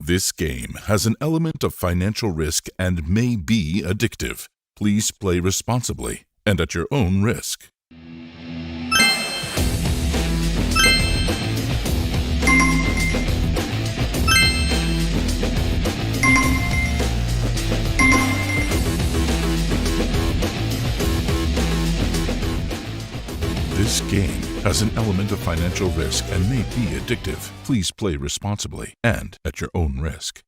This game has an element of financial risk and may be addictive. Please play responsibly and at your own risk. This game has an element of financial risk and may be addictive. Please play responsibly and at your own risk.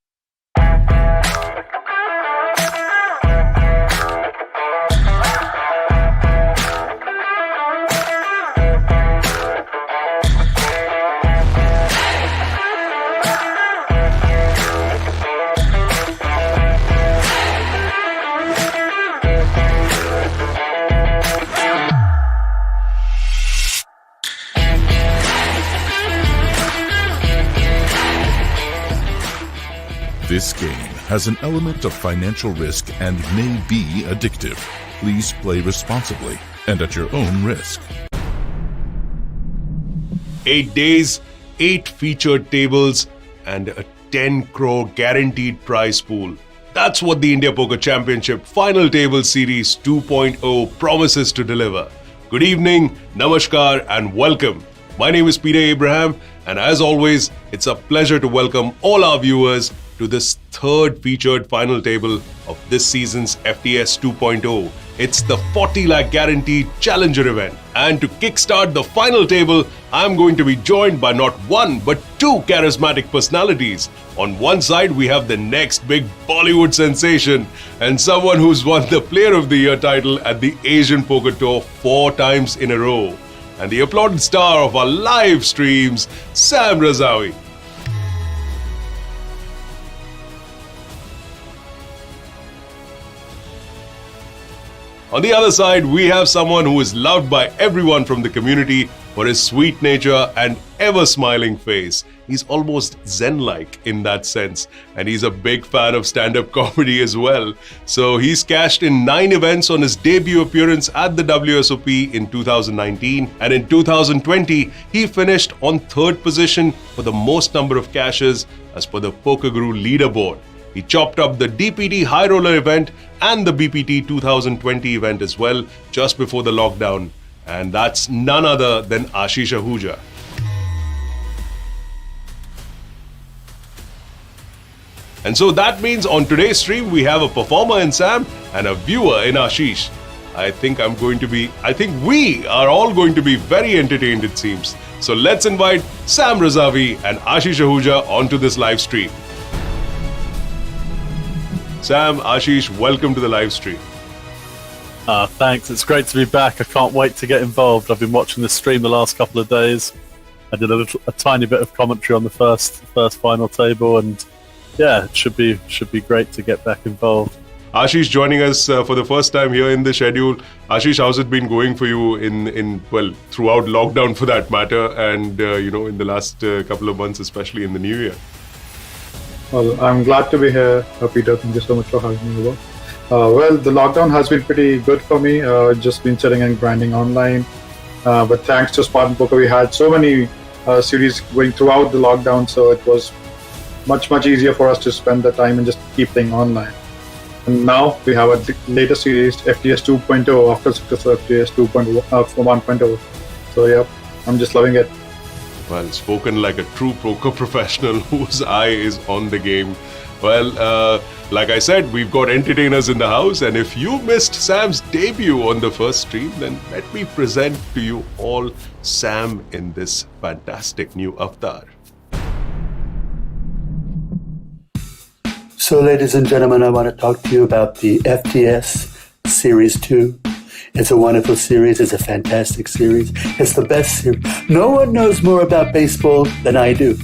This game has an element of financial risk and may be addictive. Please play responsibly and at your own risk. 8 days, 8 featured tables, and a 10 crore guaranteed prize pool. That's what the India Poker Championship Final Table Series 2.0 promises to deliver. Good evening, namaskar, and welcome. My name is Peter Abraham, and as always, it's a pleasure to welcome all our viewers to this third featured final table of this season's FTS 2.0. It's the 40 lakh guaranteed Challenger event. And to kickstart the final table, I'm going to be joined by not one but two charismatic personalities. On one side, we have the next big Bollywood sensation and someone who's won the Player of the Year title at the Asian Poker Tour 4 times in a row. And the applauded star of our live streams, Sam Razavi. On the other side, we have someone who is loved by everyone from the community for his sweet nature and ever-smiling face. He's almost zen-like in that sense, and he's a big fan of stand-up comedy as well. So he's cashed in 9 events on his debut appearance at the WSOP in 2019, and in 2020, he finished on 3rd position for the most number of cashes as per the Poker Guru leaderboard. He chopped up the DPT High Roller event and the BPT 2020 event as well just before the lockdown. And that's none other than Ashish Ahuja. And so that means on today's stream, we have a performer in Sam and a viewer in Ashish. I think we are all going to be very entertained, it seems. So let's invite Sam Razavi and Ashish Ahuja onto this live stream. Sam, Ashish, welcome to the live stream. Thanks. It's great to be back. I can't wait to get involved. I've been watching the stream the last couple of days. I did a tiny bit of commentary on the first final table, and yeah, it should be great to get back involved. Ashish joining us for the first time here in the schedule. Ashish, how's it been going for you throughout lockdown for that matter, and in the last couple of months, especially in the new year? Well, I'm glad to be here, Peter. Thank you so much for having me over. Well, the lockdown has been pretty good for me. Just been sitting and grinding online. But thanks to Spartan Poker, we had so many series going throughout the lockdown, so it was much easier for us to spend the time and just keep playing online. And now we have a latest series, FTS 2.0, after success of FTS 1.0. So yeah, I'm just loving it. Well, spoken like a true poker professional whose eye is on the game. Well, like I said, we've got entertainers in the house, and if you missed Sam's debut on the first stream, then let me present to you all Sam in this fantastic new avatar. So, ladies and gentlemen, I want to talk to you about the FTS Series 2. It's a wonderful series. It's a fantastic series. It's the best series. No one knows more about baseball than I do.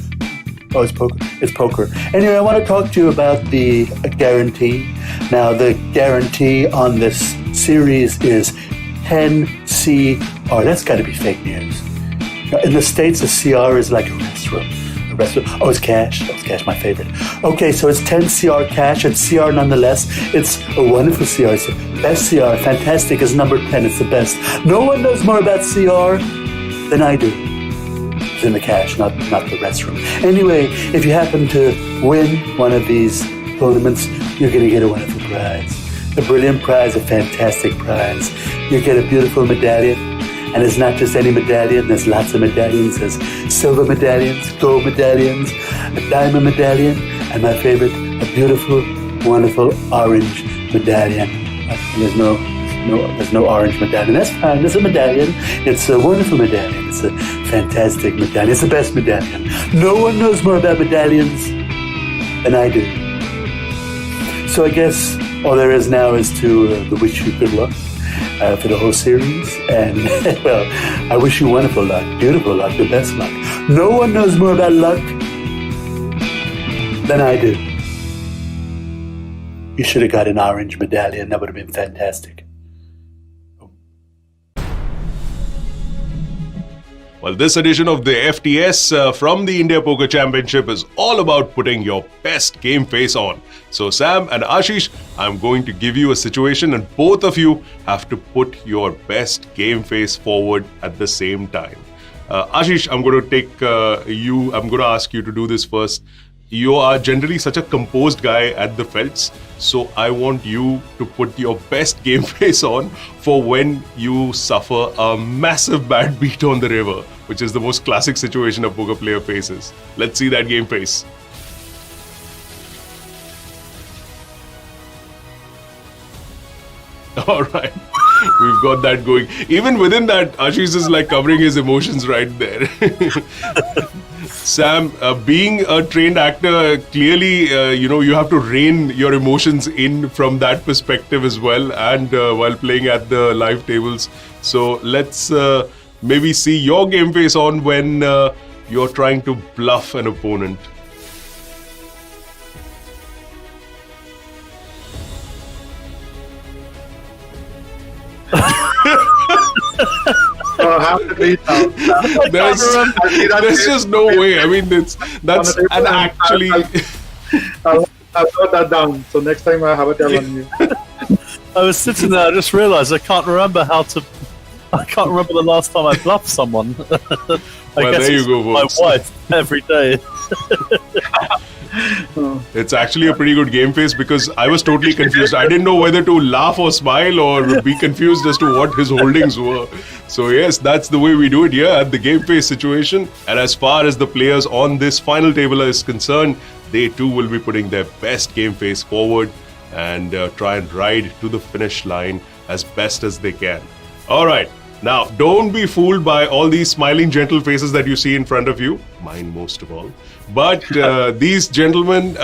Oh, it's poker. It's poker. Anyway, I want to talk to you about the guarantee. Now, the guarantee on this series is 10 CR. That's got to be fake news. In the States, a CR is like a restaurant. Oh, it's cash. Oh, it's cash, my favorite. Okay, so it's 10 CR cash. It's CR nonetheless. It's a wonderful CR. It's the best CR. Fantastic is number 10. It's the best. No one knows more about CR than I do. It's in the cash, not the restroom. Anyway, if you happen to win one of these tournaments, you're going to get a wonderful prize. A brilliant prize, a fantastic prize. You get a beautiful medallion. And it's not just any medallion, there's lots of medallions. There's silver medallions, gold medallions, a diamond medallion, and my favorite, a beautiful, wonderful orange medallion. There's no orange medallion. That's fine, there's a medallion. It's a wonderful medallion. It's a fantastic medallion. It's the best medallion. No one knows more about medallions than I do. So I guess all there is now is to wish you good luck. For the whole series, and well, I wish you wonderful luck, beautiful luck, the best luck. No one knows more about luck than I do. You should have got an orange medallion, that would have been fantastic. Well, this edition of the FTS from the India Poker Championship is all about putting your best game face on. So Sam and Ashish, I'm going to give you a situation and both of you have to put your best game face forward at the same time. Ashish, I'm going to ask you to do this first. You are generally such a composed guy at the felts, so I want you to put your best game face on for when you suffer a massive bad beat on the river, which is the most classic situation a poker player faces. Let's see that game face. All right, we've got that going. Even within that, Ashish is like covering his emotions right there. Sam, being a trained actor, clearly, you have to rein your emotions in from that perspective as well, and while playing at the live tables. So let's maybe see your game face on when you're trying to bluff an opponent. There's just no way. I mean, that's an actually. I'll note that down. So next time I have a tell on you. I was sitting there. I just realised I can't remember the last time I bluffed someone. Well, there you go, my wife every day. It's actually a pretty good game face because I was totally confused. I didn't know whether to laugh or smile or be confused as to what his holdings were. So yes, that's the way we do it here at the game face situation. And as far as the players on this final table is concerned, they too will be putting their best game face forward and try and ride to the finish line as best as they can. All right. Now, don't be fooled by all these smiling, gentle faces that you see in front of you. Mine most of all. But these gentlemen,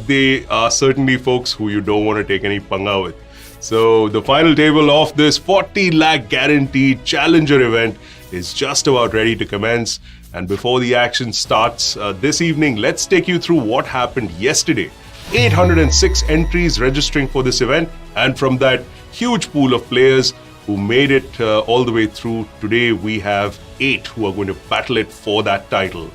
they are certainly folks who you don't want to take any panga with. So the final table of this 40 lakh guaranteed challenger event is just about ready to commence. And before the action starts this evening, let's take you through what happened yesterday. 806 entries registering for this event. And from that huge pool of players who made it all the way through, today we have 8 who are going to battle it for that title.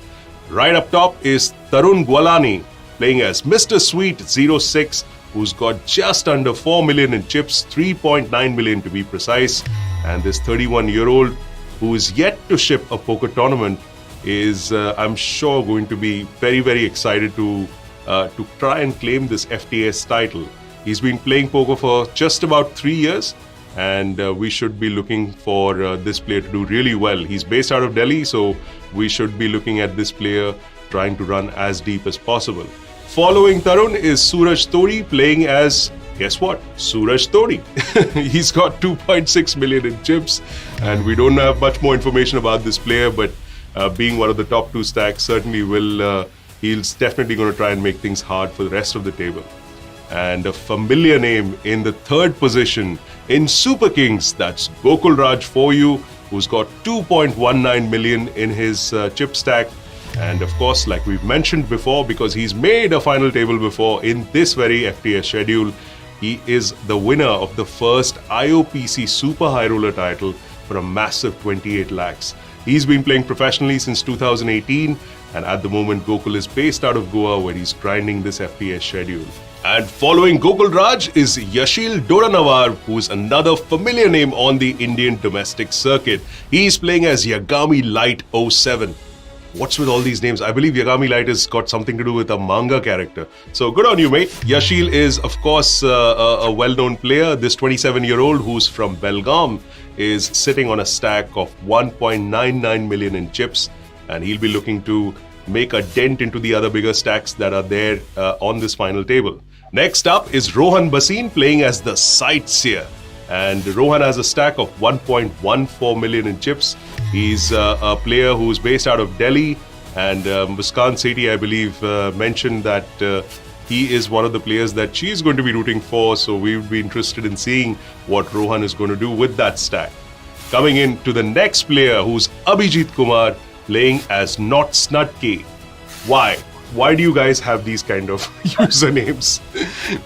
Right up top is Tarun Guwalani, playing as Mr. Sweet 06, who's got just under 4 million in chips, 3.9 million to be precise. And this 31-year-old who is yet to ship a poker tournament is, I'm sure, going to be very, very excited to try and claim this FTS title. He's been playing poker for just about 3 years, and we should be looking for this player to do really well. He's based out of Delhi, so we should be looking at this player trying to run as deep as possible. Following Tarun is Sooraj Todi, playing as, guess what? Sooraj Todi. He's got 2.6 million in chips, and we don't have much more information about this player, but being one of the top 2 stacks, certainly he's definitely going to try and make things hard for the rest of the table. And a familiar name in the 3rd position in Super Kings, that's Gokul Raj for you, who's got 2.19 million in his chip stack. And of course, like we've mentioned before, because he's made a final table before in this very FTS schedule, he is the winner of the first IOPC Super High Roller title for a massive 28 lakhs. He's been playing professionally since 2018, and at the moment Gokul is based out of Goa, where he's grinding this FTS schedule. And following Gokul Raj is Yasheel Doddanavar, who's another familiar name on the Indian domestic circuit. He's playing as Yagami Light 07. What's with all these names? I believe Yagami Light has got something to do with a manga character. So good on you, mate. Yasheel is, of course, a well-known player. This 27-year-old who's from Belgaum is sitting on a stack of 1.99 million in chips, and he'll be looking to make a dent into the other bigger stacks that are there on this final table. Next up is Rohan Bhasin, playing as the Sightseer. And Rohan has a stack of 1.14 million in chips. He's a player who's based out of Delhi, and Muskan Sethi, I believe, mentioned that he is one of the players that she's going to be rooting for, so we would be interested in seeing what Rohan is going to do with that stack. Coming in to the next player, who's Abhijeet Kumar, playing as Not Snudke. Why? Why do you guys have these kind of usernames?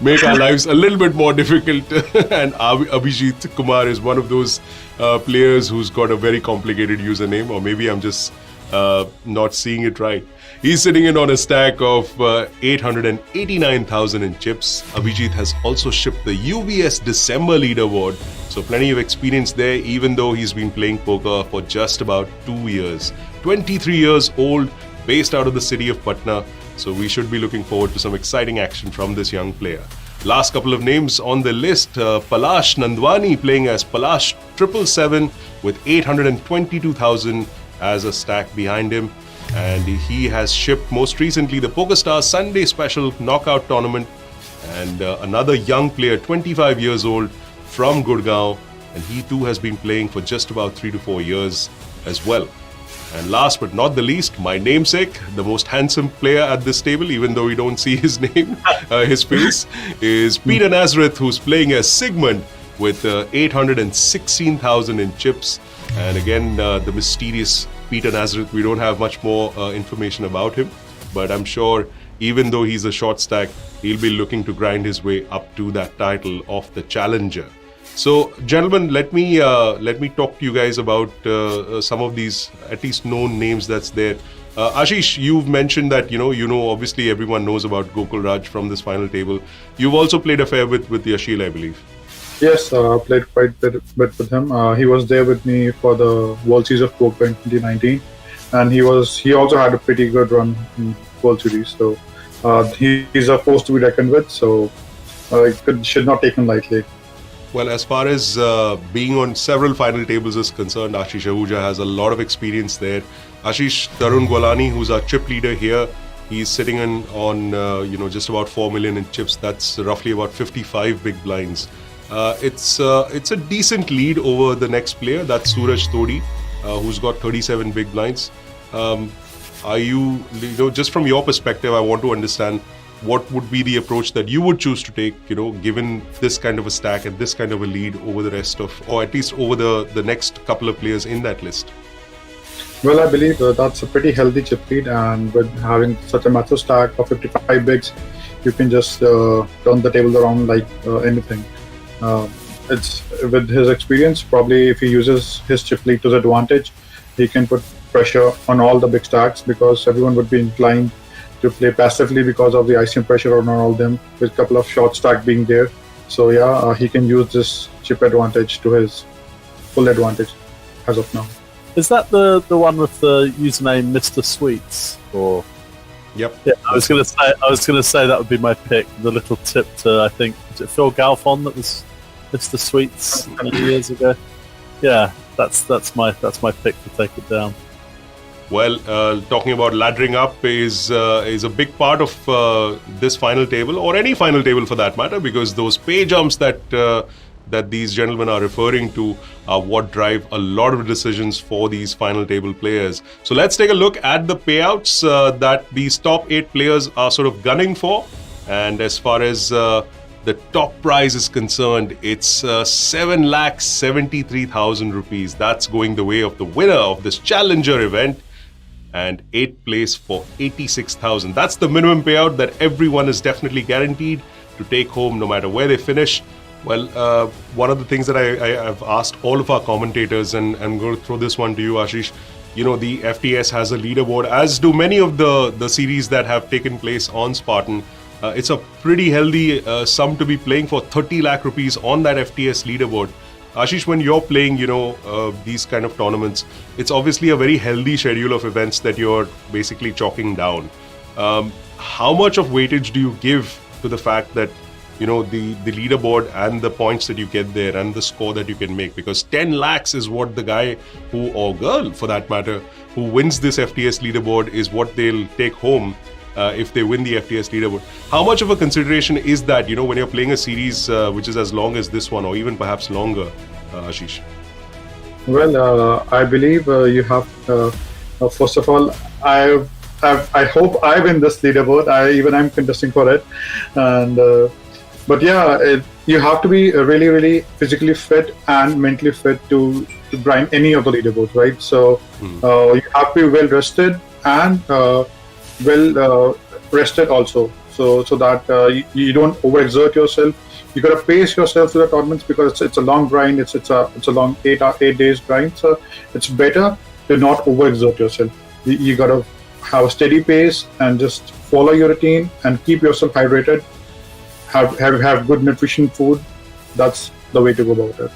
Make our lives a little bit more difficult. And Abhijeet Kumar is one of those players who's got a very complicated username, or maybe I'm just not seeing it right. He's sitting in on a stack of 889,000 in chips. Abhijeet has also shipped the UBS December leaderboard, so plenty of experience there, even though he's been playing poker for just about 2 years. 23 years old, based out of the city of Patna, so we should be looking forward to some exciting action from this young player. Last couple of names on the list, Palash Nandwani, playing as Palash 777 with 822,000 as a stack behind him, and he has shipped most recently the PokerStars Sunday Special Knockout Tournament. And another young player, 25 years old, from Gurgaon, and he too has been playing for just about 3 to 4 years as well. And last but not the least, my namesake, the most handsome player at this table, even though we don't see his name, his face, is Peter Nazareth, who's playing as Sigmund with 816,000 in chips. And again, the mysterious Peter Nazareth, we don't have much more information about him, but I'm sure even though he's a short stack, he'll be looking to grind his way up to that title of the Challenger. So, gentlemen, let me talk to you guys about some of these at least known names that's there. Ashish, you've mentioned that you know obviously everyone knows about Gokul Raj from this final table. You've also played a fair bit with Yasheel, I believe. Yes, I played quite a bit with him. He was there with me for the World Series of Poker in 2019, and he also had a pretty good run in World Series. So he's a force to be reckoned with. So should not take him lightly. Well, as far as being on several final tables is concerned, Ashish Ahuja has a lot of experience there. Ashish, Tarun Guwalani, who's our chip leader here, he's sitting on just about 4 million in chips. That's roughly about 55 big blinds. It's a decent lead over the next player. That's Sooraj Todi, who's got 37 big blinds. Are you just from your perspective, I want to understand what would be the approach that you would choose to take, given this kind of a stack and this kind of a lead over the rest of, or at least over the next couple of players in that list? Well, I believe that's a pretty healthy chip lead, and with having such a massive stack of 55 bigs, you can just turn the table around like anything. It's with his experience. Probably if he uses his chip lead to his advantage, he can put pressure on all the big stacks because everyone would be inclined to play passively because of the ICM pressure on all of them, with a couple of short stack being there. So yeah, he can use this chip advantage to his full advantage as of now. Is that the one with the username Mr. Sweets? Or Yep. yeah, I was gonna say that would be my pick. The little tip to, I think, was it Phil Galfond that was Mr. Sweets many years ago? Yeah, that's my pick to take it down. Well, talking about laddering up is a big part of this final table, or any final table for that matter, because those pay jumps that these gentlemen are referring to are what drive a lot of decisions for these final table players. So let's take a look at the payouts that these top 8 players are sort of gunning for. And as far as the top prize is concerned, it's 7,73,000 rupees. That's going the way of the winner of this Challenger event. And 8th place for 86,000. That's the minimum payout that everyone is definitely guaranteed to take home no matter where they finish. Well, one of the things that I've asked all of our commentators, and I'm going to throw this one to you, Ashish. You know, the FTS has a leaderboard, as do many of the series that have taken place on Spartan. It's a pretty healthy sum to be playing for, 30 lakh rupees on that FTS leaderboard. Ashish, when you're playing, these kind of tournaments, it's obviously a very healthy schedule of events that you're basically chalking down. How much of weightage do you give to the fact that, the leaderboard and the points that you get there and the score that you can make? Because 10 lakhs is what the guy or girl, for that matter, who wins this FTS leaderboard is what they'll take home if they win the FTS leaderboard. How much of a consideration is that, when you're playing a series which is as long as this one, or even perhaps longer, Ashish? Well, I believe you have, first of all, I hope I win this leaderboard. I'm contesting for it. But yeah, you have to be really, really physically fit and mentally fit to grind any of the leaderboards, right? So you have to be well rested and rested also, so that you don't overexert yourself. You got to pace yourself to the tournaments because it's a long grind. It's a long 8 days grind. So it's better to not overexert yourself. You got to have a steady pace and just follow your routine and keep yourself hydrated. Have good nutrition food. That's the way to go about it.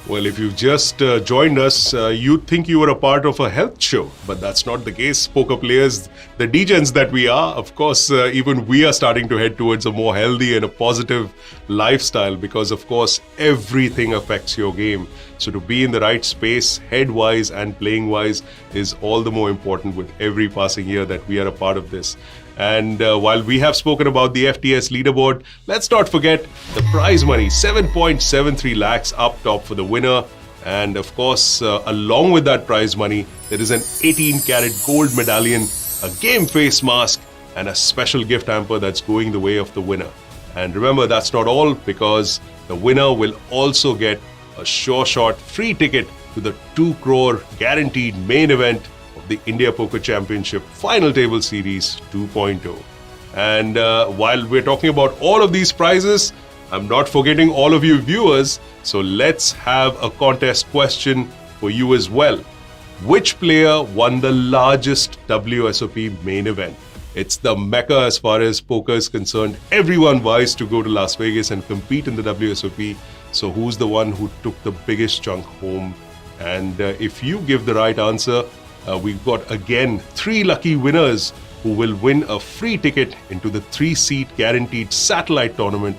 Well, if you've just joined us, you'd think you were a part of a health show, but that's not the case. Poker players, the degens that we are, of course, even we are starting to head towards a more healthy and a positive lifestyle because, of course, everything affects your game. So to be in the right space, head-wise and playing-wise, is all the more important with every passing year that we are a part of this. And while we have spoken about the FTS leaderboard, let's not forget the prize money, 7.73 lakhs up top for the winner. And of course, along with that prize money, there is an 18-karat gold medallion, a game face mask, and a special gift hamper that's going the way of the winner. And remember, that's not all, because the winner will also get a sure shot free ticket to the 2 crore guaranteed main event of the India Poker Championship Final Table Series 2.0. And while we're talking about all of these prizes, I'm not forgetting all of you viewers, so let's have a contest question for you as well. Which player won the largest WSOP main event? It's the mecca as far as poker is concerned. Everyone vies to go to Las Vegas and compete in the WSOP. So who's the one who took the biggest chunk home? And if you give the right answer, we've got again 3 lucky winners who will win a free ticket into the 3-seat guaranteed satellite tournament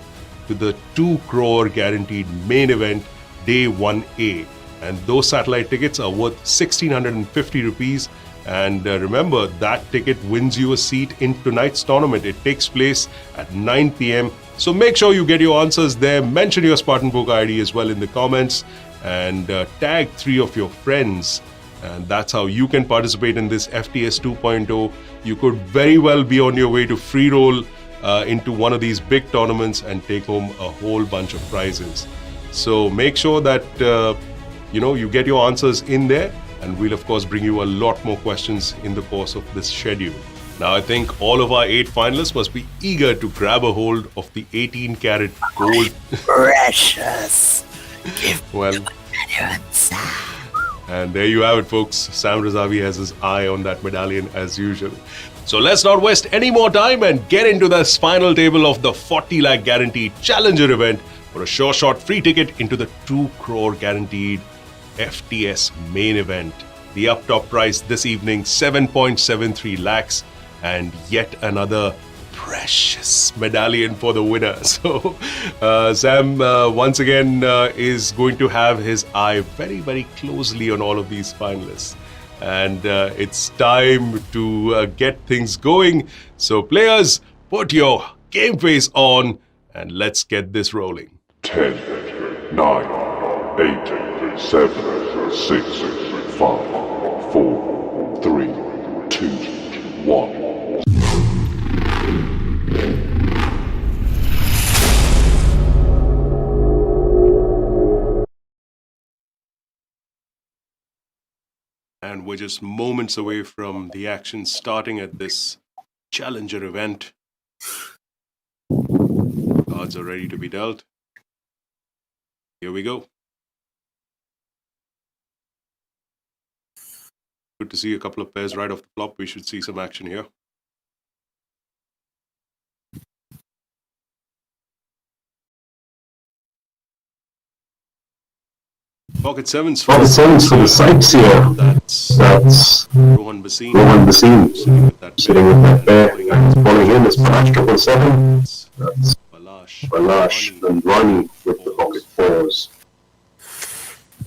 to the 2 crore guaranteed main event day 1A. And those satellite tickets are worth 1,650 rupees. And remember, that ticket wins you a seat in tonight's tournament. It takes place at 9 p.m. So make sure you get your answers there. Mention your Spartan Poker ID as well in the comments and tag 3 of your friends. And that's how you can participate in this FTS 2.0. You could very well be on your way to free roll into one of these big tournaments and take home a whole bunch of prizes. So make sure that you get your answers in there, and we'll of course bring you a lot more questions in the course of this schedule. Now I think all of our 8 finalists must be eager to grab a hold of the 18-carat gold. Precious. Well, and there you have it, folks. Sam Razavi has his eye on that medallion as usual. So let's not waste any more time and get into this final table of the 40 lakh guaranteed Challenger event for a sure shot free ticket into the 2 crore guaranteed FTS Main Event. The up top price this evening, 7.73 lakhs, and yet another precious medallion for the winner. So Sam once again is going to have his eye very, very closely on all of these finalists. And it's time to get things going. So players, put your game face on and let's get this rolling. 10, 9, 8, 7, 6, 5, 4, 3, 2, 1. And we're just moments away from the action starting at this Challenger event. Cards are ready to be dealt. Here we go. Good to see a couple of pairs right off the flop. We should see some action here. Pocket sevens for the sightseer. That's Rohan Bhasin. Sitting with that pair. Following him is Palash 777. That's Palash Nandwani with the pocket fours.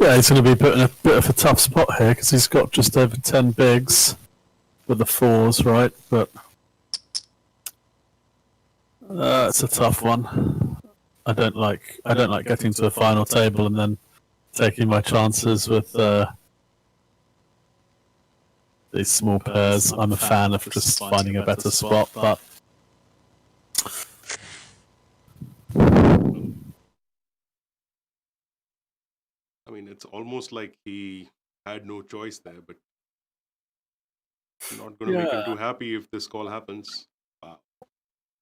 Yeah, he's going to be put in a bit of a tough spot here because he's got just over 10 bigs with the fours, right? But it's a tough one. I don't like getting to a final table and then taking my chances with these small pairs. I'm a fan of just finding a better spot, but I mean, it's almost like he had no choice there, but I'm not going to make him too happy if this call happens.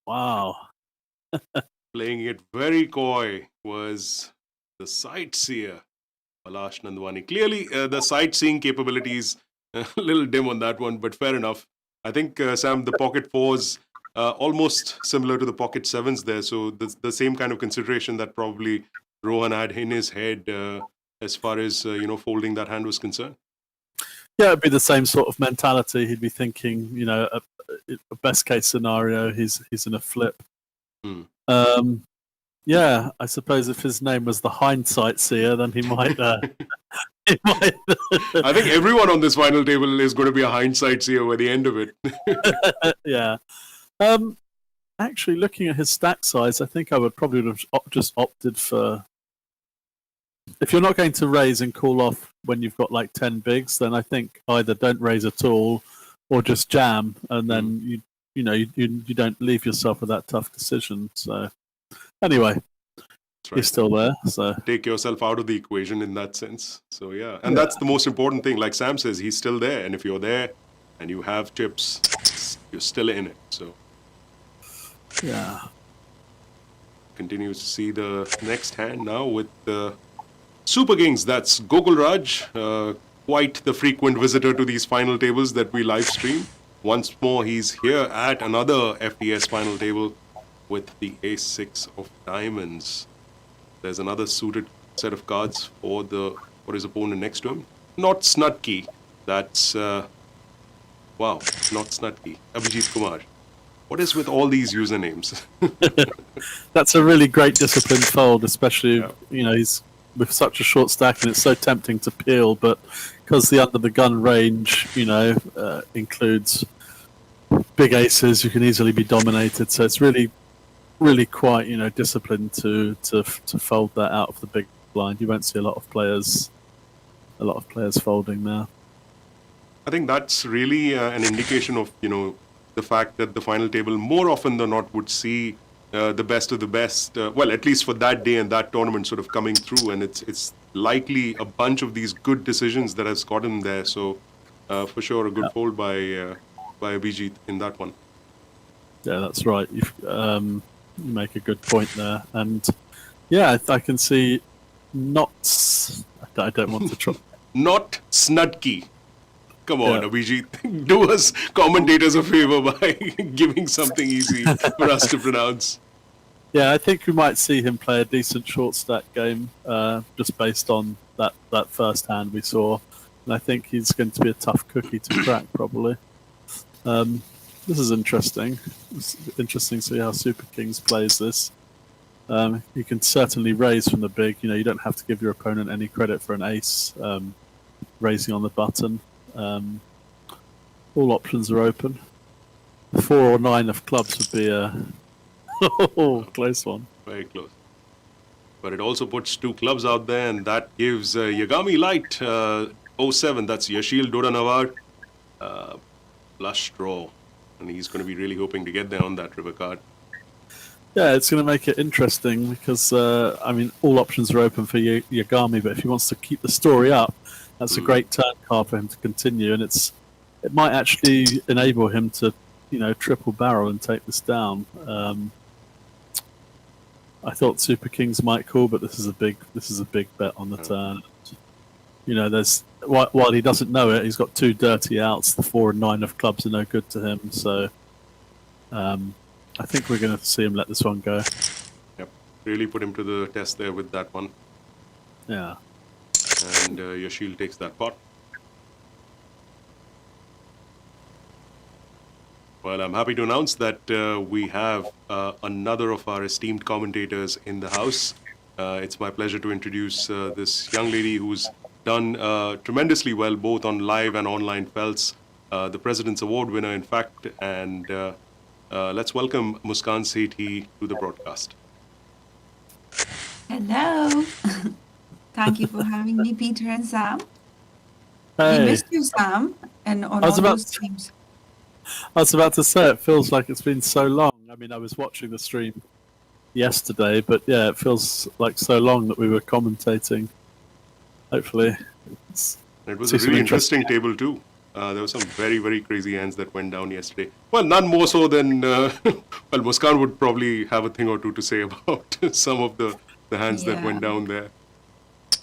Wow. Playing it very coy was the sightseer, Palash Nandwani. Clearly, the sightseeing capabilities a little dim on that one, but fair enough. I think, Sam, the pocket fours almost similar to the pocket sevens there, so the same kind of consideration that probably Rohan had in his head as far as folding that hand was concerned. Yeah, it'd be the same sort of mentality. He'd be thinking, a best case scenario, he's in a flip. Yeah, I suppose if his name was the hindsight seer, then he might. He might. I think everyone on this final table is going to be a hindsight seer by the end of it. Yeah. Actually, looking at his stack size, I think I would probably have just opted for. If you're not going to raise and call off when you've got like 10 bigs, then I think either don't raise at all or just jam, and then you don't leave yourself with that tough decision. So. Anyway, he's still there. So take yourself out of the equation in that sense. So yeah, and that's the most important thing. Like Sam says, he's still there, and if you're there and you have chips, you're still in it. So yeah, continues to see the next hand now with the Super Kings. That's Gokul Raj, quite the frequent visitor to these final tables that we live stream. Once more, he's here at another FTS final table with the Ace-6 of diamonds. There's another suited set of cards for his opponent next to him. Not Snutki. That's, not Snutki. Abhijeet Kumar. What is with all these usernames? That's a really great disciplined fold, especially, he's with such a short stack and it's so tempting to peel, but because the under the gun range, includes big aces, you can easily be dominated. So it's really quite disciplined to fold that out of the big blind. You won't see a lot of players folding now. I think that's really an indication of the fact that the final table more often than not would see the best of the best. Well, at least for that day and that tournament, sort of coming through, and it's likely a bunch of these good decisions that has gotten there. So for sure, a good fold by by Abhijeet in that one. Yeah, that's right. You make a good point there, and yeah, I can see not. I don't want to try. Not Snudkey. Come on, Yeah. Abhijeet. Do us commentators a favor by giving something easy for us to pronounce. Yeah, I think we might see him play a decent short stack game, just based on that first hand we saw. And I think he's going to be a tough cookie to crack, probably. This is interesting. It's interesting to see how Super Kings plays this. You can certainly raise from the big. You don't have to give your opponent any credit for an ace raising on the button. All options are open. 4 or 9 of clubs would be a close one. Very close. But it also puts 2 clubs out there, and that gives Yagami Light 07. That's Yasheel Doddanavar. Flush draw. And he's going to be really hoping to get there on that river card. Yeah, it's going to make it interesting because, all options are open for Yagami, but if he wants to keep the story up, that's a great turn card for him to continue, and it might actually enable him to, triple barrel and take this down. I thought Super Kings might call, but this is a big bet on the turn. There's while he doesn't know it, he's got 2 dirty outs. The 4 and 9 of clubs are no good to him, so I think we're going to see him let this one go. Yep, really put him to the test there with that one. Yeah. And Yasheel takes that pot. Well, I'm happy to announce that we have another of our esteemed commentators in the house. It's my pleasure to introduce this young lady who's done tremendously well, both on live and online felts. The President's Award winner, in fact. And let's welcome Muskan Sethi to the broadcast. Hello. Thank you for having me, Peter and Sam. Hey. We missed you, Sam, and on all those teams. I was about to say, it feels like it's been so long. I was watching the stream yesterday, but yeah, it feels like so long that we were commentating. Hopefully. It was a really interesting table too. There were some very, very crazy hands that went down yesterday. Well, none more so than, Muskan would probably have a thing or two to say about some of the hands that went down there.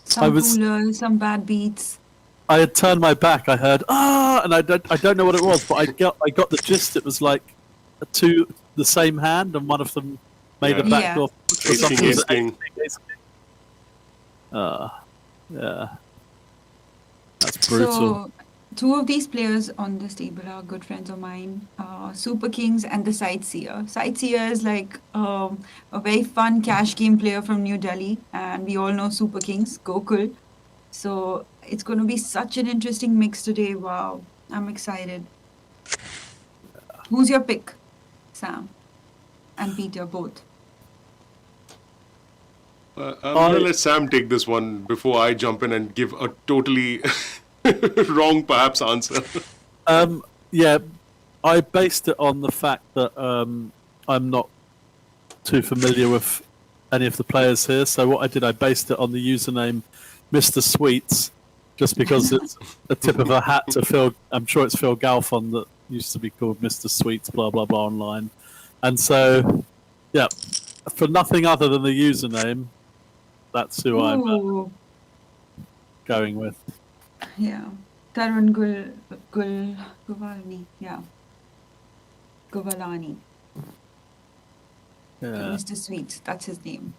Some coolers, some bad beats. I had turned my back. I heard and I don't know what it was, but I got the gist. It was like the same hand, and one of them made a backdoor. Ace king. Yeah, that's brutal. So, 2 of these players on this table are good friends of mine, Super Kings and the Sightseer. Sightseer is like a very fun cash game player from New Delhi, and we all know Super Kings, Gokul. So it's going to be such an interesting mix today. Wow, I'm excited. Who's your pick, Sam and Peter, both? I'm going to let Sam take this one before I jump in and give a totally wrong, perhaps, answer. Yeah, I based it on the fact that I'm not too familiar with any of the players here. So what I did, I based it on the username Mr. Sweets, just because it's a tip of a hat to Phil. I'm sure it's Phil Galfond that used to be called Mr. Sweets, blah, blah, blah, online. And so, yeah, for nothing other than the username, that's who I'm going with. Yeah, Tarun Guwalani. Yeah, Guwalani. Yeah. Mr. Sweets, that's his name.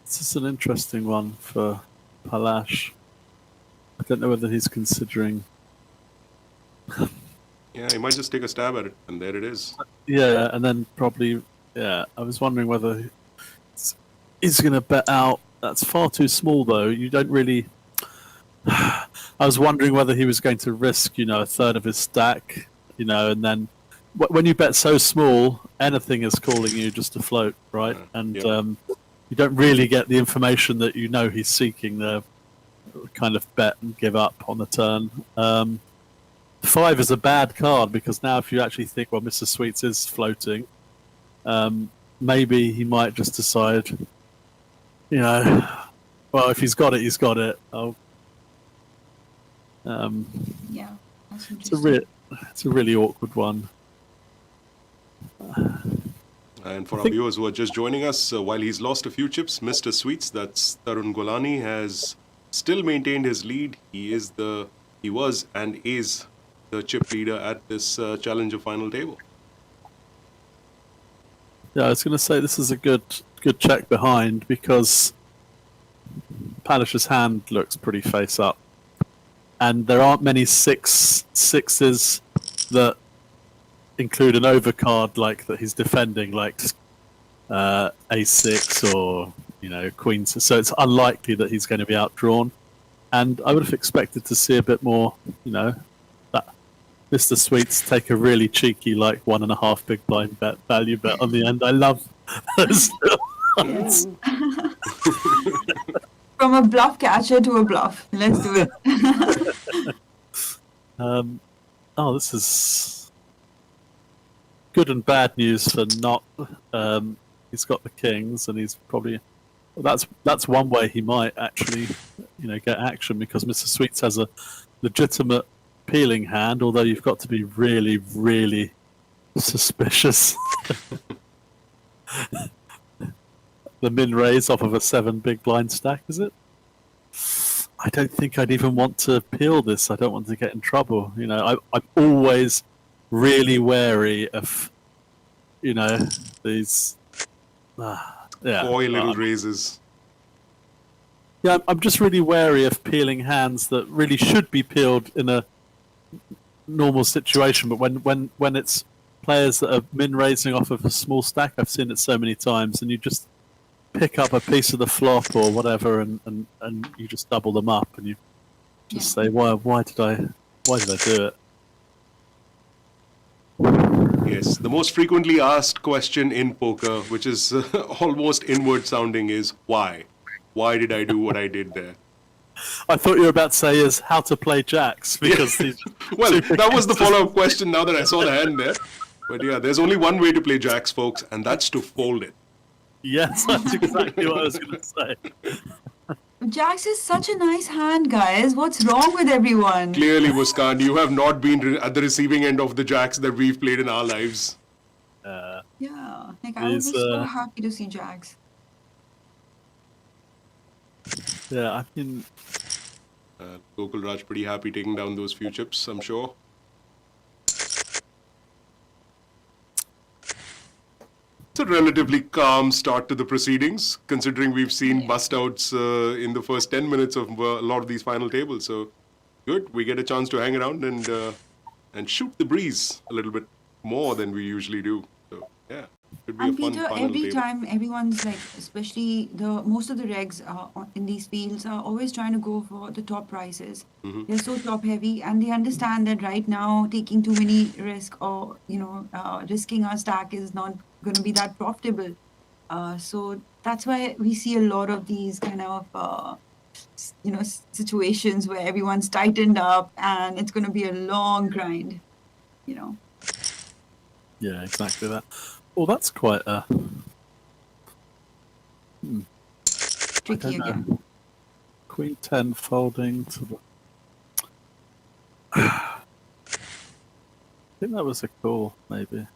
This is an interesting one for Palash. I don't know whether he's considering. Yeah, he might just take a stab at it, and there it is. Yeah, and then probably, I was wondering whether he's going to bet out. That's far too small, though. You don't really. I was wondering whether he was going to risk, a third of his stack, and then when you bet so small, anything is calling you just to float, right? And you don't really get the information that he's seeking the kind of bet and give up on the turn. 5 is a bad card because now if you actually think, well, Mr. Sweets is floating, maybe he might just decide, well, if he's got it, he's got it. Yeah, that's interesting. it's a really awkward one. And for our viewers who are just joining us, while he's lost a few chips, Mr. Sweets, that's Tarun Guwalani, has still maintained his lead. He was and is the chip leader at this Challenger final table. Yeah, I was going to say this is a good check behind because Palash's hand looks pretty face up, and there aren't many sixes that include an overcard like that he's defending, like a6 or queen. So it's unlikely that he's going to be outdrawn, and I would have expected to see a bit more. That Mr. Sweets take a really cheeky 1.5 big blind value bet on the end. I love those. From a bluff catcher to a bluff. Let's do it. This is good and bad news for not. He's got the kings, and he's probably. That's one way he might actually, get action because Mr. Sweets has a legitimate peeling hand. Although you've got to be really, really suspicious. The min raise off of a 7 big blind stack, is it? I don't think I'd even want to peel this. I don't want to get in trouble. I'm always really wary of, these. Coy little raises. Yeah, I'm just really wary of peeling hands that really should be peeled in a normal situation. But when it's players that are min raising off of a small stack, I've seen it so many times, and you just pick up a piece of the flop or whatever, and you just double them up, and you just say, why did I do it? Yes, the most frequently asked question in poker, which is almost inward sounding, is why? Why did I do what I did there? I thought you were about to say is how to play jacks because well, that was the follow-up question. Now that I saw the hand there, but yeah, there's only one way to play jacks, folks, and that's to fold it. Yes, that's exactly what I was going to say. Jacks is such a nice hand, guys. What's wrong with everyone? Clearly, Muskan, you have not been at the receiving end of the jacks that we've played in our lives. I would be so happy to see jacks. Yeah, I mean... Gokul Raj pretty happy taking down those few chips, I'm sure. It's a relatively calm start to the proceedings, considering we've seen bust-outs in the first 10 minutes of a lot of these final tables. So, good. We get a chance to hang around and shoot the breeze a little bit more than we usually do. So, yeah. Should be And a fun Peter, final every table. time everyone's especially most of the regs in these fields are always trying to go for the top prices. They're so top heavy, and they understand that right now taking too many risk or risking our stack is not going to be that profitable. So that's why we see a lot of these kind of situations where everyone's tightened up, and it's going to be a long grind. Yeah, exactly that. Well, that's quite a... Tricky again. Queen 10 folding to the... I think that was a call, maybe.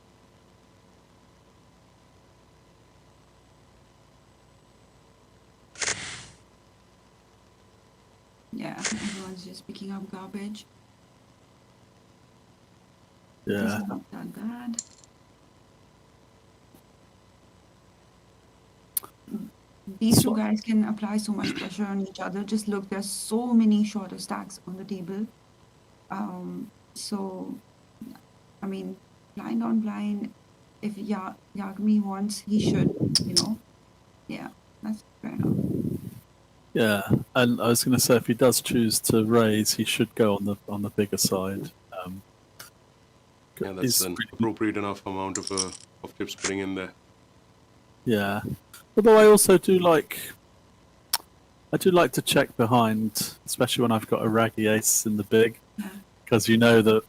Yeah, everyone's just picking up garbage. Yeah. This is not that bad. These two guys can apply so much pressure on each other. Just look, there's so many shorter stacks on the table. So, I mean, blind on blind, if Yagami wants, he should, Yeah, that's fair enough. Yeah, and I was going to say if he does choose to raise, he should go on the bigger side. Yeah, that's an appropriate enough amount of chips putting in there. Yeah, although I also do like to check behind, especially when I've got a raggy ace in the big, because you know that.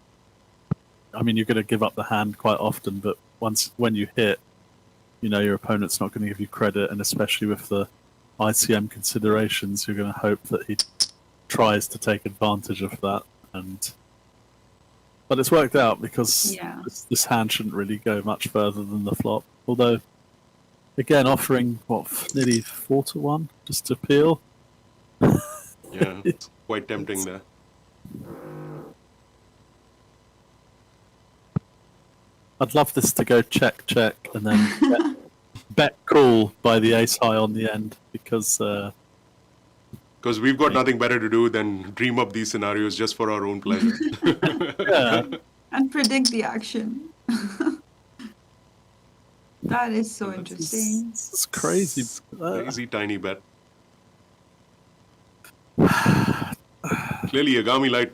I mean, you're going to give up the hand quite often, but when you hit, your opponent's not going to give you credit, and especially with the ICM considerations, you're going to hope that he tries to take advantage of that. And But it's worked out because Yeah. this hand shouldn't really go much further than the flop. Although, again, offering, nearly 4-1 just to peel. Yeah, it's quite tempting there. I'd love this to go check, and then bet call by the ace high on the end because we've got nothing better to do than dream up these scenarios just for our own pleasure. yeah, And predict the action. That is so interesting. it's crazy. Crazy tiny bet. Clearly, Yagami Light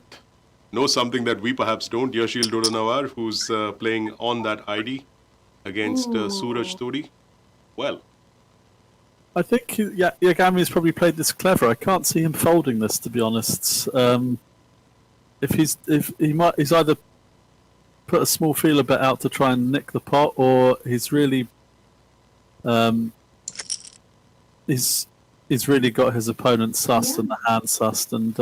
knows something that we perhaps don't. Yasheel Doddanavar, who's playing on that ID against Sooraj Todi. Well, I think Yagami's probably played this clever. I can't see him folding this, to be honest. He's either put a small feeler bet out to try and nick the pot, or he's really he's really got his opponent sussed and the hand sussed, and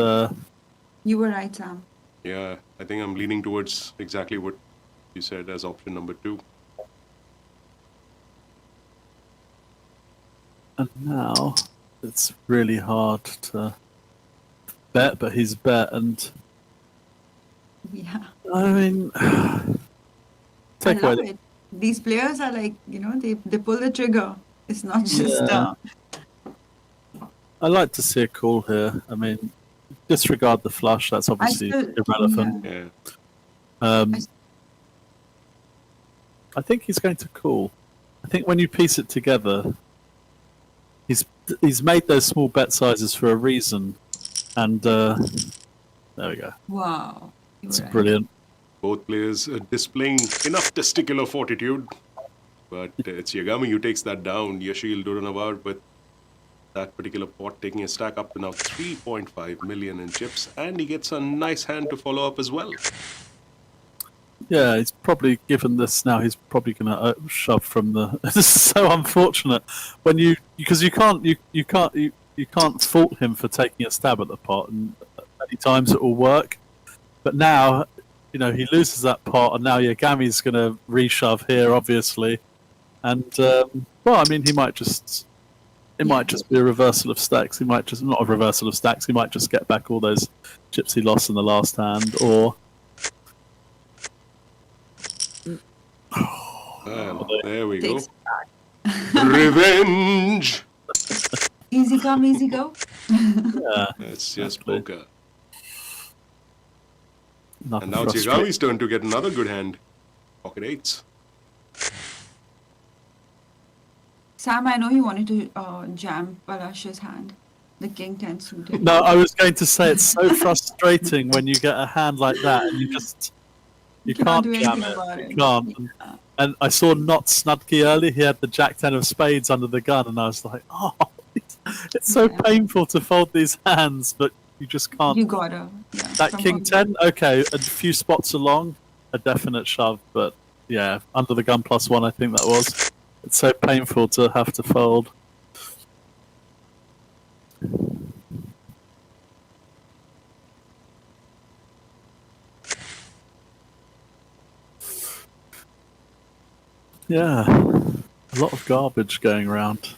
You were right, Sam. yeah, I think I'm leaning towards exactly what you said as option number 2. and now it's really hard to bet, but he's bet, and Yeah. I mean, take I love away. it. These players are like, they pull the trigger. It's not just Yeah. I like to see a call here. I mean, disregard the flush. That's obviously irrelevant. Yeah. I think he's going to call. I think when you piece it together, he's made those small bet sizes for a reason, and there we go. Wow. You It's were right. brilliant. Both players displaying enough testicular fortitude. But it's Yagami who takes that down. Yasheel Doddanavar with that particular pot taking a stack up to now 3.5 million in chips. And he gets a nice hand to follow up as well. Yeah, he's probably given this now. He's probably going to shove from the. This is so unfortunate when because you can't fault him for taking a stab at the pot, and many times it will work. But now, he loses that pot, and now Yagami's going to reshove here, obviously. And he might just. It might just be a reversal of stacks. He might just not a reversal of stacks. He might just get back all those chips he lost in the last hand, or. Well, there we go. Takes it back. Revenge! Easy come, easy go. Yeah, It's just Exactly. poker. enough And now it's frustration. Yagami's turn to get another good hand. Pocket eights. Sam, I know you wanted to jam Palash's hand. The king 10 suited. No, I was going to say it's so frustrating when you get a hand like that and you cannot can't do jam anything it. about You it. can't. Yeah. And I saw Not Snudky early. He had the Jack 10 of spades under the gun, and I was like, oh, it's so Yeah. painful to fold these hands, but you just can't. You gotta. Yeah, That somehow King you- 10, okay, a few spots along, a definite shove, but yeah, under the gun +1, I think that was. It's so painful to have to fold. Yeah, a lot of garbage going around.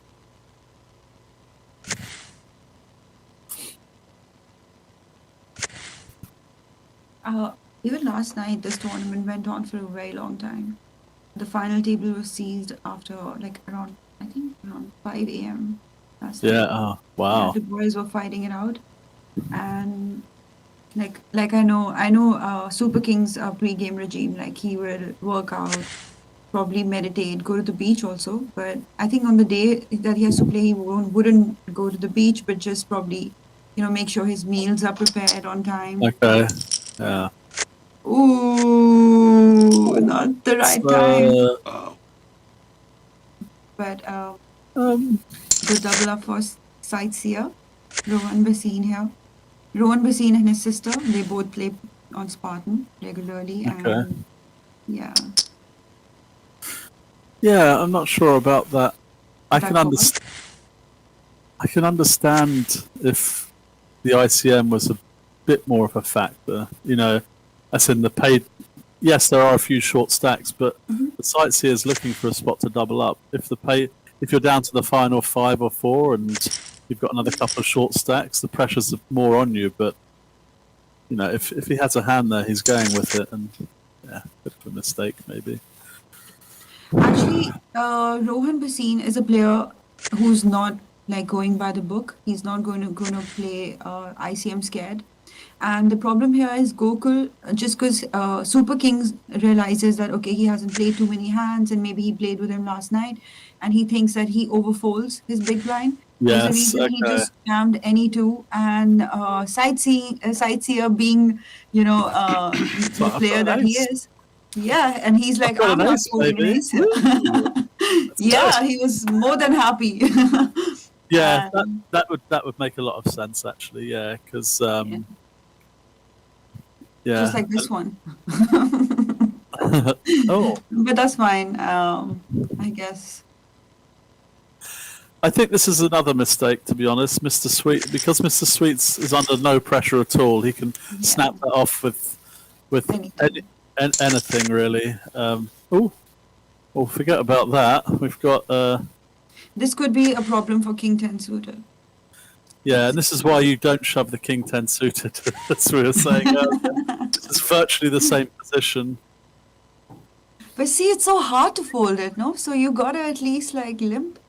Even last night, this tournament went on for a very long time. The final table was seized after around 5 a.m. last Yeah, night. oh, wow. The boys were fighting it out, and I know Super King's pre-game regime. Like, he will work out, probably meditate, go to the beach also. But I think on the day that he has to play, he wouldn't go to the beach, but just probably make sure his meals are prepared on time. Okay, yeah. Ooh, not the right time. Wow. But the double up for Sightseer, Rohan Bhasin here. Rohan Bhasin and his sister, they both play on Spartan regularly. Okay. And yeah. Yeah, I'm not sure about that. I can That understand. I can understand if the ICM was a bit more of a factor. As in the yes, there are a few short stacks, but the sightseer is looking for a spot to double up. If you're down to the final 5 or 4 and you've got another couple of short stacks, the pressure's more on you. But if he has a hand there, he's going with it, and yeah, bit of a mistake maybe. Actually, Rohan Bhasin is a player who's not like going by the book. He's not going to play ICM scared. And the problem here is Gokul, just because Super Kings realizes that, okay, he hasn't played too many hands and maybe he played with him last night and he thinks that he overfolds his big blind. There's a reason he just jammed any 2 and Sightseer being, the player that he is. Yeah, and he's like, I'm not folding an ace. Yeah, he was more than happy. Yeah, that would make a lot of sense actually. Yeah, because just like this one. Oh, but that's fine. I guess. I think this is another mistake, to be honest, Mr. Sweet, because Mr. Sweets is under no pressure at all. He can snap that off with anything really. Forget about that. We've got. This could be a problem for King 10 suited. Yeah, and this is why you don't shove the King 10 suited, as we were saying earlier. It's virtually the same position. But see, it's so hard to fold it, no? So you gotta at least like limp.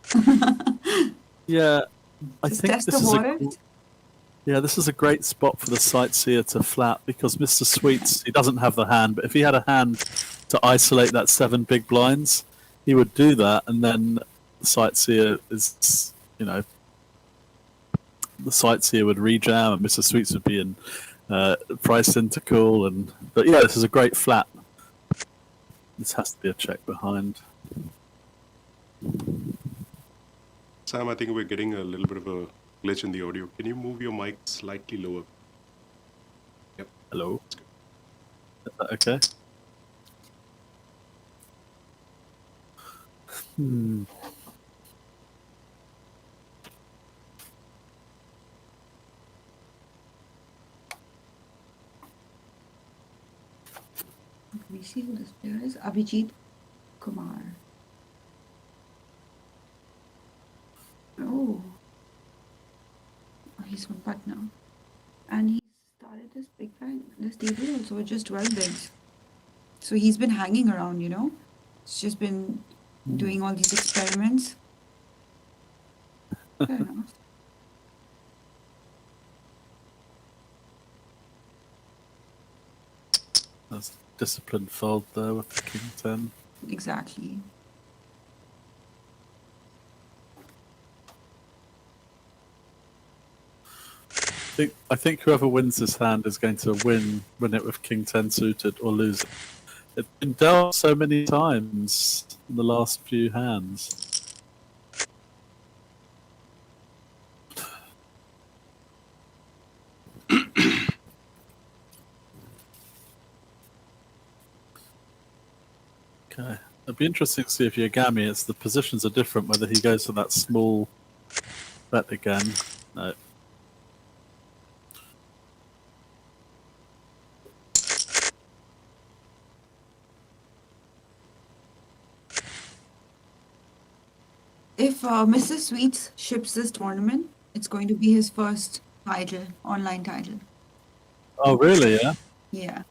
Yeah, I Just think test this the is water. this is a great spot for the sightseer to flat, because Mr. Sweets, he doesn't have the hand, but if he had a hand to isolate that 7 big blinds, he would do that, and then the sightseer is, the sightseer would rejam, and Mr. Sweets would be in priced into call, but yeah, this is a great flat. This has to be a check behind. Sam, I think we're getting a little bit of a glitch in the audio. Can you move your mic slightly lower? Yep. Hello? Is that okay? Let me see who this player is. Abhijeet Kumar. Oh, he's from Patna. And he started this big blind, this table also with just 12 bigs. So he's been hanging around, He's just been doing all these experiments. Fair enough. That's disciplined fold there with the King 10. Exactly. I think whoever wins this hand is going to win it with King 10 suited, or lose it. It's been dealt so many times in the last few hands. Okay. It'd be interesting to see if Yagami, the positions are different, whether he goes for that small bet again. No. If Mr. Sweets ships this tournament, it's going to be his first title, online title. Oh, really? Yeah? Yeah.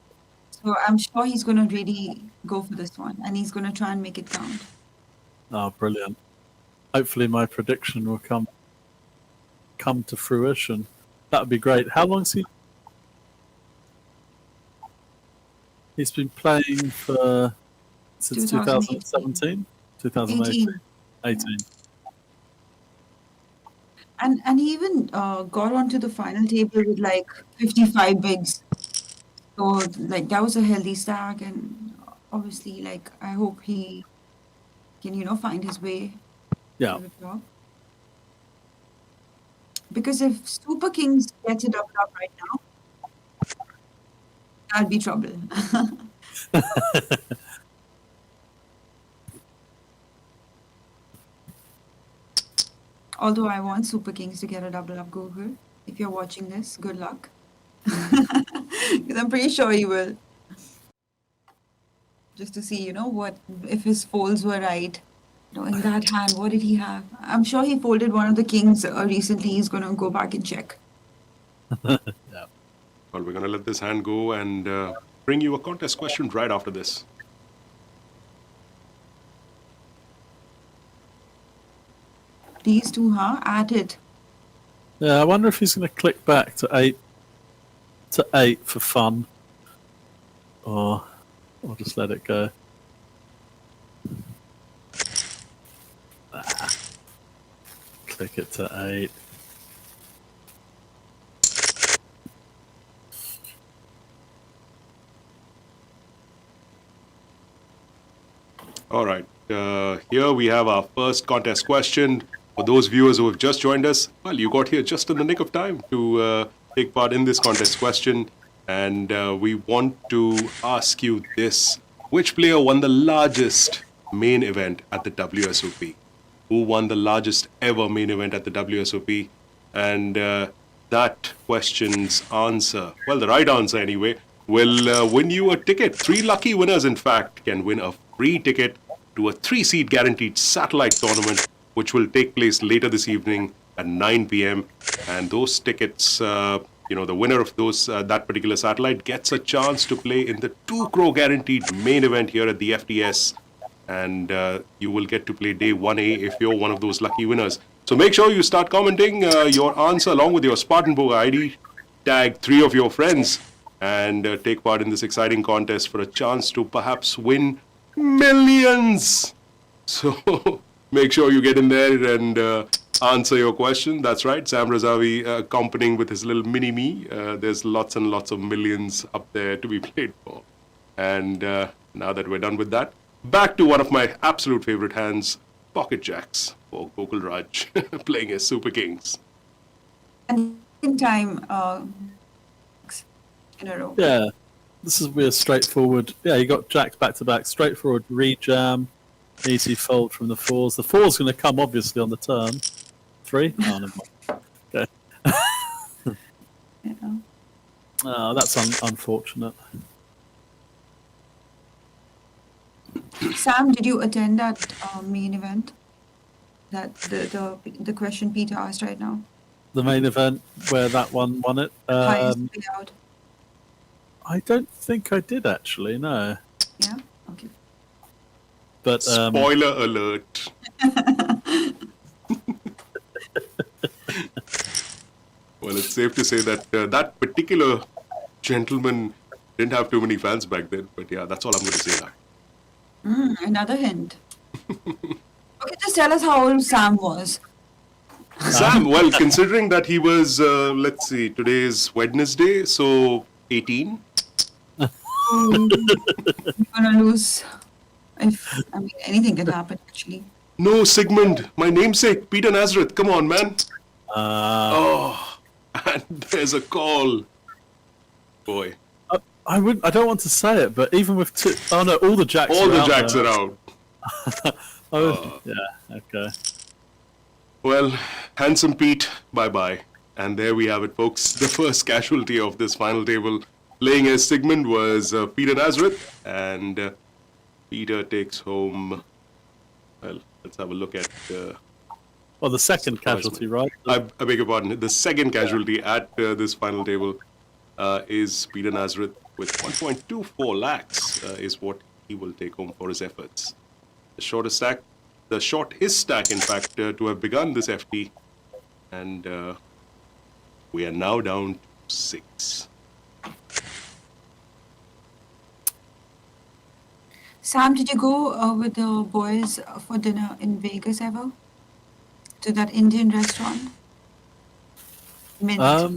So I'm sure he's going to really go for this one, and he's going to try and make it count. Oh, brilliant. Hopefully my prediction will come to fruition. That would be great. How long's he? He's been playing since 2017? 2018? 18. And he even got onto the final table with like 55 bigs. So like that was a healthy stack, and obviously like I hope he can find his way to the top. Because if Super Kings gets it up right now, that'll be trouble. Although I want Super Kings to get a double up, Gokul. If you're watching this, good luck. Because I'm pretty sure you will. just to see, what if his folds were right. In that hand, what did he have? I'm sure he folded one of the kings recently. He's going to go back and check. Yeah. Well, we're going to let this hand go and bring you a contest question right after this. These two, at it. Yeah, I wonder if he's going to click back to 8 for fun, or just let it go. Click it to 8. All right. Here we have our first contest question. For those viewers who have just joined us, well, you got here just in the nick of time to take part in this contest question. And we want to ask you this. Which player won the largest main event at the WSOP? Who won the largest ever main event at the WSOP? And that question's answer, well, the right answer anyway, will win you a ticket. 3 lucky winners, in fact, can win a free ticket to a 3-seat guaranteed satellite tournament, which will take place later this evening at 9 p.m. And those tickets, the winner of those that particular satellite gets a chance to play in the 2 crore guaranteed main event here at the FTS. And you will get to play day 1A if you're one of those lucky winners. So make sure you start commenting your answer along with your Spartan Poker ID. Tag 3 of your friends and take part in this exciting contest for a chance to perhaps win millions. So make sure you get in there and answer your question. That's right, Sam Razavi accompanying with his little mini-me. There's lots and lots of millions up there to be played for. And now that we're done with that, back to one of my absolute favorite hands, Pocket Jacks for Gokul Raj, playing his Super Kings. And in time, in a row. Yeah, this is real straightforward. Yeah, you got jacks back to back, straightforward rejam, easy fold from the 4s. The 4's going to come obviously on the turn. 3? Oh, never mind. Okay. Yeah. Oh, that's unfortunate. Sam, did you attend that main event? That the question Peter asked right now. The main event where that one won it. Highest payout. I don't think I did actually. No. Yeah. Okay. But spoiler alert. Well, it's safe to say that that particular gentleman didn't have too many fans back then. But yeah, that's all I'm going to say now. Another hint. Okay, just tell us how old Sam was. Sam, well, considering that he was, let's see, today is Wednesday, so 18. You're gonna lose. Anything can happen actually. No, Sigmund, my namesake, Peter Nazareth. Come on, man. And there's a call. Boy. I don't want to say it, but even with all the jacks. All the jacks are out. Yeah. Okay. Well, handsome Pete, bye-bye. And there we have it, folks. The first casualty of this final table playing as Sigmund was Peter Nazareth. And Peter takes home... Well, let's have a look at... the second casualty, right? I beg your pardon. The second casualty at this final table is Peter Nazareth with 1.24 lakhs is what he will take home for his efforts. The shortest stack... The shortest stack, in fact, to have begun this FT. And we are now down to 6. Sam, did you go with the boys for dinner in Vegas ever? To that Indian restaurant? Mint. No.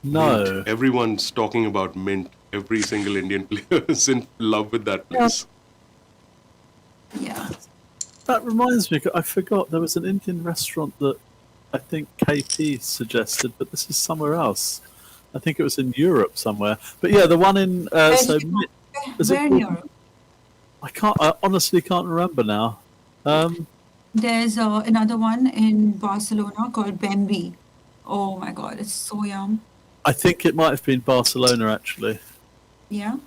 Mint. Everyone's talking about Mint. Every single Indian player is in love with that place. Yeah. That reminds me, I forgot there was an Indian restaurant that I think KP suggested, but this is somewhere else. I think it was in Europe somewhere. But yeah, the one in Where in Europe? I honestly can't remember now. There's another one in Barcelona called Bambi. Oh my god, it's so yum. I think it might have been Barcelona actually. Yeah.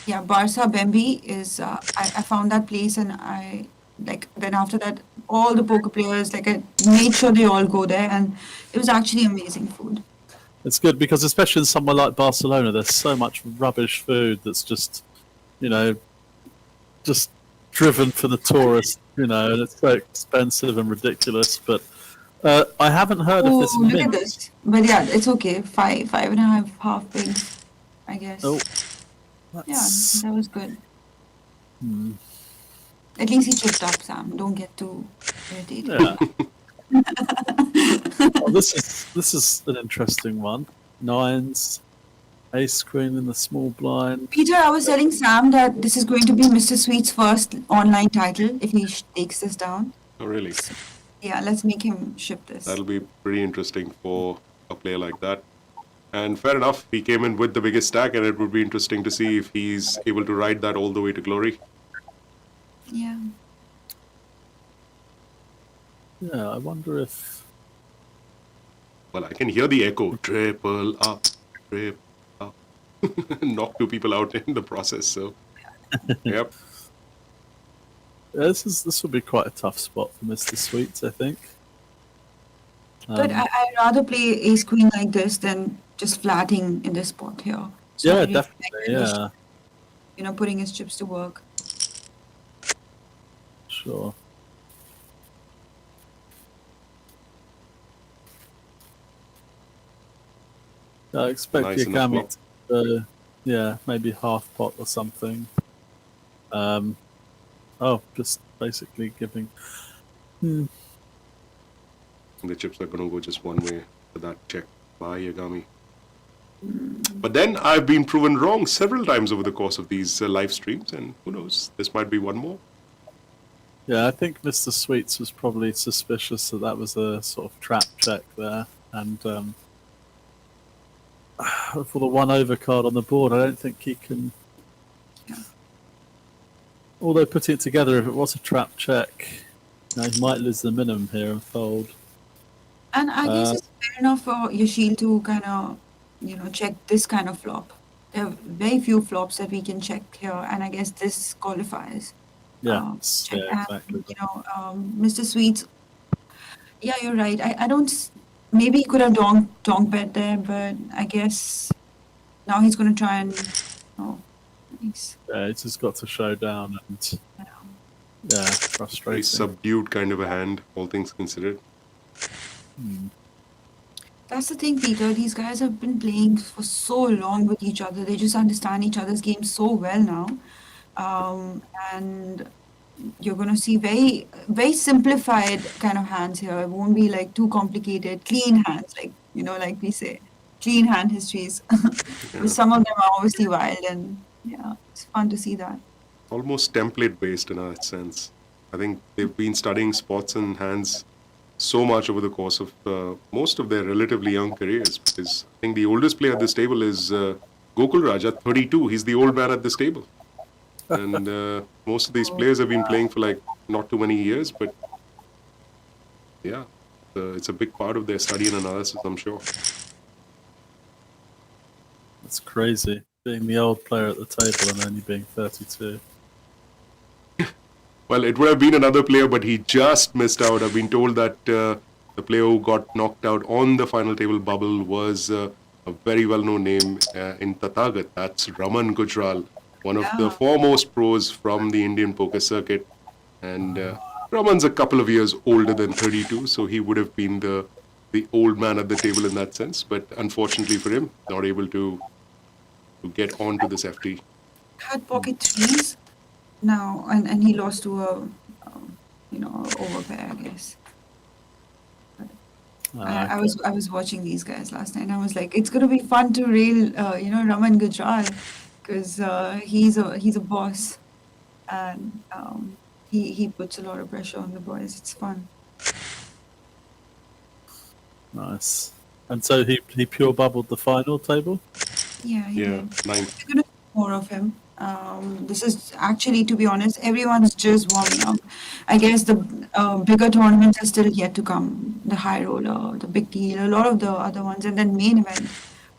Yeah, Barca Bembi is. I found that place, and I like. Then after that, all the poker players, like, I made sure they all go there, and it was actually amazing food. It's good because especially in somewhere like Barcelona, there's so much rubbish food that's just, you know, just driven for the tourists, and it's so expensive and ridiculous. But I haven't heard of Oh, this look at mint. this! But yeah, it's okay. Five and a half pigs, I guess. Oh, Yeah, that's, that was good. At least he chipped up, Sam. Don't get too irritated. yeah. Oh, this is an interesting one. Nines, ace queen in the small blind. Peter, I was telling Sam that this is going to be Mr. Sweet's first online title if he takes this down. Oh, really? Yeah, let's make him ship this. That'll be pretty interesting for a player like that. And fair enough, he came in with the biggest stack, and it would be interesting to see if he's able to ride that all the way to glory. Yeah. Yeah, I wonder if. Well, I can hear the echo. Triple up, triple up. Knock 2 people out in the process, so. Yep. Yeah, this will be quite a tough spot for Mr. Sweets, I think. But I'd rather play ace queen like this than just flatting in this spot here. So Yeah, I really definitely. like Yeah, putting his chips to work. sure. I expect Nice enough Yagami to, maybe half pot or something. Just basically giving. The chips are going to go just one way for that check by Yagami. But then I've been proven wrong several times over the course of these live streams, and who knows, this might be one more. Yeah, I think Mr. Sweets was probably suspicious that was a sort of trap check there, and for the 1 over card on the board, I don't think he can. Although putting it together, if it was a trap check, he might lose the minimum here and fold. And I guess it's fair enough for Yasheel to kind of, check this kind of flop. There are very few flops that we can check here, and I guess this qualifies. Yeah, Check. yeah, exactly. Mr. Sweets, yeah, you're right. I don't, maybe he could have donk bet there, but I guess now he's going to try and, nice. Yeah, it's just got to show down and Very frustrating. subdued kind of a hand, all things considered. That's the thing, Peter. These guys have been playing for so long with each other. They just understand each other's game so well now. And you're going to see very, very simplified kind of hands here. It won't be like too complicated, clean hands, like we say, clean hand histories. But some of them are obviously wild, and yeah, it's fun to see that. Almost template based in a sense. I think they've been studying spots and hands so much over the course of most of their relatively young careers. Because I think the oldest player at this table is Gokul Raj at 32. He's the old man at this table. And most of these players have been playing for like not too many years, but yeah, it's a big part of their study and analysis, I'm sure. That's crazy, being the old player at the table and only being 32. Well, it would have been another player, but he just missed out. I've been told that the player who got knocked out on the final table bubble was a very well-known name in Tathagat. That's Raman Gujral, one of the foremost pros from the Indian poker circuit. And Raman's a couple of years older than 32, so he would have been the old man at the table in that sense. But unfortunately for him, not able to get onto this FT. Had pocket threes now, and he lost to a, overpair, I guess. I was watching these guys last night, and I was like, it's gonna be fun to rail, Raman Gujral, because he's a boss, and he puts a lot of pressure on the boys. It's fun. Nice. And so he pure bubbled the final table? Yeah, he Yeah, did. 9. We're gonna see more of him. This is actually, to be honest, everyone's just warming up. I guess the bigger tournaments are still yet to come. The high roller, the big deal, a lot of the other ones, and then main event.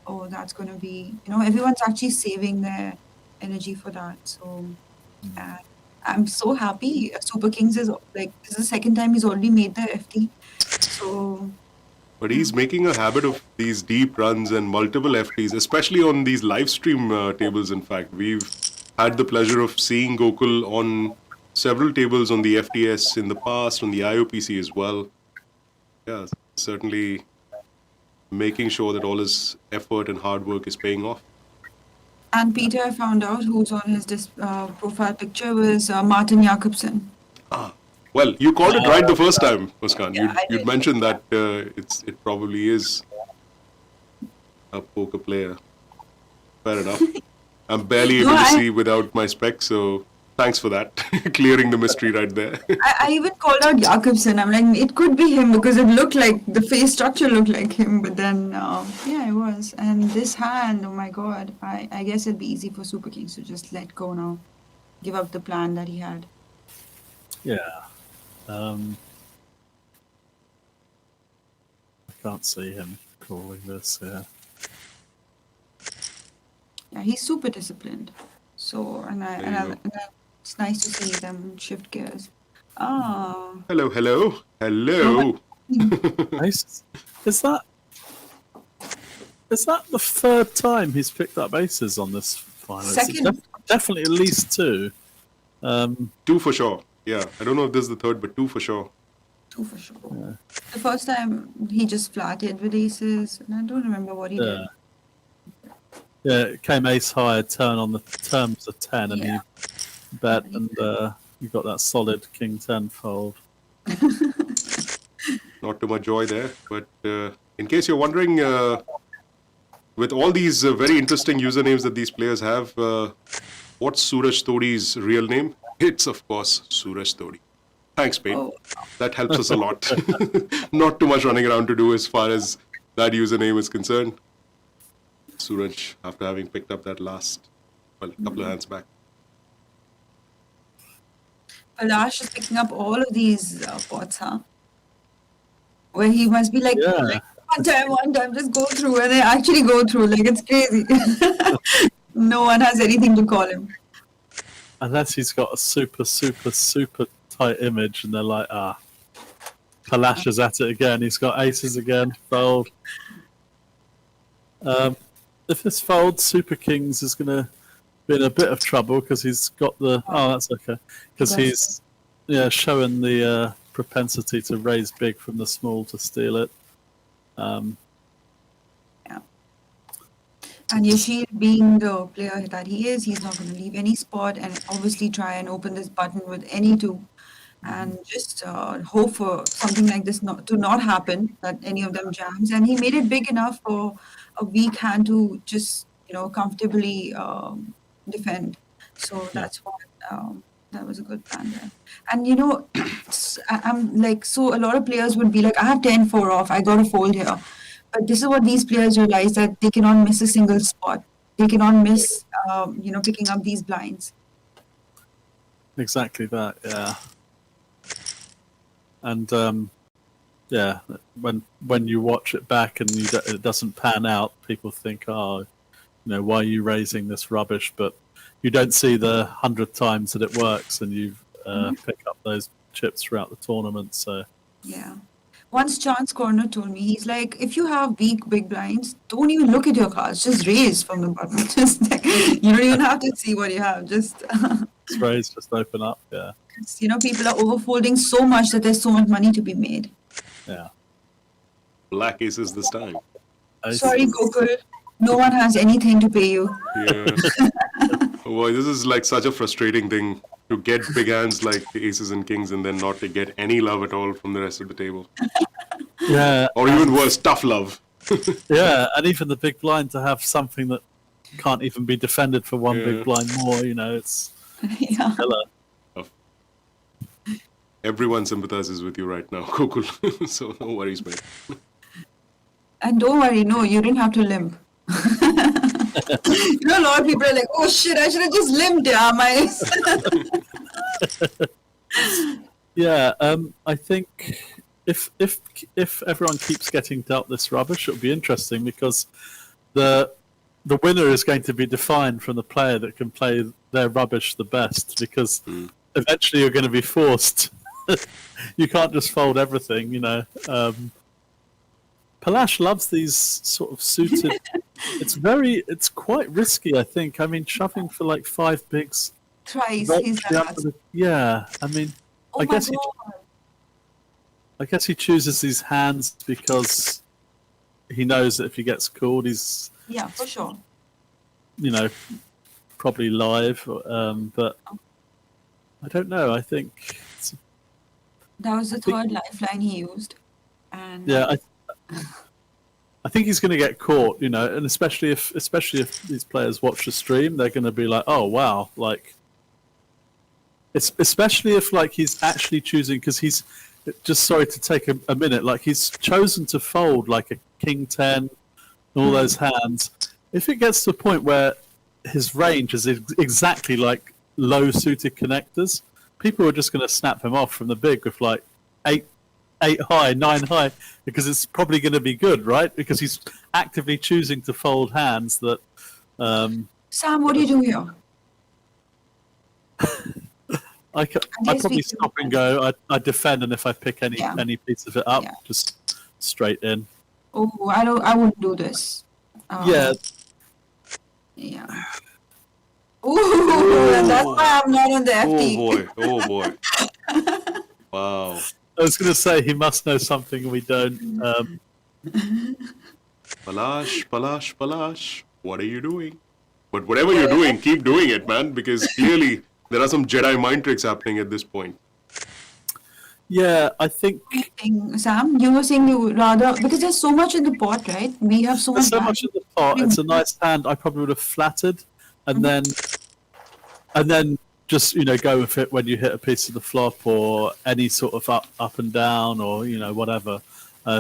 Oh, that's going to be, everyone's actually saving their energy for that. So I'm so happy. Super Kings is like, this is the second time he's already made the FT. So. But he's making a habit of these deep runs and multiple FTs, especially on these live stream tables. In fact, we've had the pleasure of seeing Gokul on several tables on the FTS in the past, on the IOPC as well. Yeah, certainly making sure that all his effort and hard work is paying off. And Peter, I found out who's on his profile picture was Martin Jakobsen. Well, you called it right the first time, Muskan. Yeah, You'd mentioned that it probably is a poker player. Fair enough. I'm barely able to see without my specs, so thanks for that. Clearing the mystery right there. I even called out Jakobsen. I'm like, it could be him because it looked like, the face structure looked like him, but then, yeah, it was. And this hand, oh my God, I guess it'd be easy for Super Kings to just let go now. Give up the plan that he had. Yeah. I can't see him calling this, yeah. Yeah, he's super disciplined. So, and it's nice to see them shift gears. Hello. Aces. Is that the third time he's picked up aces on this final? Second. Definitely at least two. Two for sure. Yeah, I don't know if this is the third, but two for sure. Two for sure. Yeah. The first time he just flatted with aces, and I don't remember what he did. Yeah, it came ace high, turn on the terms of 10, and he bet, and you got that solid king 10 fold. Not too much joy there, but in case you're wondering, with all these very interesting usernames that these players have, what's Sooraj Todi's real name? It's, of course, Sooraj Todi. Thanks, mate. Oh. That helps us a lot. Not too much running around to do as far as that username is concerned. Sooraj, after having picked up that couple of hands back. Palash is picking up all of these pots, huh? Where he must be like, one time, just go through, and they actually go through. Like, it's crazy. No one has anything to call him. Unless he's got a super, super, super tight image, and they're like, Palash is at it again. He's got aces again. Fold. If this folds, Super Kings is going to be in a bit of trouble because he's got the... Oh, that's okay. Because he's showing the propensity to raise big from the small to steal it. And Yasheel, being the player that he is, he's not going to leave any spot and obviously try and open this button with any two. And just hope for something like this to not happen, that any of them jams. And he made it big enough for a weak hand to just, comfortably defend. So that's what, that was a good plan there. And, I'm like, so a lot of players would be like, I have 10-4 off, I got to fold here. But this is what these players realize, that they cannot miss a single spot. They cannot miss, picking up these blinds. Exactly that, yeah. And when you watch it back and it doesn't pan out, people think, why are you raising this rubbish? But you don't see the 100 times that it works, and you pick up those chips throughout the tournament. So yeah. Once Chance Corner told me, he's like, if you have weak big blinds, don't even look at your cards. Just raise from the bottom. Just like, you don't even have to see what you have. Just raise, just open up. Yeah. People are overfolding so much that there's so much money to be made. Yeah. Black aces this time. Sorry, Gokul. No one has anything to pay you. Yeah. Boy, this is like such a frustrating thing, to get big hands like aces and kings and then not to get any love at all from the rest of the table. Yeah. Or even worse, tough love. Yeah, and even the big blind to have something that can't even be defended for one big blind more, it's killer. Everyone sympathizes with you right now, Gokul. So no worries, mate. And don't worry, no, you didn't have to limp. A lot of people are like, oh shit, I should have just limped, Yeah, I think if everyone keeps getting dealt this rubbish, it'll be interesting, because the the winner is going to be defined from the player that can play their rubbish the best, because eventually you're going to be forced. You can't just fold everything, you know. Palash loves these sort of suited. It's quite risky, I think. I mean, shoving for like 5 bigs. Thrice. He's Yeah, I mean, oh I my guess God. I guess he chooses these hands because he knows that if he gets called, he's, Yeah, for sure. you know, probably live. But I don't know. I think, That was the third lifeline he used. And yeah, I think he's going to get caught. You know, and especially if these players watch the stream, they're going to be like, oh wow, like. It's especially if like he's actually choosing, because he's just, sorry to take a minute, like he's chosen to fold like a king 10 and all those hands. If it gets to a point where his range is exactly like low suited connectors, people are just going to snap him off from the big with like 8 high, 9 high, because it's probably going to be good, right? Because he's actively choosing to fold hands that. Sam, what do you do here? I probably stop and go. I defend, and if I pick any piece of it up, just straight in. Oh, I wouldn't do this. Yeah. Ooh, that's why I'm not on the FT. Oh boy. Wow. I was going to say he must know something we don't. Palash, what are you doing? But whatever you're doing, keep doing it, man, because clearly there are some Jedi mind tricks happening at this point. Yeah, I think. Sam, you were saying you rather, because there's so much in the pot, right? We have so much. There's so much in the pot. It's a nice hand. I probably would have flattered, and then just, you know, go with it when you hit a piece of the flop or any sort of up and down, or, you know, whatever.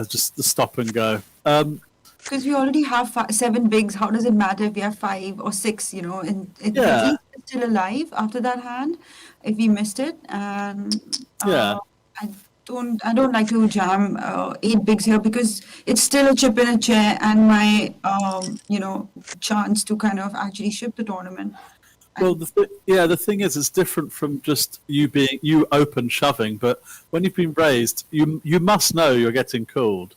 Just the stop and go. Because we already have 7 bigs. How does it matter if we have 5 or 6? You know, and at least it's still alive after that hand. If we missed it, and I don't like to jam 8 bigs here, because it's still a chip in a chair and my chance to kind of actually ship the tournament. Well, the thing is, it's different from just you open shoving. But when you've been raised, you must know you're getting called,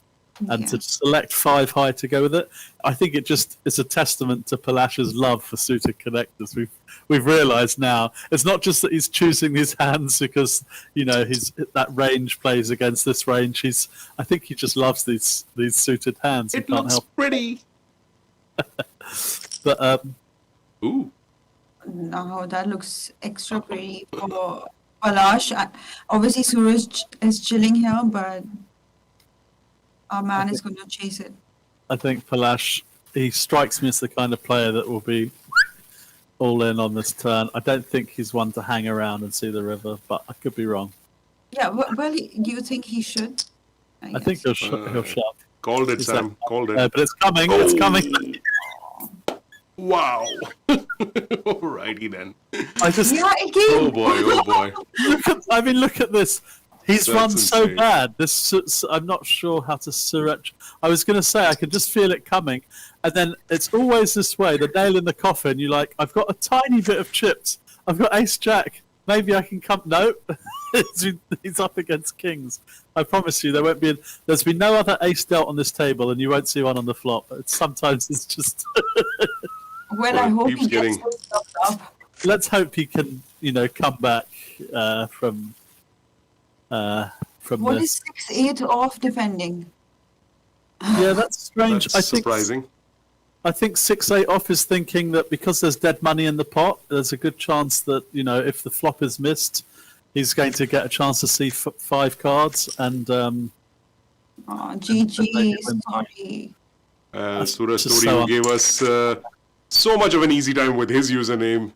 and to select 5 high to go with it, I think it's a testament to Palash's love for suited connectors. We've realised now it's not just that he's choosing his hands because, you know, that range plays against this range. I think he just loves these suited hands. It looks pretty. But ooh. No, that looks extra pretty for Palash. Obviously, Sooraj is chilling here, but our man is going to chase it. I think Palash, he strikes me as the kind of player that will be all in on this turn. I don't think he's one to hang around and see the river, but I could be wrong. Yeah, well, do you think he should? I think he'll shove. Called it, Sam. Called it. But it's coming. Oh. It's coming. Wow. Alrighty then. It came. Oh boy. Look at this. He's run so insane. bad. I'm not sure how to Sooraj. I was going to say I could just feel it coming, and then it's always this way. The nail in the coffin. You're like, I've got a tiny bit of chips. I've got Ace Jack. Maybe I can come. No, he's up against kings. I promise you, there's been no other ace dealt on this table, and you won't see one on the flop. Sometimes it's just. Well, I hope he gets those stuff up. Let's hope he can, come back from What this. is 6-8 off defending? Yeah, that's strange. That's surprising. I think 6-8 off is thinking that because there's dead money in the pot, there's a good chance that, if the flop is missed, he's going to get a chance to see 5 cards. And GG, sorry. Sooraj Todi, who gave us so much of an easy time with his username.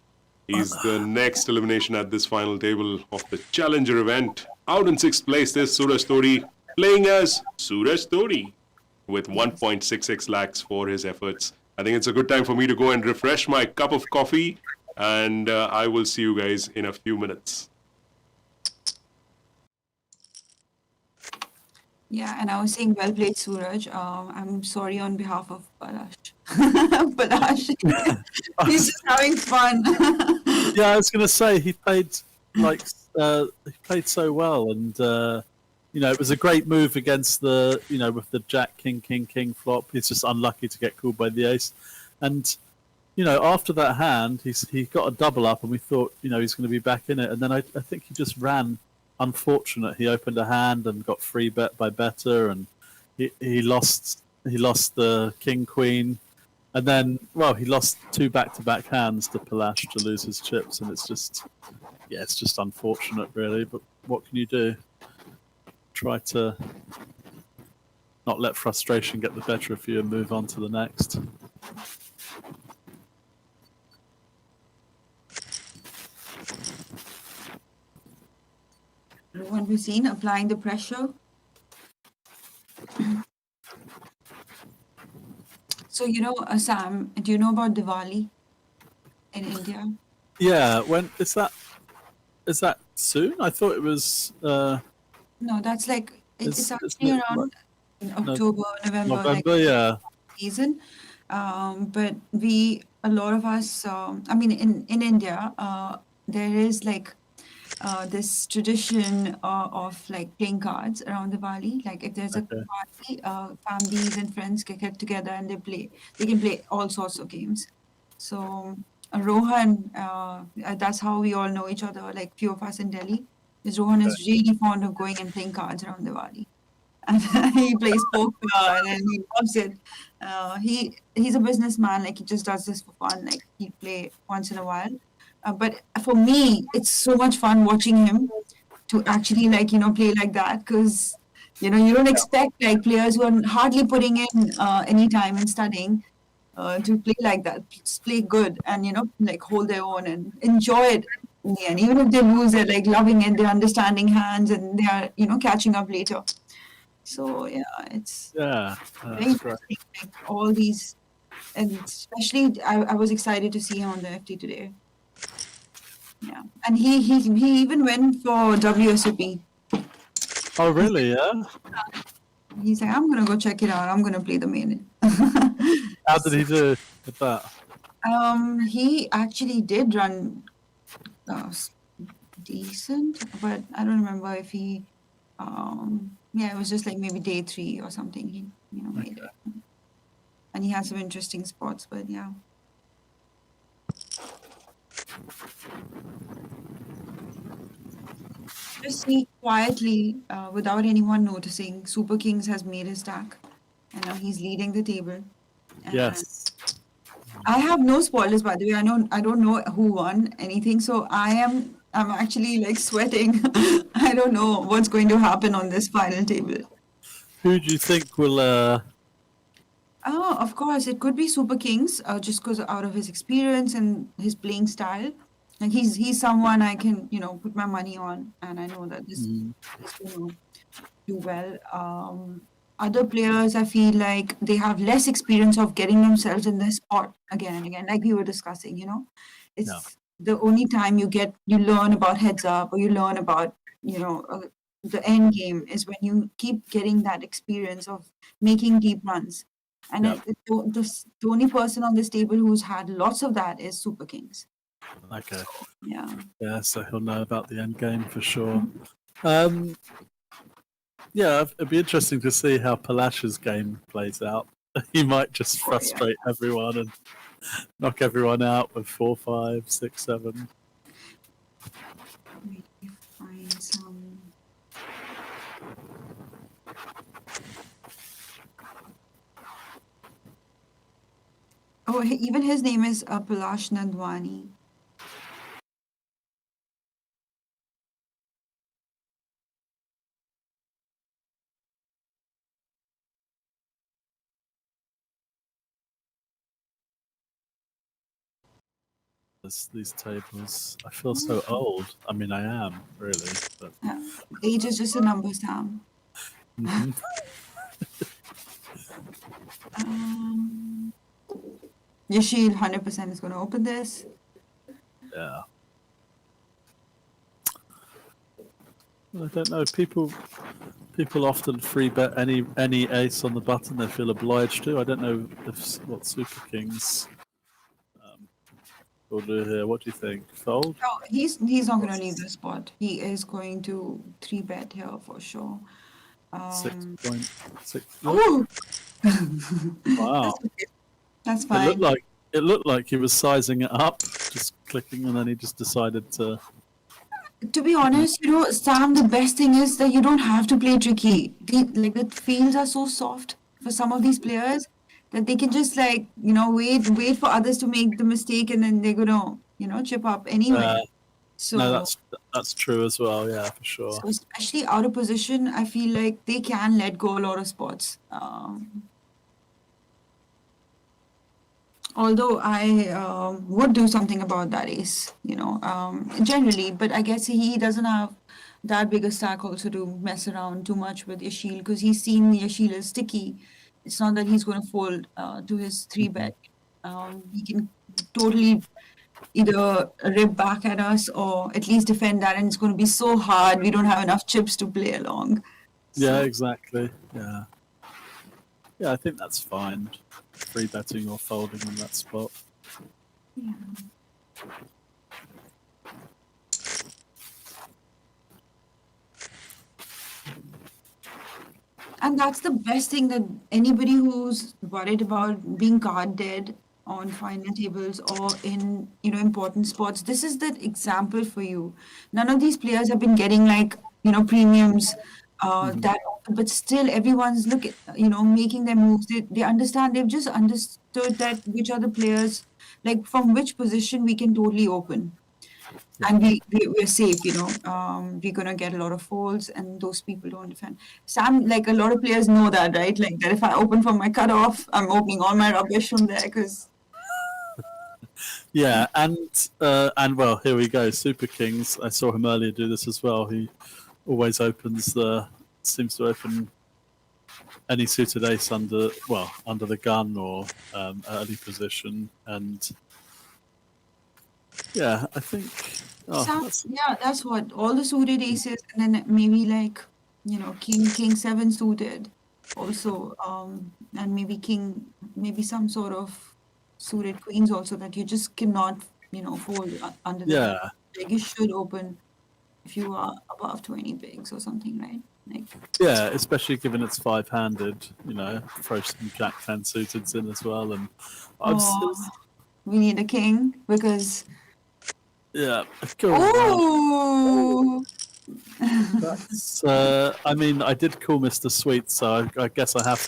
He's the next elimination at this final table of the Challenger event. Out in 6th place, there's Sooraj Todi, playing as Sooraj Todi with 1.66 lakhs for his efforts. I think it's a good time for me to go and refresh my cup of coffee, and I will see you guys in a few minutes. Yeah, and I was saying, well played, Suraj. I'm sorry on behalf of Palash. Palash, he's just having fun. Yeah, I was going to say he played like he played so well, and it was a great move against the with the Jack King flop. He's just unlucky to get called by the ace, and after that hand, he got a double up, and we thought he's going to be back in it, and then I think he just ran unfortunate. He opened a hand and got free bet by better, and he lost the King Queen. And then, he lost 2 back-to-back hands to Palash to lose his chips, and it's just unfortunate, really. But what can you do? Try to not let frustration get the better of you and move on to the next. Rohan Bhasin applying the pressure. So, Sam, do you know about Diwali in India? Yeah, when is that? Is that soon? I thought it was. No, that's like it's actually not around in October, November, November, yeah. season. But a lot of us, in India, there is like this tradition of like playing cards around Diwali. Like if there's a party, families and friends get together and they play. They can play all sorts of games. So Rohan, that's how we all know each other. Like few of us in Delhi, because Rohan is really fond of going and playing cards around Diwali. And he plays poker and he loves it. He's a businessman. Like he just does this for fun. Like he play once in a while. But for me, it's so much fun watching him to actually play like that, because you don't expect like players who are hardly putting in any time and studying to play like that, just play good and like hold their own and enjoy it in the end. Even if they lose, they're like loving it, they're understanding hands, and they are catching up later. So yeah, it's very interesting. Like all these, and especially I was excited to see him on the FT today. Yeah, and he even went for WSOP. Oh really? Yeah. He's like, I'm gonna go check it out. I'm gonna play the main. How did he do with that? He actually did run decent, but I don't remember if he. It was just like maybe day 3 or something. He made it, and he had some interesting spots. But yeah. Just see quietly, without anyone noticing, Super Kings has made his stack, and now he's leading the table. And Yes. I have no spoilers, by the way. I don't know who won anything, so I'm actually like sweating. I don't know what's going to happen on this final table. Who do you think will? Oh, of course, it could be Super Kings, just because out of his experience and his playing style. Like he's someone I can put my money on, and I know that this will do well. Other players, I feel like they have less experience of getting themselves in this spot again and again, like we were discussing. It's the only time you learn about heads up, or you learn about the end game is when you keep getting that experience of making deep runs. And the only person on this table who's had lots of that is Super Kings. Okay. Yeah. Yeah, so he'll know about the end game for sure. It'd be interesting to see how Palash's game plays out. He might just frustrate everyone and knock everyone out with 4, 5, 6, 7. Let me find some. Oh, even his name is Palash Nandwani. These tables, I feel so old. I mean, I am really, but Age is just a number, Sam. Yasheel 100% is going to open this. Yeah. I don't know. People often free bet any ace on the button they feel obliged to. I don't know what Super Kings will do here. What do you think? Fold? No, he's not going to leave the spot. He is going to 3-bet here for sure. 6.6. Oh, Wow! that's It fine. looked like he was sizing it up, just clicking, and then he just decided to. To be honest, Sam, the best thing is that you don't have to play tricky. The fields are so soft for some of these players that they can just wait for others to make the mistake and then they're gonna chip up anyway. No, So that's true as well. Yeah, for sure. so especially out of position, I feel like they can let go a lot of spots. Although I would do something about that ace, generally, but I guess he doesn't have that big a stack also to mess around too much with Yasheel because he's seen Yasheel is sticky. It's not that he's going to fold to his 3-bet. He can totally either rip back at us or at least defend that, and it's going to be so hard. We don't have enough chips to play along. Yeah, exactly. Yeah. Yeah, I think that's fine. Free betting or folding on that spot. Yeah. And that's the best thing that anybody who's worried about being card dead on final tables or in important spots, this is the example for you. None of these players have been getting premiums that often, but still everyone's making their moves. They understand. They've just understood that which are the players, like from which position we can totally open. And we're safe, we're gonna get a lot of folds, and those people don't defend. Sam, like a lot of players know that, right? Like that if I open from my cutoff, I'm opening all my rubbish from there because. Yeah, and well, here we go. Super Kings. I saw him earlier do this as well. He always seems to open any suited ace under the gun or early position, and yeah, I think. That's what all the suited aces, and then maybe king 7 suited, also, and maybe some sort of suited queens also that you just cannot fold under the gun. Like you should open if you are above 20 bigs or something, right? Yeah, especially given it's 5-handed, throw some Jack 10 suited in as well, and we need a king because. Yeah. Oh. That's. I mean, I did call Mr. Sweet, so I guess I have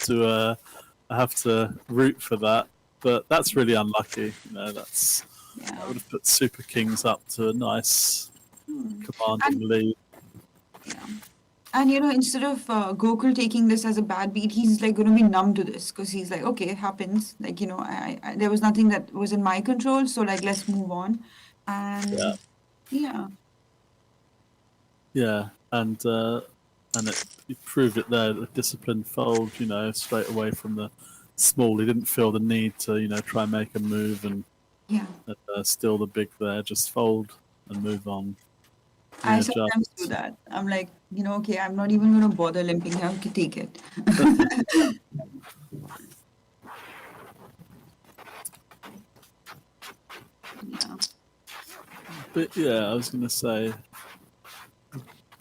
to root for that. But that's really unlucky. That's. I would have put Super Kings up to a nice commanding lead. Yeah. And instead of Gokul taking this as a bad beat, he's going to be numb to this because he's like, okay, it happens. I there was nothing that was in my control, so let's move on. And and it proved it there. The disciplined fold, straight away from the small. He didn't feel the need to, try and make a move and steal the big there. Just fold and move on. I sometimes do that. I'm like, okay, I'm not even going to bother limping. I can take it. Yeah. But yeah, I was going to say.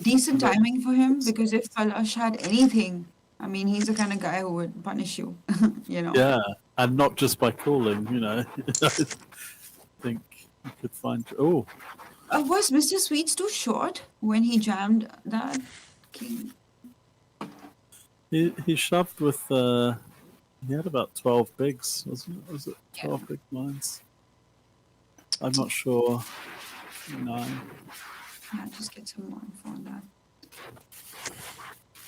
Decent timing for him because if Palash had anything, I mean, he's the kind of guy who would punish you, Yeah, and not just by calling, I think you could find. Oh. Was Mr. Sweets too short when he jammed that king? He shoved with. He had about 12 bigs, wasn't it? Was it 12 big blinds? I'm not sure. 9. Yeah, just get some more info on that.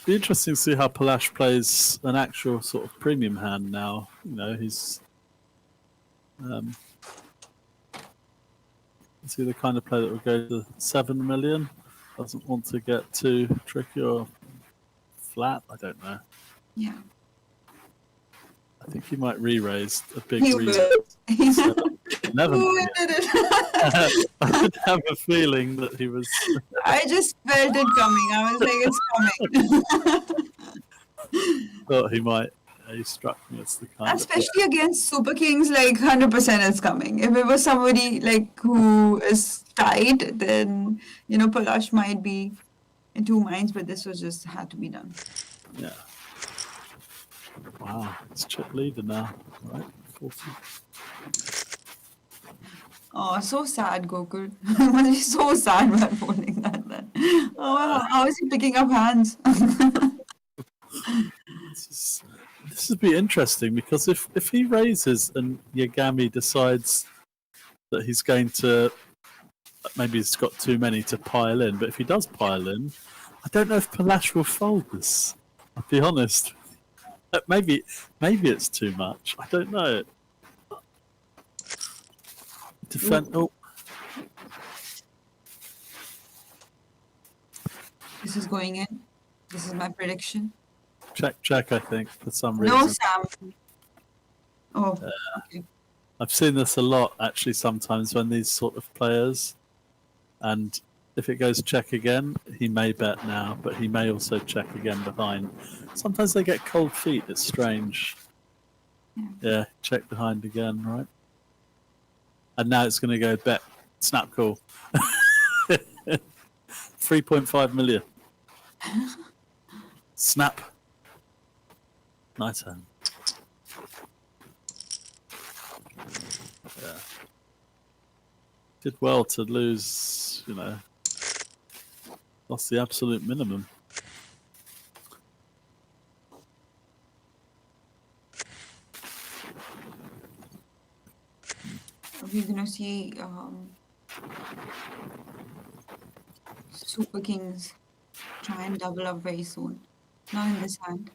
Be interesting to see how Palash plays an actual sort of premium hand now. He's. Is he the kind of player that would go to 7 million? Doesn't want to get too tricky or flat? I don't know. Yeah. I think he might re-raise a big re-raise. never know. Who did it? I did have a feeling that he was. I just felt it coming. I was like, it's coming. Thought he might. He struck me as the kind Especially against Super Kings, like 100% it's coming. If it was somebody like who is tight, then Palash might be in two minds. But this was just had to be done. Yeah. Wow, it's chip leader now, right? 40. Oh, so sad, Gokul. It must be so sad while holding that. Then. Oh, how is he picking up hands? This would be interesting because if he raises and Yagami decides that he's going to, maybe he's got too many to pile in, but if he does pile in, I don't know if Palash will fold this. I'll be honest. Maybe it's too much. I don't know. Oh. This is going in. This is my prediction. Check, I think, for some reason. No, Sam. Oh, okay. I've seen this a lot, actually, sometimes when these sort of players, and if it goes check again, he may bet now, but he may also check again behind. Sometimes they get cold feet, it's strange. Yeah, check behind again, right? And now it's going to go bet, snap call. 3.5 million. Snap. Nice hand. Yeah. Did well to lose, lost the absolute minimum. We're going to see Super Kings try and double up very soon. Not in this hand.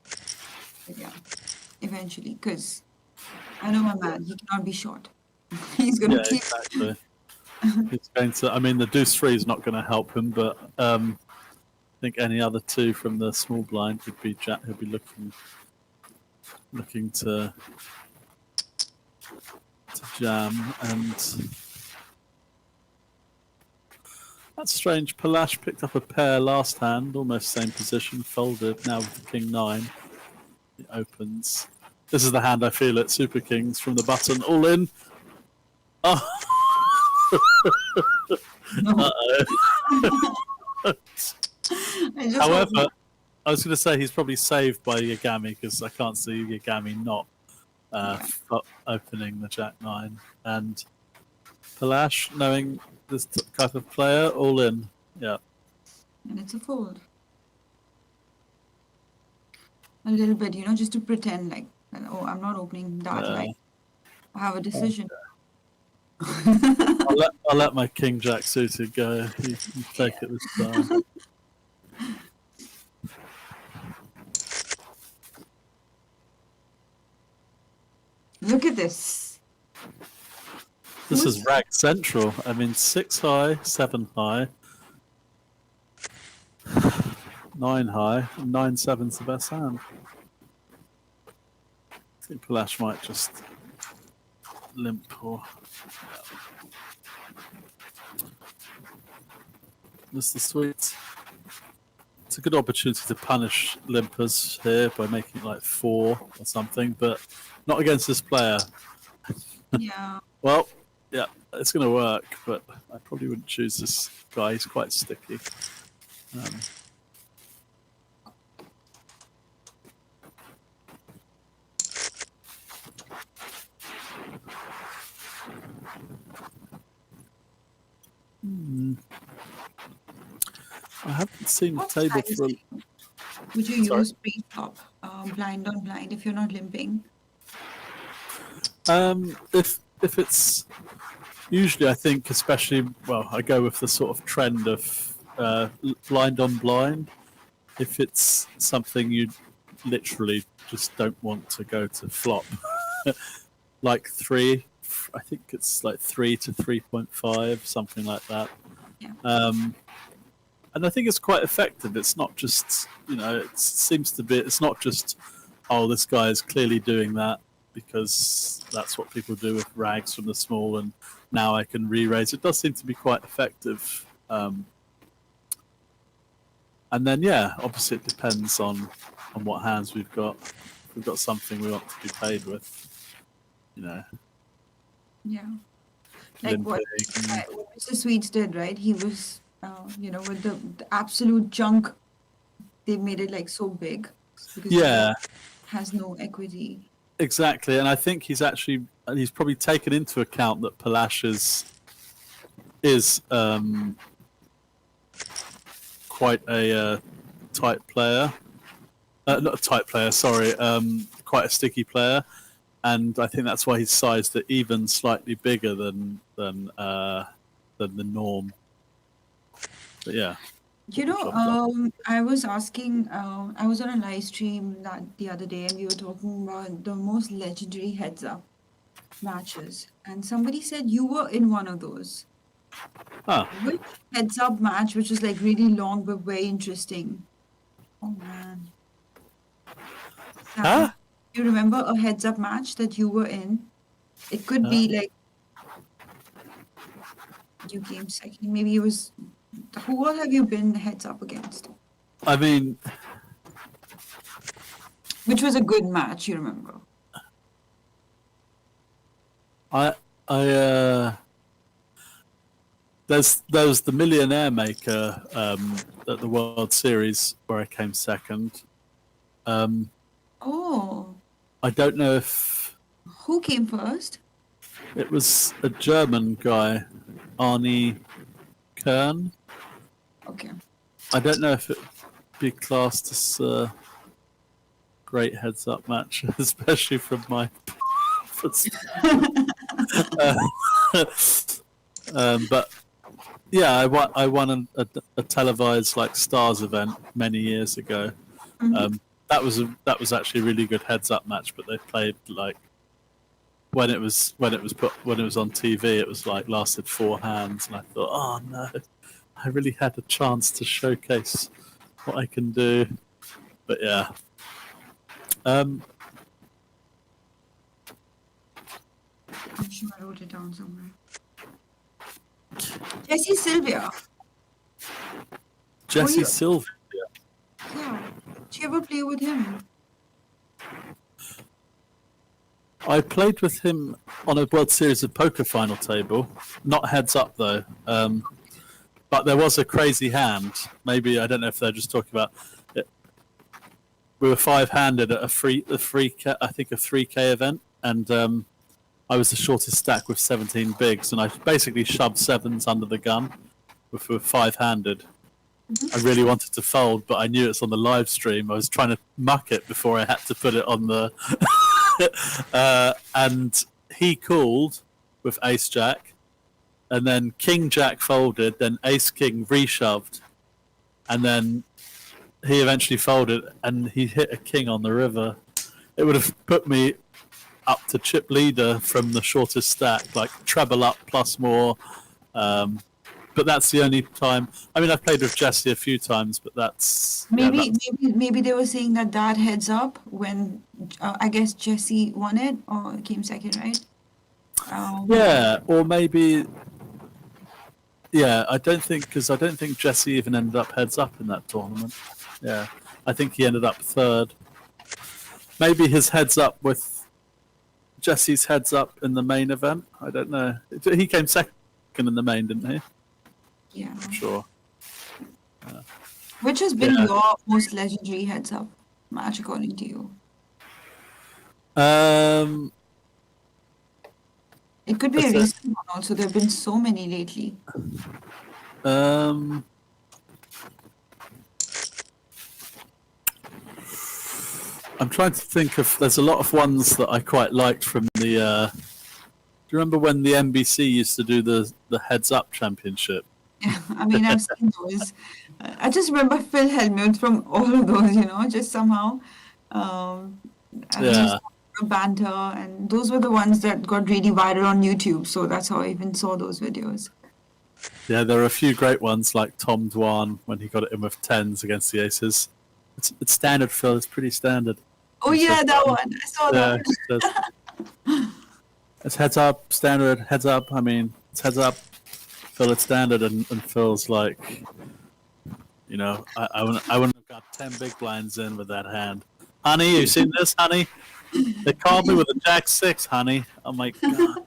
But yeah, eventually. Because I know my man, he cannot be short. He's going to keep... Exactly. He's going to... I mean, the deuce 3 is not going to help him, but I think any other two from the small blind would be... He'll be looking to jam, and that's strange. Palash picked up a pair last hand, almost same position, folded. Now with the King 9, it opens. This is the hand I feel at Super Kings from the button, all in. Oh. However, I was going to say he's probably saved by Yagami because I can't see Yagami not opening the Jack 9, and Palash, knowing this type of player, all in. Yeah. And it's a fold. A little bit, just to pretend like, oh, I'm not opening that. Like, I have a decision. I'll let my King Jack suited go. You take it this time. Look at this. This is rag central. I mean, 6 high, 7 high, 9 high, and 9/7's the best hand. I think Palash might just limp or... This is the sweet. It's a good opportunity to punish limpers here by making it like 4 or something, but not against this player. Yeah. Well, yeah, it's going to work, but I probably wouldn't choose this guy. He's quite sticky. I haven't seen the table for... Would you use pre-flop, blind on blind, if you're not limping? If it's... Usually I think especially... Well, I go with the sort of trend of blind on blind. If it's something you literally just don't want to go to flop. Like 3... I think it's like 3 to 3.5, something like that. Yeah. And I think it's quite effective. It's not just, it seems to be, it's not just, oh, this guy is clearly doing that because that's what people do with rags from the small, and now I can re-raise. It does seem to be quite effective. And then, obviously it depends on what hands we've got. If we've got something we want to be paid with, Yeah. Like what Mr. Sweets did, right? He was, with the absolute junk, they made it like so big. Because it has no equity. Exactly, and I think he's probably taken into account that Palash is quite a tight player. Not a tight player, sorry. Quite a sticky player, and I think that's why he's sized it even slightly bigger than the norm. But yeah. I was asking, I was on a live stream the other day, and we were talking about the most legendary heads-up matches, and somebody said you were in one of those. Which heads-up match, which was like really long but very interesting? Oh man. Do you remember a heads-up match that you were in? It could be like you came second. Maybe it was. Who all have you been heads up against? I mean, which was a good match, you remember? There's the Millionaire Maker at the World Series where I came second. I don't know if... Who came first? It was a German guy, Arnie Kern. Okay. I don't know if it'd be classed as a great heads-up match, especially from my but yeah, I won a televised like Stars event many years ago. That was actually a really good heads-up match, but they played like when it was on TV, it was like lasted 4 hands, and I thought, oh no, I really had a chance to showcase what I can do. But yeah. I'm sure I wrote it down somewhere. Jesse Sylvia. Jesse Sylvia. Yeah. Did you ever play with him? I played with him on a World Series of Poker final table. Not heads up though. But there was a crazy hand. Maybe, I don't know if they're just talking about it. We were 5-handed at a 3K event, and I was the shortest stack with 17 bigs, and I basically shoved 7s under the gun with 5-handed. I really wanted to fold, but I knew it's on the live stream. I was trying to muck it before I had to put it on the... and he called with Ace Jack, and then King Jack folded, then Ace King reshoved, and then he eventually folded, and he hit a king on the river. It would have put me up to chip leader from the shortest stack, like treble up plus more. But that's the only time. I mean, I've played with Jesse a few times, but that's maybe they were saying that heads up when I guess Jesse won it or came second, right? Yeah, or maybe. Yeah, I don't think Jesse even ended up heads up in that tournament. Yeah, I think he ended up third. Maybe his heads up with Jesse's heads up in the main event. I don't know. He came second in the main, didn't he? Yeah. I'm sure. Which has been your most legendary heads up match according to you? It could be a recent one also. There have been so many lately. I'm trying to think of. There's a lot of ones that I quite liked from the. Do you remember when the NBC used to do the Heads Up Championship? Yeah, I mean, I've seen those. I just remember Phil Hellmuth from all of those, just somehow. Banter, and those were the ones that got really viral on YouTube, so that's how I even saw those videos. Yeah, there are a few great ones like Tom Dwan when he got it in with 10s against the aces. It's standard, Phil. It's pretty standard. Oh yeah, that one. I saw that. It's heads up, standard, heads up. I mean, it's heads up, Phil, it's standard, and Phil's like, I wouldn't have got 10 big blinds in with that hand. Honey, you seen this, honey? They called me with a Jack 6, honey. I'm like, God.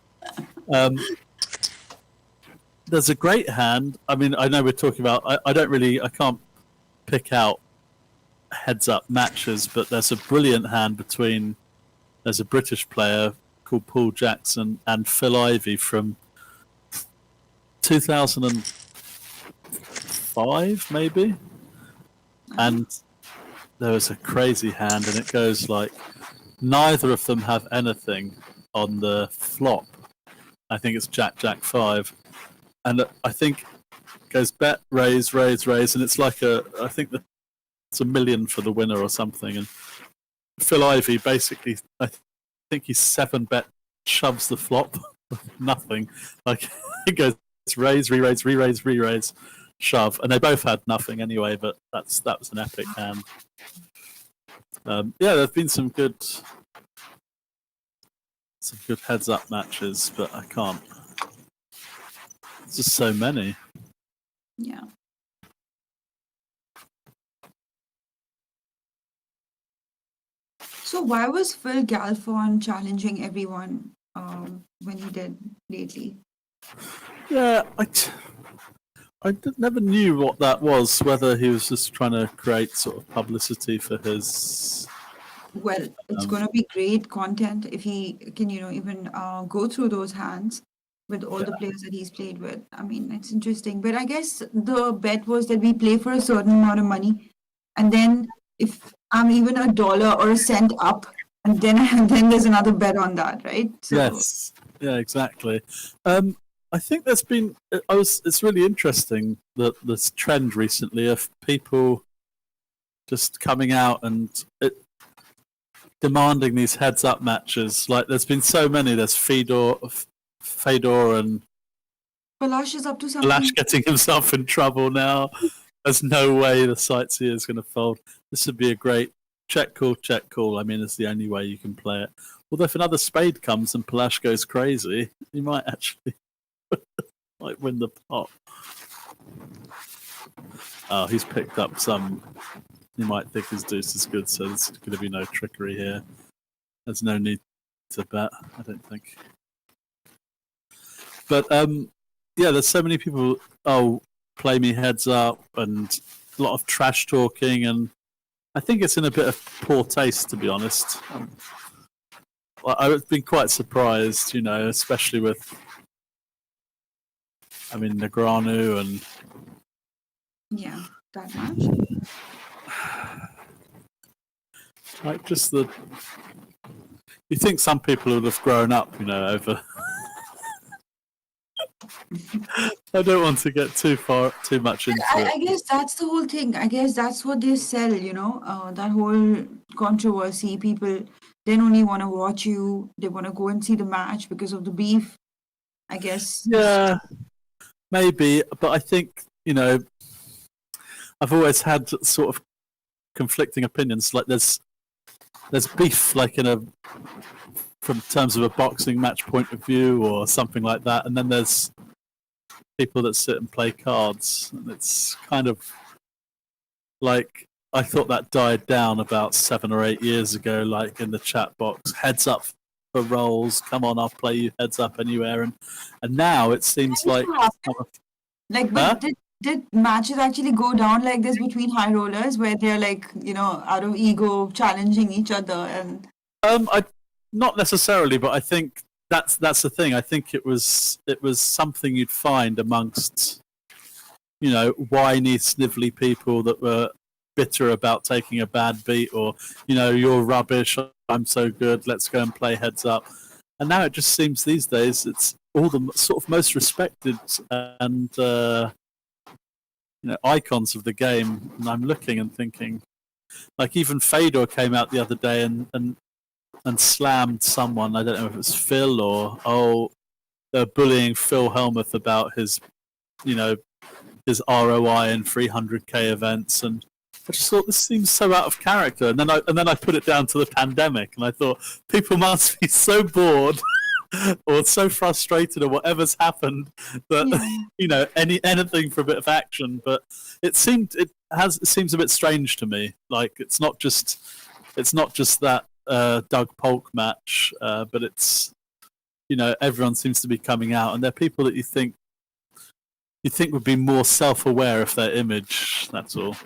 There's a great hand. I mean, I know we're talking about, I can't pick out heads up matches, but there's a brilliant hand there's a British player called Paul Jackson and Phil Ivey from 2005 maybe, and there was a crazy hand, and it goes like neither of them have anything on the flop. I think it's Jack 5, and I think it goes bet, raise, and it's like I think it's $1 million for the winner or something, and Phil Ivey basically, I think he's 7-bet, shoves the flop, nothing. Like, it goes raise, re-raise, shove, and they both had nothing anyway. But that was an epic hand. There've been some good heads-up matches, but I can't. There's just so many. Yeah. So why was Phil Galfond challenging everyone when he did lately? Yeah, never knew what that was, whether he was just trying to create sort of publicity for his... Well, it's going to be great content if he can, even go through those hands with all the players that he's played with. I mean, it's interesting. But I guess the bet was that we play for a certain amount of money, and then if I'm even $1 or a cent up, and then there's another bet on that, right? So, yes, yeah, exactly. I think there's been. It's really interesting that this trend recently of people just coming out and demanding these heads-up matches. Like, there's been so many. There's Fedor and Palash is up to something. Palash getting himself in trouble now. There's no way the sightseer is going to fold. This would be a great check call. I mean, it's the only way you can play it. Although if another spade comes and Palash goes crazy, he might actually win the pot. Oh, he's picked up some. He might think his deuce is good, so there's going to be no trickery here. There's no need to bet, I don't think. But there's so many people. Play me heads up, and a lot of trash talking, and I think it's in a bit of poor taste, to be honest. I've been quite surprised, especially with, Negreanu and... Yeah, that much. Like, just the... You think some people would have grown up, over... I don't want to get too much into it. I guess that's the whole thing. I guess that's what they sell, that whole controversy. People then only want to watch you. They want to go and see the match because of the beef, I guess. Yeah, maybe. But I think, I've always had sort of conflicting opinions. Like, there's beef, like, from terms of a boxing match point of view or something like that, and then there's people that sit and play cards, and it's kind of like, I thought that died down about 7 or 8 years ago, like in the chat box, heads up for rolls, come on, I'll play you heads up anywhere, and now it seems like... Did matches actually go down like this between high rollers, where they're like, out of ego challenging each other? And not necessarily, but I think that's the thing. I think it was something you'd find amongst, whiny, snivelly people that were bitter about taking a bad beat, or, you're rubbish, I'm so good, let's go and play heads up. And now it just seems these days it's all the sort of most respected and icons of the game. And I'm looking and thinking, like, even Fedor came out the other day and slammed someone. I don't know if it was Phil or they're bullying Phil Hellmuth about his, his ROI in 300k events, and I just thought this seems so out of character, and then I put it down to the pandemic, and I thought people must be so bored or so frustrated or whatever's happened that anything for a bit of action. But it seems a bit strange to me. Like it's not just that Doug Polk match, but it's everyone seems to be coming out, and they're people that you think would be more self-aware of their image. That's all.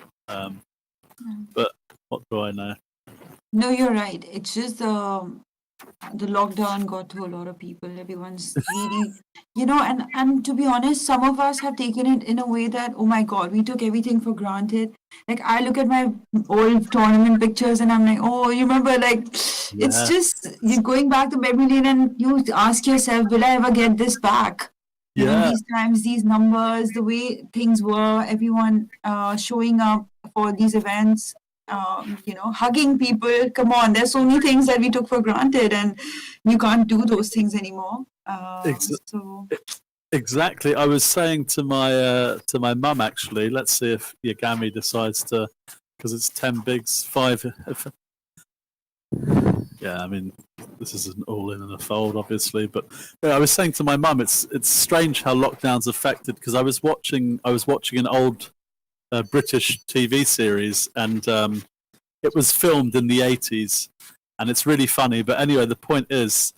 But what do I know? No, you're right. It's just the lockdown got to a lot of people. Everyone's really, and to be honest, some of us have taken it in a way that, oh my God, we took everything for granted. Like I look at my old tournament pictures and I'm like, oh, you remember, like, it's just you're going back to memory lane and you ask yourself, will I ever get this back? These times, these numbers, the way things were, everyone showing up for these events, hugging people. Come on, there's so many things that we took for granted, and you can't do those things anymore. Exactly. I was saying to my mum, actually, let's see if Yagami decides to, because it's 10 bigs, 5. Yeah, I mean, this is an all-in and a fold, obviously. But I was saying to my mum, it's strange how lockdown's affected, because I was watching an old British TV series, and it was filmed in the 80s, and it's really funny. But anyway, the point is,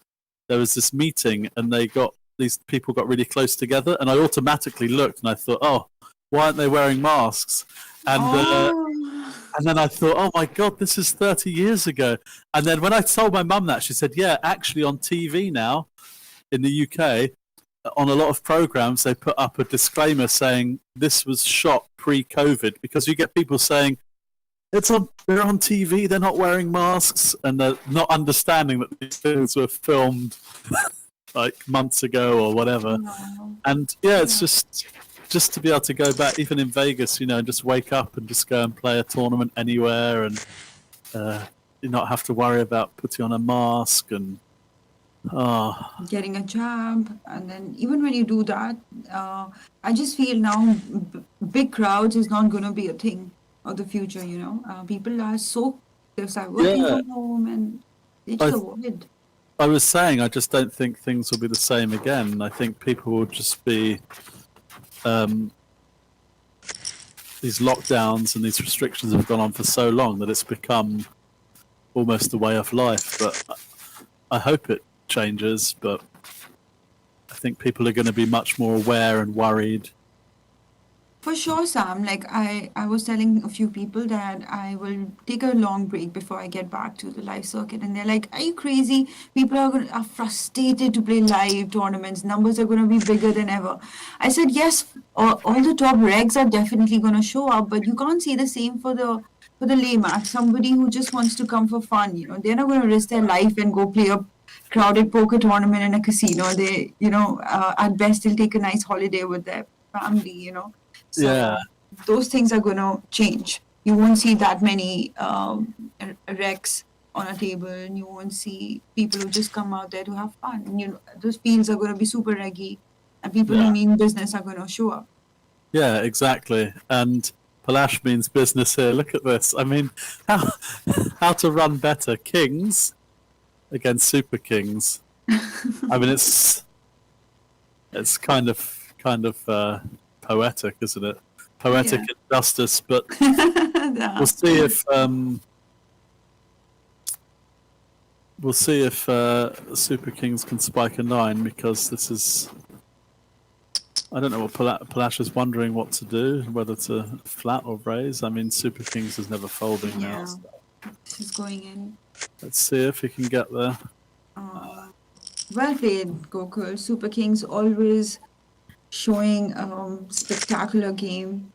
there was this meeting, and these people got really close together, and I automatically looked, and I thought, oh, why aren't they wearing masks? And then I thought, oh my God, this is 30 years ago. And then when I told my mum that, she said, yeah, actually on TV now in the UK, on a lot of programs, they put up a disclaimer saying this was shot pre-COVID, because you get people saying, they're on TV, they're not wearing masks, and they're not understanding that these things were filmed like months ago or whatever. And yeah, it's just to be able to go back, even in Vegas, and just wake up and just go and play a tournament anywhere, and you not have to worry about putting on a mask and getting a jab. And then even when you do that, I just feel now big crowds is not going to be a thing of the future. People are so working from home, and they just avoid. I was saying, I just don't think things will be the same again. I think people will just be these lockdowns and these restrictions have gone on for so long that it's become almost a way of life. But I hope it changes, but I think people are going to be much more aware and worried. For sure, Sam. Like I was telling a few people that I will take a long break before I get back to the live circuit, and they're like, "Are you crazy? People are frustrated to play live tournaments. Numbers are going to be bigger than ever." I said, "Yes, all the top regs are definitely going to show up, but you can't say the same for the lay match. Somebody who just wants to come for fun, they're not going to risk their life and go play a crowded poker tournament in a casino. They, at best, they'll take a nice holiday with their family, So those things are going to change. You won't see that many wrecks on a table, and you won't see people who just come out there to have fun. Those fields are going to be super reggy, and people who mean business are going to show up. Yeah, exactly. And Palash means business here. Look at this. I mean, how to run better? Kings against Super Kings. I mean, it's kind of poetic, isn't it? Poetic injustice, but we'll see if Super Kings can spike a 9, because this is, I don't know what Palash is wondering what to do, whether to flat or raise. I mean, Super Kings is never folding now. So. This is going in. Let's see if he can get there. Well played, Gokul. Super Kings always showing spectacular game.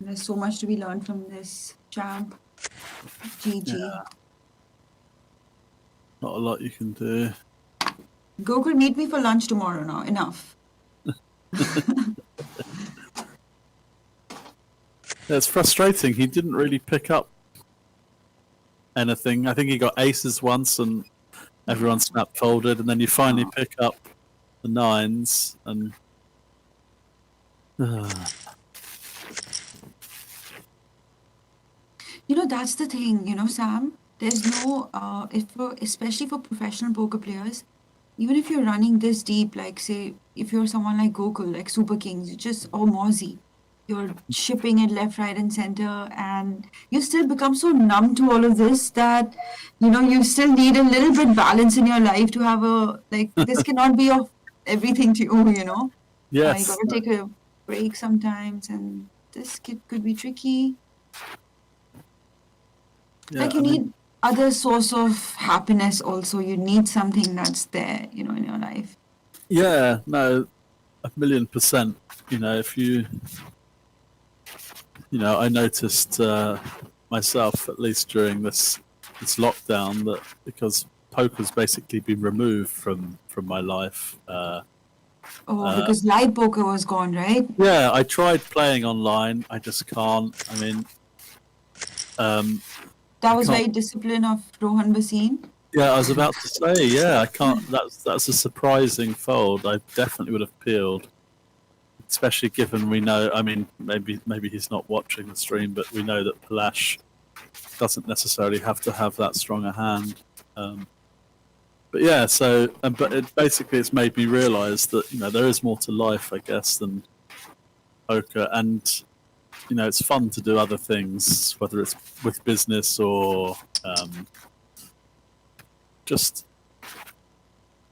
There's so much to be learned from this champ. GG. Yeah. Not a lot you can do. Gokul, meet me for lunch tomorrow now. Enough. It's frustrating. He didn't really pick up anything. I think he got aces once and everyone snap folded, and then you finally pick up the 9s and that's the thing, Sam. There's no, especially for professional poker players, even if you're running this deep, like say, if you're someone like Gokul, like Super Kings, or Mozzie, you're shipping it left, right, and center, and you still become so numb to all of this that, you still need a little bit balance in your life to have this cannot be of everything to you. You Yes. gotta take a break sometimes, and this could be tricky. Yeah, Like you need other source of happiness also. You need something that's there, in your life. Yeah, no, 1,000,000%. If I noticed myself, at least during this lockdown, that because poker's basically been removed from my life. Because live poker was gone, right? Yeah, I tried playing online. I just can't. I mean, That was very disciplined of Rohan Bhasin. yeah, I was about to say, yeah, I can't. That's a surprising fold. I definitely would have peeled, especially given we know. I mean, maybe he's not watching the stream, but we know that Palash doesn't necessarily have to have that strong a hand. But yeah, so but it's made me realise that there is more to life, I guess, than poker, and it's fun to do other things, whether it's with business or just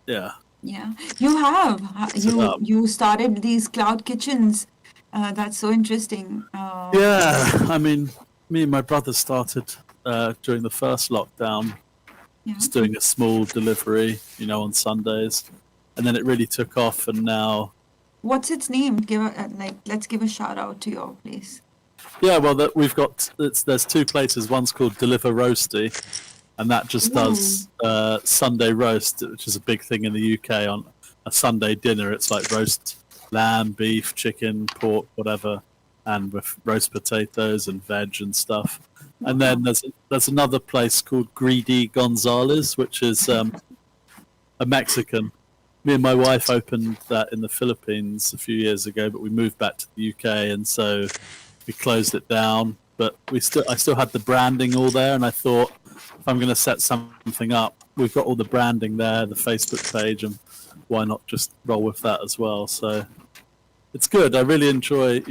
yeah. Yeah, you started these cloud kitchens. That's so interesting. Yeah, I mean, me and my brother started during the first lockdown, just doing a small delivery, on Sundays, and then it really took off, and now. What's its name? Let's give a shout out to your place. Yeah, well, we've got there's two places. One's called Deliver Roasty, and that just does Sunday roast, which is a big thing in the UK on a Sunday dinner. It's like roast lamb, beef, chicken, pork, whatever, and with roast potatoes and veg and stuff. And then there's another place called Greedy Gonzalez, which is a Mexican. Me and my wife opened that in the Philippines a few years ago, but we moved back to the UK, and so we closed it down. But I still had the branding all there, and I thought, if I'm going to set something up, we've got all the branding there, the Facebook page, and why not just roll with that as well? So it's good. I really enjoy,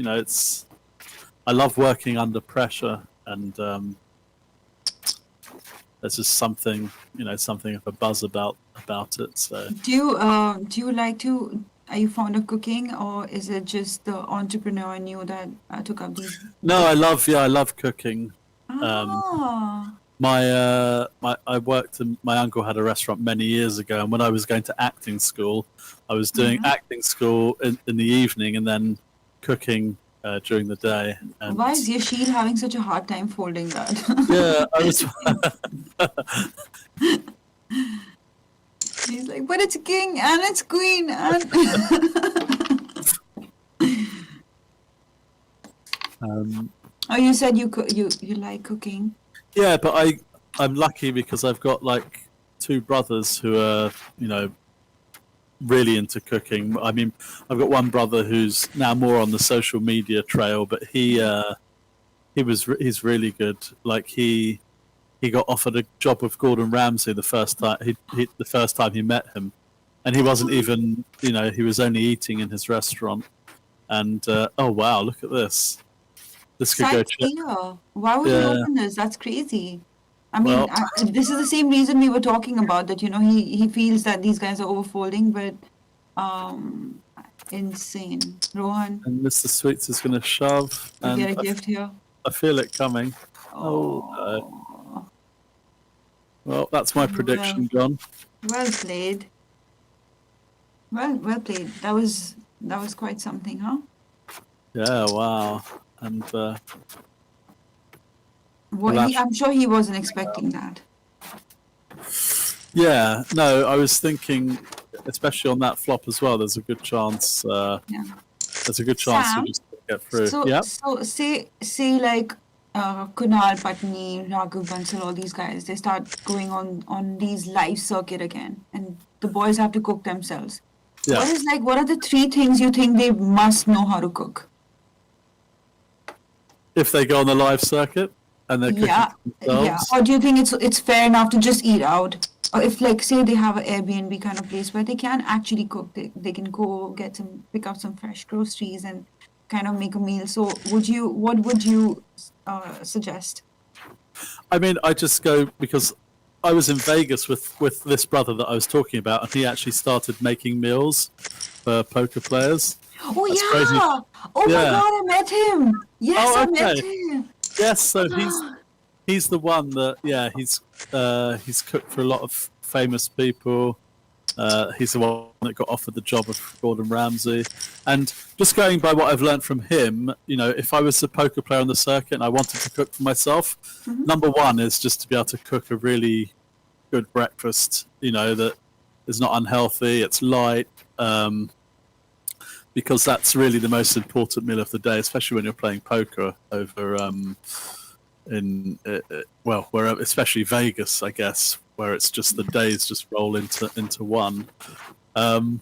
I love working under pressure, and there's just something of a buzz about it. So do you like to? Are you fond of cooking, or is it just the entrepreneur in you that took up these? No, I love cooking. My uncle had a restaurant many years ago, and when I was going to acting school, I was doing acting school in the evening and then cooking during the day. And why is Yasheel having such a hard time folding that? Yeah, I was. He's like, but it's king and it's queen and. You said you like cooking. Yeah, but I'm lucky because I've got like two brothers who are really into cooking. I mean, I've got one brother who's now more on the social media trail, but he's really good. Like he got offered a job with Gordon Ramsay the first time he met him, and he wasn't even he was only eating in his restaurant. And oh wow, look at this! This could go. Why would you open this? That's crazy. I mean, this is the same reason we were talking about that. He feels that these guys are overfolding, but insane. Rohan. And Mr. Sweets is going to shove. You get a gift here. I feel it coming. Well, that's my prediction, John. Well played. Well played. That was quite something, huh? Yeah. Wow. And. I'm sure he wasn't expecting that. Yeah, no, I was thinking, especially on that flop as well. There's a good chance. There's a good chance Sam, to just get through. So say like Kunal, Patni, Raghav Bansal, all these guys, they start going on these live circuit again, and the boys have to cook themselves. Yeah. What are the three things you think they must know how to cook? If they go on the live circuit. and they're cooking Yeah, for themselves. Or do you think it's fair enough to just eat out? Or if, like, say they have an Airbnb kind of place where they can actually cook, they can go pick up some fresh groceries and kind of make a meal. So what would you suggest? I mean, I just go because I was in Vegas with this brother that I was talking about, and he actually started making meals for poker players. Oh, That's yeah. crazy. Oh my Yeah. God, I met him. Yes, Oh, I met okay. him. Yes, so he's the one that he's cooked for a lot of famous people. He's the one that got offered the job of Gordon Ramsay. And just going by what I've learned from him, you know, if I was a poker player on the circuit and I wanted to cook for myself, number one is just to be able to cook a really good breakfast, you know, that is not unhealthy, it's light, because that's really the most important meal of the day, especially when you're playing poker over especially Vegas, I guess, where it's just the days just roll into one. And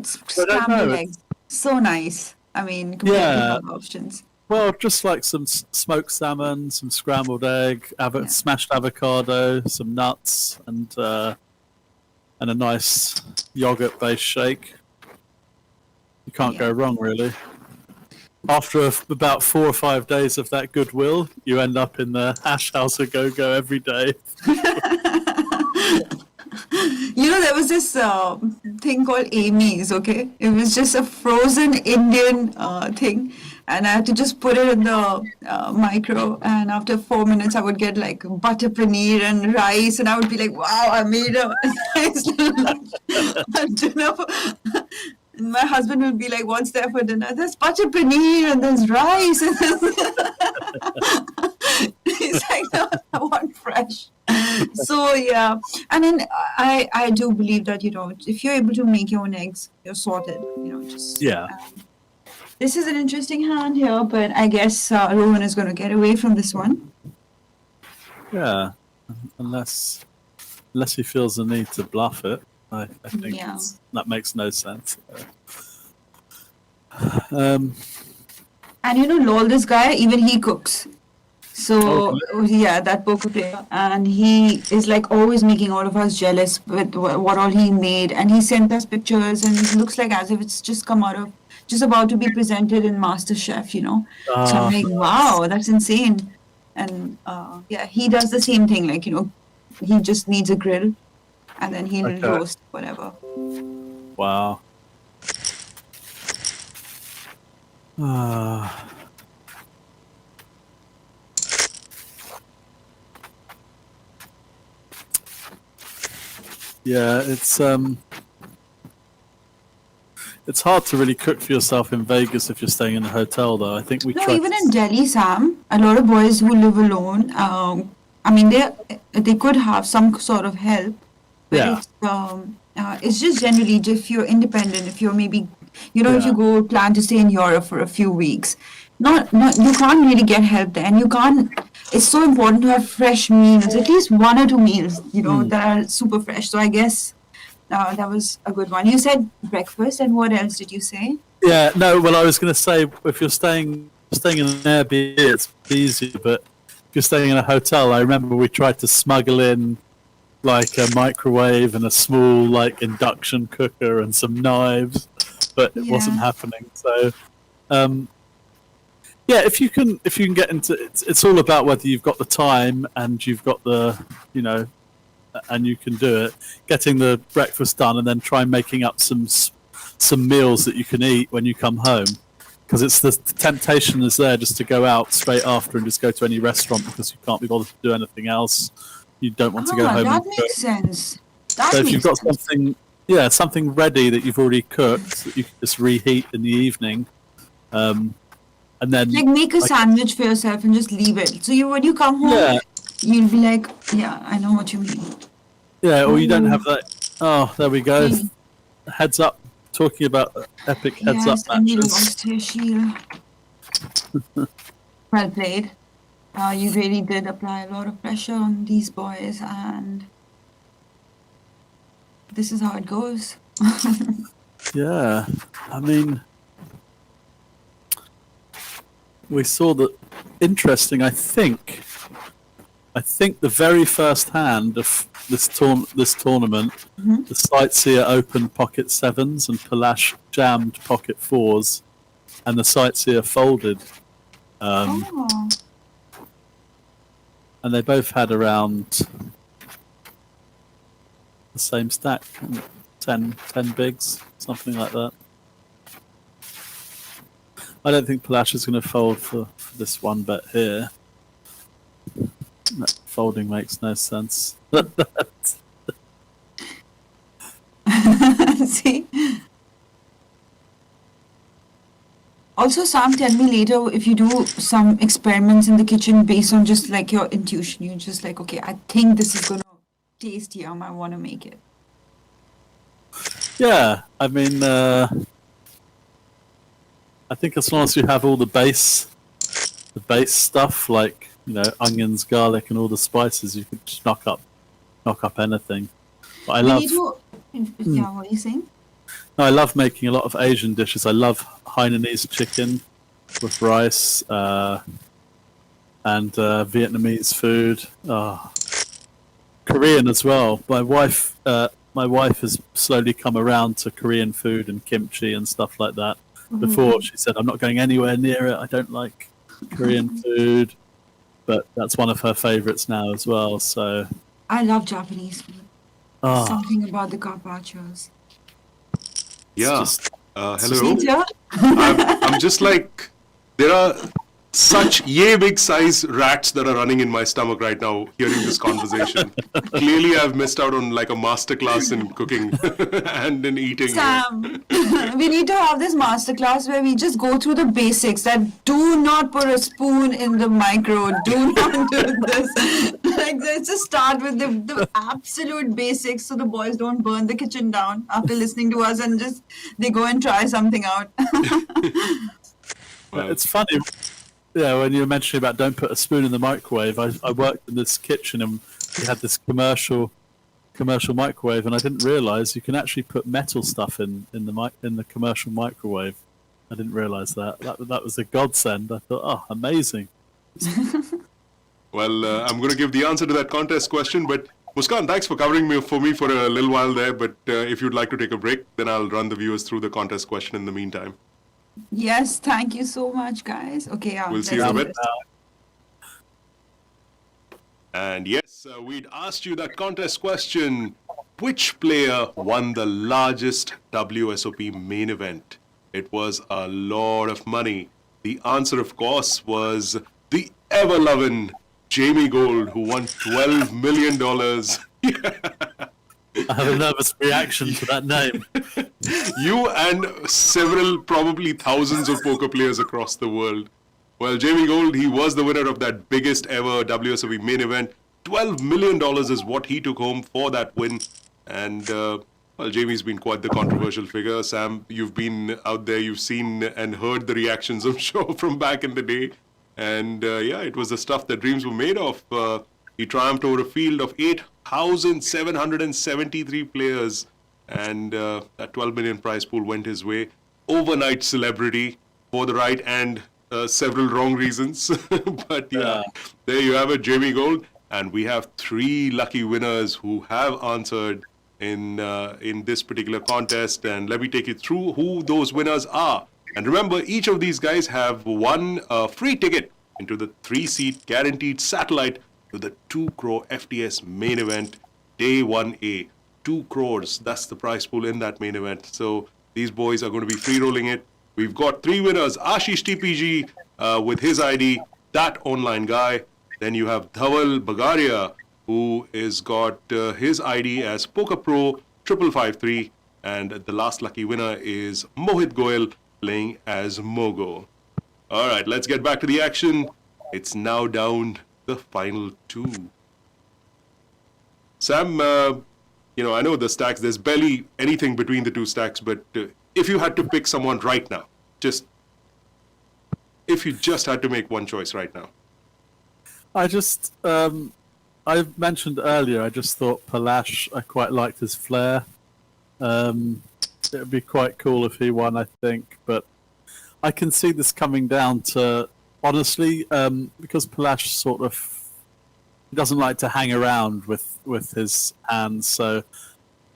scrambled eggs, so nice. I mean, compared to other options. Well, just like some smoked salmon, some scrambled egg, smashed avocado, some nuts, and a nice yogurt-based shake. You can't go wrong, really. After about 4 or 5 days of that goodwill, you end up in the hash house a go-go every day. You know, there was this thing called Amy's, okay? It was just a frozen Indian thing. And I had to just put it in the micro. And after 4 minutes, I would get like butter paneer and rice. And I would be like, wow, I made a nice little dinner. And my husband would be like, what's there for dinner? There's butter paneer and there's rice. And he's like, no, I want fresh. So, yeah. And then I do believe that, you know, if you're able to make your own eggs, you're sorted. You know, just... Yeah. This is an interesting hand here, but I guess Rohan is going to get away from this one. Yeah. Unless he feels the need to bluff it. I think that makes no sense. And you know, Lol, this guy, even he cooks. So, that poker player. And he is like always making all of us jealous with what all he made. And he sent us pictures and it looks like as if it's just come out of, just about to be presented in MasterChef, you know. So I'm like, wow, that's insane. And he does the same thing. Like, you know, he just needs a grill. And then he'll roast whatever. Wow. Yeah, it's hard to really cook for yourself in Vegas if you're staying in a hotel, though. I think even in Delhi, Sam, a lot of boys who live alone, I mean, they could have some sort of help. But it's just generally if you're independent, if you're maybe, you know, if you plan to stay in Europe for a few weeks, not you can't really get help there, and you can't. It's so important to have fresh meals, at least 1 or 2 meals, you know, that are super fresh. So I guess that was a good one. You said breakfast, and what else did you say? Yeah, no. Well, I was going to say if you're staying in an Airbnb, it's easy, but if you're staying in a hotel, I remember we tried to smuggle in like a microwave and a small like induction cooker and some knives, but it wasn't happening. So if you can get into it's all about whether you've got the time and you've got the, you know, and you can do it, getting the breakfast done and then try making up some meals that you can eat when you come home, because it's the temptation is there just to go out straight after and just go to any restaurant because you can't be bothered to do anything else. You don't want to go home. That makes sense. So if you've got something ready that you've already cooked that you can just reheat in the evening, and then like make a sandwich for yourself and just leave it. So when you come home, you'll be like, I know what you mean. Yeah, or you don't have that. Oh, there we go. Heads up. Talking about epic heads up matches. Yasheel. Well played. You really did apply a lot of pressure on these boys, and this is how it goes. Yeah, I mean, we saw that. Interesting. I think the very first hand of this tournament, the Sightseer opened pocket sevens and Palash jammed pocket fours, and the Sightseer folded. Oh. And they both had around the same stack, 10 bigs, something like that. I don't think Palash is going to fold for this one bet here. That folding makes no sense. See? Also, Sam, tell me later if you do some experiments in the kitchen based on just like your intuition. You're just like, okay, I think this is going to taste yum. I want to make it. Yeah, I mean, I think as long as you have all the base stuff like, you know, onions, garlic, and all the spices, you could just knock up anything. But I love. Yeah, what are you saying? No, I love making a lot of Asian dishes. I love Hainanese chicken with rice and Vietnamese food. Korean as well. My wife has slowly come around to Korean food and kimchi and stuff like that. Before she said, I'm not going anywhere near it. I don't like Korean food. But that's one of her favorites now as well. So I love Japanese food. Something about the carpaccios. Yeah. Hello. See, I'm just like, there are such big size rats that are running in my stomach right now hearing this conversation. Clearly I've missed out on like a masterclass in cooking and in eating. Sam, we need to have this masterclass where we just go through the basics, that do not put a spoon in the micro, do not do this. Like, let's just start with the absolute basics so the boys don't burn the kitchen down after listening to us and just they go and try something out. Well, it's funny. Yeah, when you were mentioning about don't put a spoon in the microwave, I worked in this kitchen and we had this commercial microwave, and I didn't realise you can actually put metal stuff in the commercial microwave. I didn't realise that. That was a godsend. I thought, oh, amazing. Well, I'm going to give the answer to that contest question, but Muskan, thanks for covering for me for a little while there. But if you'd like to take a break, then I'll run the viewers through the contest question in the meantime. Yes, thank you so much, guys. Okay, yeah. We'll see you in a bit. And yes, we'd asked you that contest question. Which player won the largest WSOP main event? It was a lot of money. The answer, of course, was the ever-loving Jamie Gold, who won $12 million. I have a nervous reaction to that name. You and several, probably thousands of poker players across the world. Well, Jamie Gold, he was the winner of that biggest ever WSOP main event. $12 million is what he took home for that win. And, well, Jamie's been quite the controversial figure. Sam, you've been out there, you've seen and heard the reactions, I'm sure, from back in the day. And, yeah, it was the stuff that dreams were made of. He triumphed over a field of 8,773 players. And that 12 million prize pool went his way. Overnight celebrity for the right and several wrong reasons. But yeah, there you have it, Jamie Gold. And we have 3 lucky winners who have answered in this particular contest. And let me take you through who those winners are. And remember, each of these guys have won a free ticket into the 3-seat guaranteed satellite to the 2 crore FTS main event, day 1A. 2 crores, that's the prize pool in that main event. So these boys are going to be free rolling it. We've got 3 winners, Ashish TPG with his ID, that online guy. Then you have Dhaval Bagaria, who is got his ID as Poker Pro 5553. And the last lucky winner is Mohit Goyal, playing as Mogo. All right, let's get back to the action. It's now down the final 2. Sam, you know, I know the stacks, there's barely anything between the 2 stacks, but if you had to pick someone right now, if you just had to make one choice right now. I mentioned earlier, I just thought Palash, I quite liked his flair. It would be quite cool if he won, I think, but I can see this coming down to honestly, because Palash sort of he doesn't like to hang around with his hands, so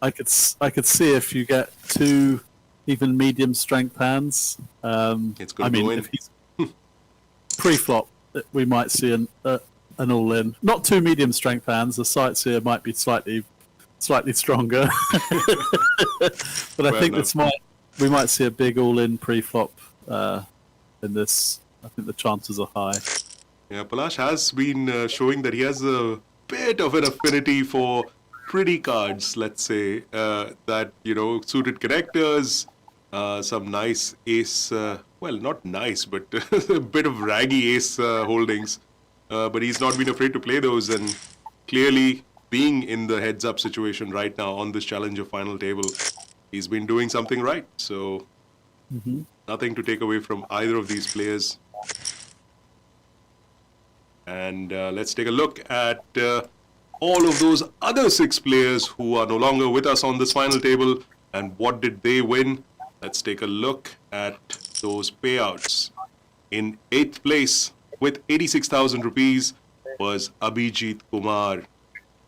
I could see if you get two even medium strength hands. It's going to go in. If he's pre-flop, we might see an all-in. Not two medium strength hands. The sightseer might be slightly stronger, but I think we might see a big all-in pre-flop in this. I think the chances are high. Yeah, Palash has been showing that he has a bit of an affinity for pretty cards, let's say, that, suited connectors, some nice ace, well, not nice, but a bit of raggy ace holdings. But he's not been afraid to play those, and clearly being in the heads-up situation right now on this Challenger final table, he's been doing something right. So nothing to take away from either of these players. And let's take a look at all of those other 6 players who are no longer with us on this final table, and what did they win. Let's take a look at those payouts. In 8th place with 86,000 rupees was Abhijeet Kumar,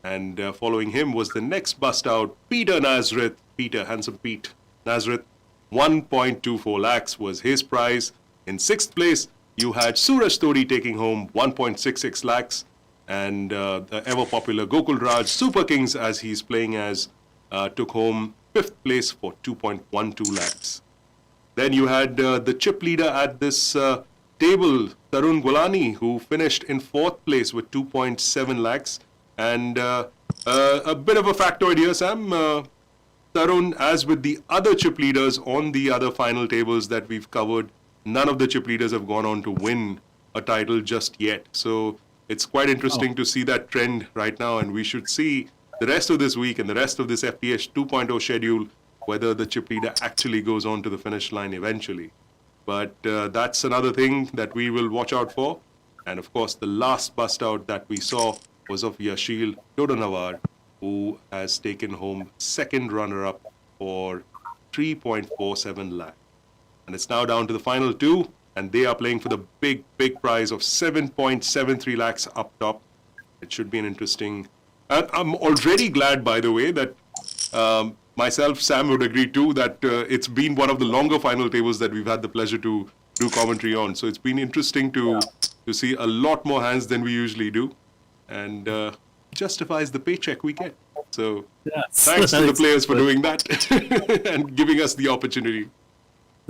and following him was the next bust out, Peter Nazareth. Handsome Pete Nazareth, 1.24 lakhs was his prize. In 6th place you had Sooraj Todi taking home 1.66 lakhs, and the ever-popular Gokul Raj, Super Kings as he's playing as, took home 5th place for 2.12 lakhs. Then you had the chip leader at this table, Tarun Guwalani, who finished in 4th place with 2.7 lakhs. And a bit of a factoid here, Sam. Tarun, as with the other chip leaders on the other final tables that we've covered, none of the chip leaders have gone on to win a title just yet. So it's quite interesting to see that trend right now, and we should see the rest of this week and the rest of this FTS 2.0 schedule whether the chip leader actually goes on to the finish line eventually. But that's another thing that we will watch out for. And of course, the last bust out that we saw was of Yasheel Doddanavar, who has taken home 2nd runner-up for 3.47 lakh. And it's now down to the final 2, and they are playing for the big prize of 7.73 lakhs up top. It should be an interesting... I'm already glad, by the way, that myself, Sam would agree too, that it's been one of the longer final tables that we've had the pleasure to do commentary on. So it's been interesting to see a lot more hands than we usually do, and justifies the paycheck we get. So thanks to the players for doing that and giving us the opportunity.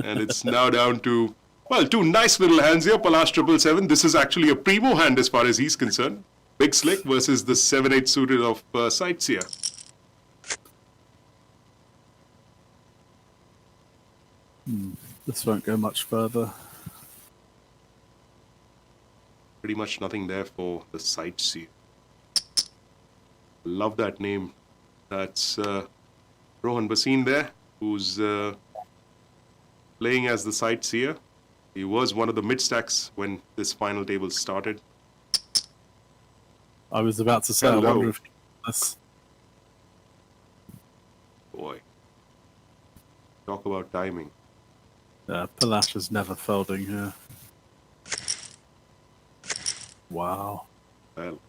And it's now down to, well, 2 nice little hands here. Palash 777. This is actually a primo hand as far as he's concerned. Big Slick versus the 7-8 suited of Sightseer. This won't go much further. Pretty much nothing there for the Sightseer. Love that name. That's Rohan Bhasin there, who's playing as the Sightseer. He was one of the mid-stacks when this final table started. I was about to say, I wonder if this... Boy. Talk about timing. Yeah, Palash is never folding here. Wow. Well.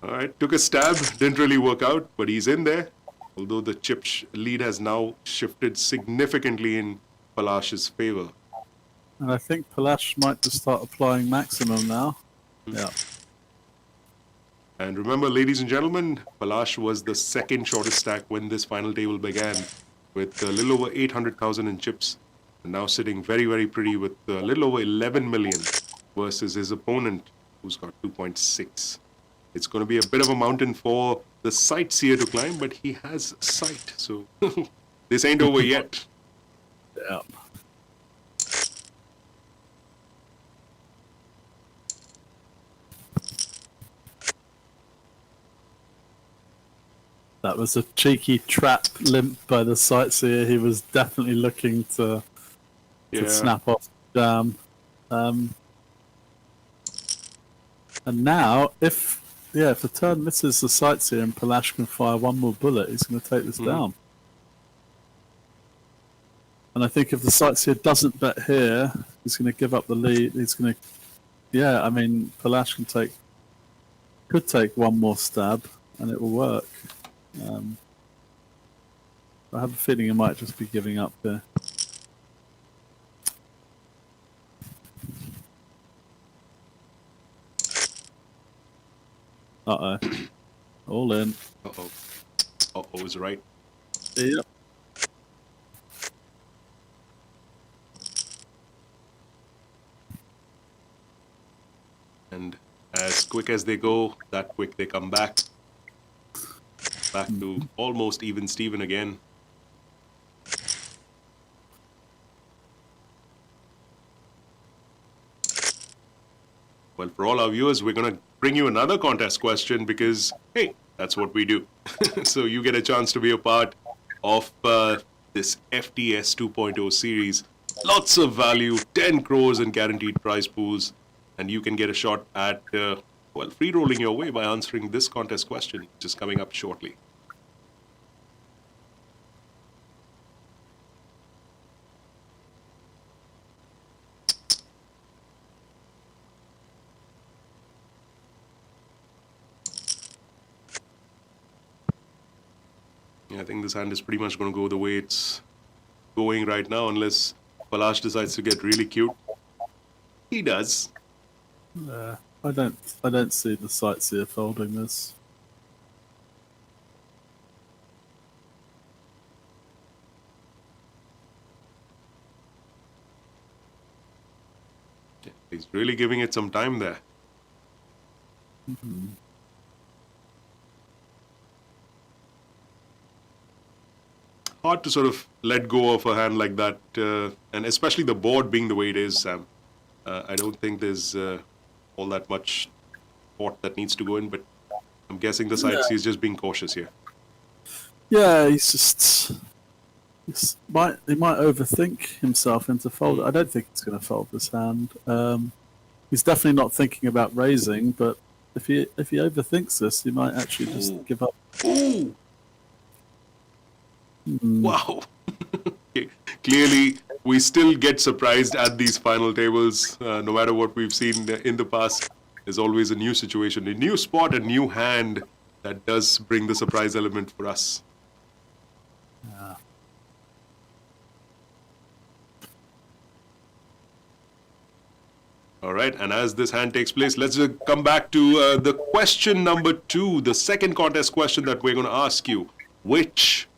Alright, took a stab, didn't really work out, but he's in there. Although the chip lead has now shifted significantly in Palash's favor. And I think Palash might just start applying maximum now. Yeah. And remember, ladies and gentlemen, Palash was the 2nd shortest stack when this final table began, with a little over 800,000 in chips, and now sitting very pretty with a little over 11 million versus his opponent, who's got 2.6. It's going to be a bit of a mountain for the Sightseer to climb, but he has sight, so this ain't over yet. Yeah. That was a cheeky trap limp by the Sightseer. He was definitely looking to snap off the jam. And now, if the turn misses the Sightseer and Palash can fire one more bullet, he's going to take this down. And I think if the Sightseer doesn't bet here, He's going to give up the lead. He's going to, yeah. I mean, Palash could take one more stab, and it will work. I have a feeling he might just be giving up there. Uh-oh. All in. Uh-oh. Uh-oh is right. Yep. And as quick as they go, that quick they come back. Back to almost even Steven again. Well, for all our viewers, we're going to bring you another contest question because, hey, that's what we do. So you get a chance to be a part of this FTS 2.0 series. Lots of value, 10 crores in guaranteed prize pools, and you can get a shot at, well, free-rolling your way by answering this contest question, which is coming up shortly. Yeah, I think this hand is pretty much going to go the way it's going right now, unless Palash decides to get really cute. He does. I don't see the sightseer folding this. He's really giving it some time there. Mm-hmm. Hard to sort of let go of a hand like that, and especially the board being the way it is, Sam. I don't think there's all that much thought that needs to go in, but I'm guessing the sightseer is just being cautious here. Yeah, he might overthink himself into folding. I don't think he's going to fold this hand. He's definitely not thinking about raising, but if he overthinks this, he might actually just give up. Ooh! Wow. Clearly, we still get surprised at these final tables. No matter what we've seen in the past, there's always a new situation, a new spot, a new hand that does bring the surprise element for us. Yeah. All right, and as this hand takes place, let's come back to the question number 2, the second contest question that we're going to ask you. Which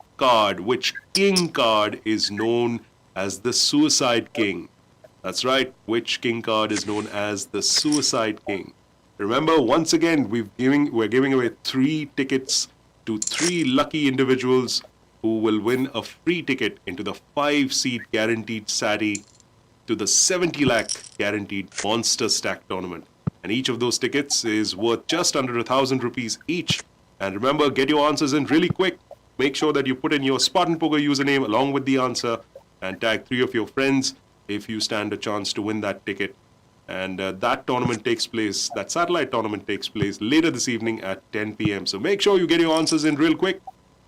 king card is known as the Suicide King? That's right, which king card is known as the Suicide King? Remember, once again, we're giving away 3 tickets to 3 lucky individuals who will win a free ticket into the 5-seat guaranteed SATI to the 70 lakh guaranteed Monster Stack tournament. And each of those tickets is worth just under 1,000 rupees each. And remember, get your answers in really quick. Make sure that you put in your Spartan Poker username along with the answer and tag 3 of your friends if you stand a chance to win that ticket. And that tournament takes place, that satellite tournament takes place later this evening at 10 p.m. So make sure you get your answers in real quick.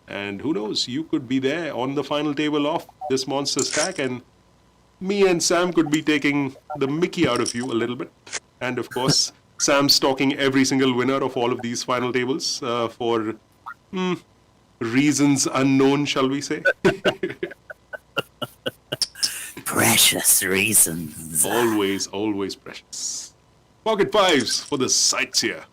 And who knows, you could be there on the final table of this Monster Stack, and me and Sam could be taking the mickey out of you a little bit. And of course, Sam's stalking every single winner of all of these final tables for reasons unknown, shall we say? Precious reasons. Always, always precious. Pocket 5s for the sightseer.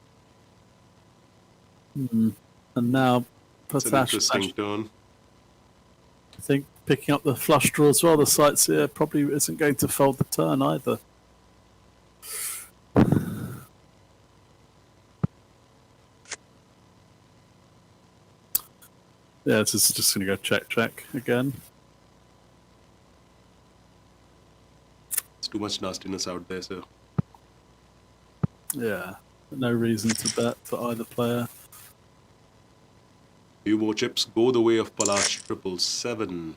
And now, It's an interesting turn. I think picking up the flush draw as well, the sightseer probably isn't going to fold the turn either. Yeah, this is just going to go check again. It's too much nastiness out there, so. Yeah, no reason to bet for either player. Few more chips go the way of Palash 777.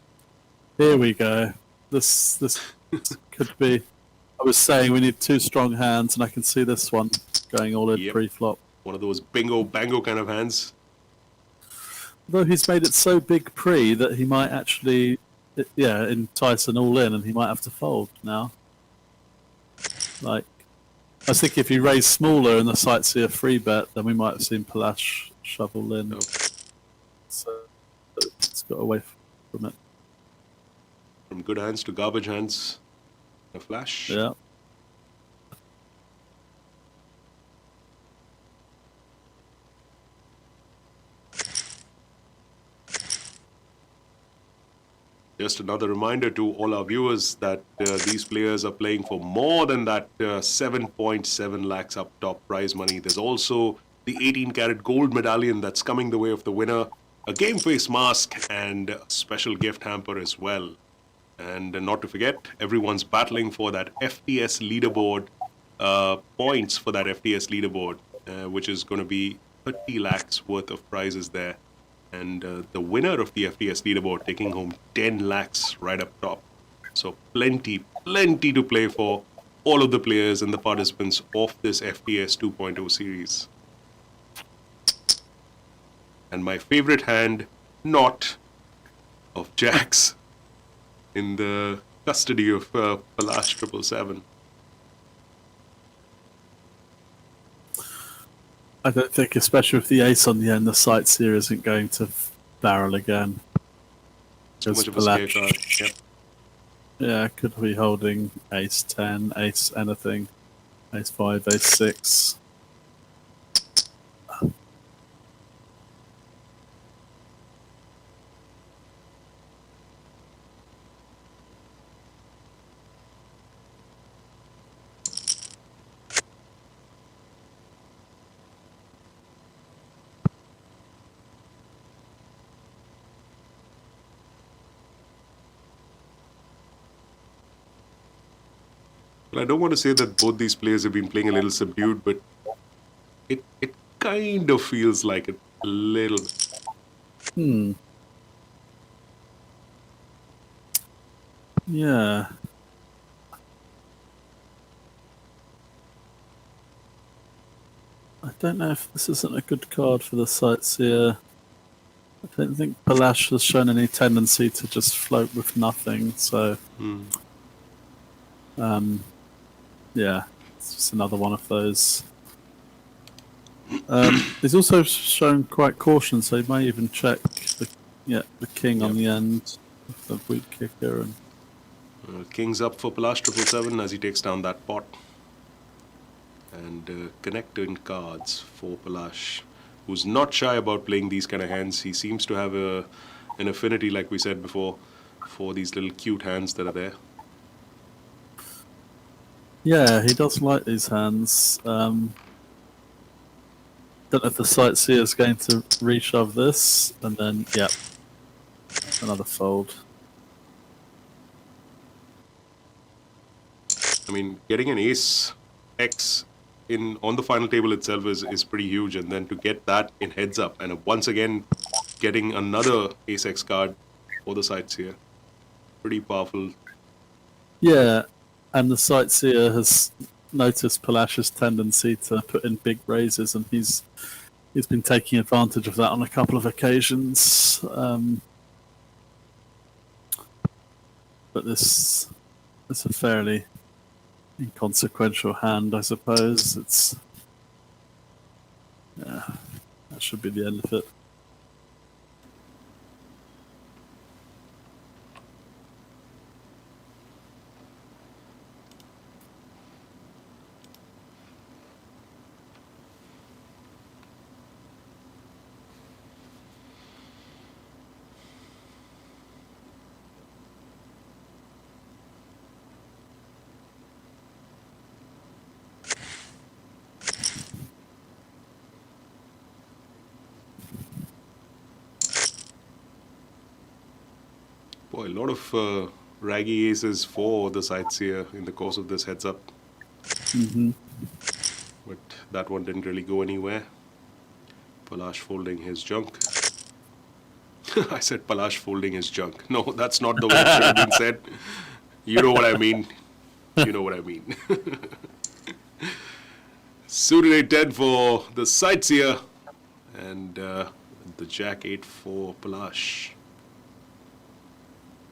Here we go. This could be. I was saying we need 2 strong hands, and I can see this one going all in pre-flop. One of those bingo bango kind of hands. Though he's made it so big pre that he might actually, entice an all in, and he might have to fold now. Like, I was thinking if you raise smaller and the sightseer free bet, then we might have seen Palash shovel in. Oh. So it's got away from it. From good hands to garbage hands. A flash. Yeah. Just another reminder to all our viewers that these players are playing for more than that 7.7 lakhs up top prize money. There's also the 18 karat gold medallion that's coming the way of the winner, a game face mask, and a special gift hamper as well. And not to forget, everyone's battling for that FTS leaderboard, points for that FTS leaderboard, which is going to be 30 lakhs worth of prizes there. And the winner of the FTS leaderboard taking home 10 lakhs right up top. So plenty to play for all of the players and the participants of this FTS 2.0 series. And my favorite hand, not of Jacks, in the custody of Palash 777. I don't think, especially with the ace on the end, the sightseer isn't going to barrel again. Too much of a scare card. Yep. Yeah, could be holding ace 10, ace anything, ace 5, ace 6. I don't want to say that both these players have been playing a little subdued, but it kind of feels like it a little. Yeah. I don't know if this isn't a good card for the sightseer. I don't think Palash has shown any tendency to just float with nothing, so yeah, it's just another one of those. He's also shown quite caution, so he may even check the king on the end of the weak kicker. And King's up for Palash 777 as he takes down that pot. And connecting cards for Palash, who's not shy about playing these kind of hands. He seems to have an affinity, like we said before, for these little cute hands that are there. yeah, he does like these hands. Don't know if the sightseer is going to reshove this, and then another fold. I mean, getting an ace X on the final table itself is pretty huge, and then to get that in heads up, and once again getting another ace X card for the sightseer, pretty powerful. Yeah, and the sightseer has noticed Palash's tendency to put in big raises, and he's been taking advantage of that on a couple of occasions. But this is a fairly inconsequential hand, I suppose. That should be the end of it. Boy, a lot of raggy aces for the sightseer in the course of this heads up. But that one didn't really go anywhere. Palash folding his junk. I said Palash folding his junk. No, that's not the way it should have been said. You know what I mean. You know what I mean. Suited 8-10 for the sightseer. And the Jack 8 for Palash.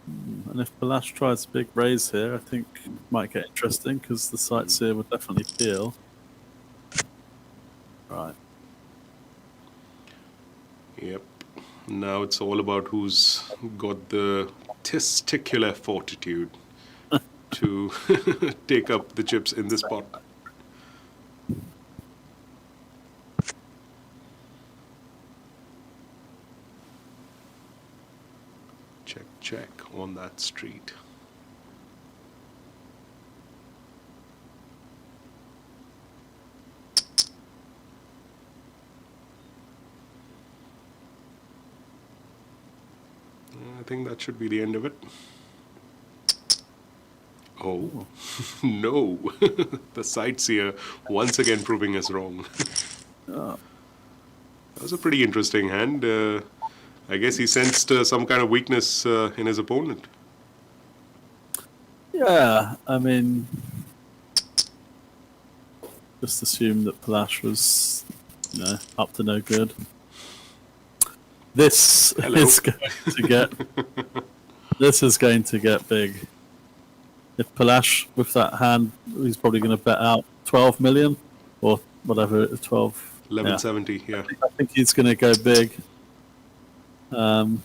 And if Palash tries a big raise here, I think it might get interesting because the sightseer would definitely peel. Right. Yep. Now it's all about who's got the testicular fortitude to take up the chips in this pot. Check on that street. I think that should be the end of it. Oh, no. The sightseer once again proving us wrong. That was a pretty interesting hand. I guess he sensed some kind of weakness in his opponent. Yeah, I mean, just assume that Palash was, up to no good. This is going to get. This is going to get big. If Palash with that hand, he's probably going to bet out 12 million or whatever. 1170. Yeah. I think he's going to go big. And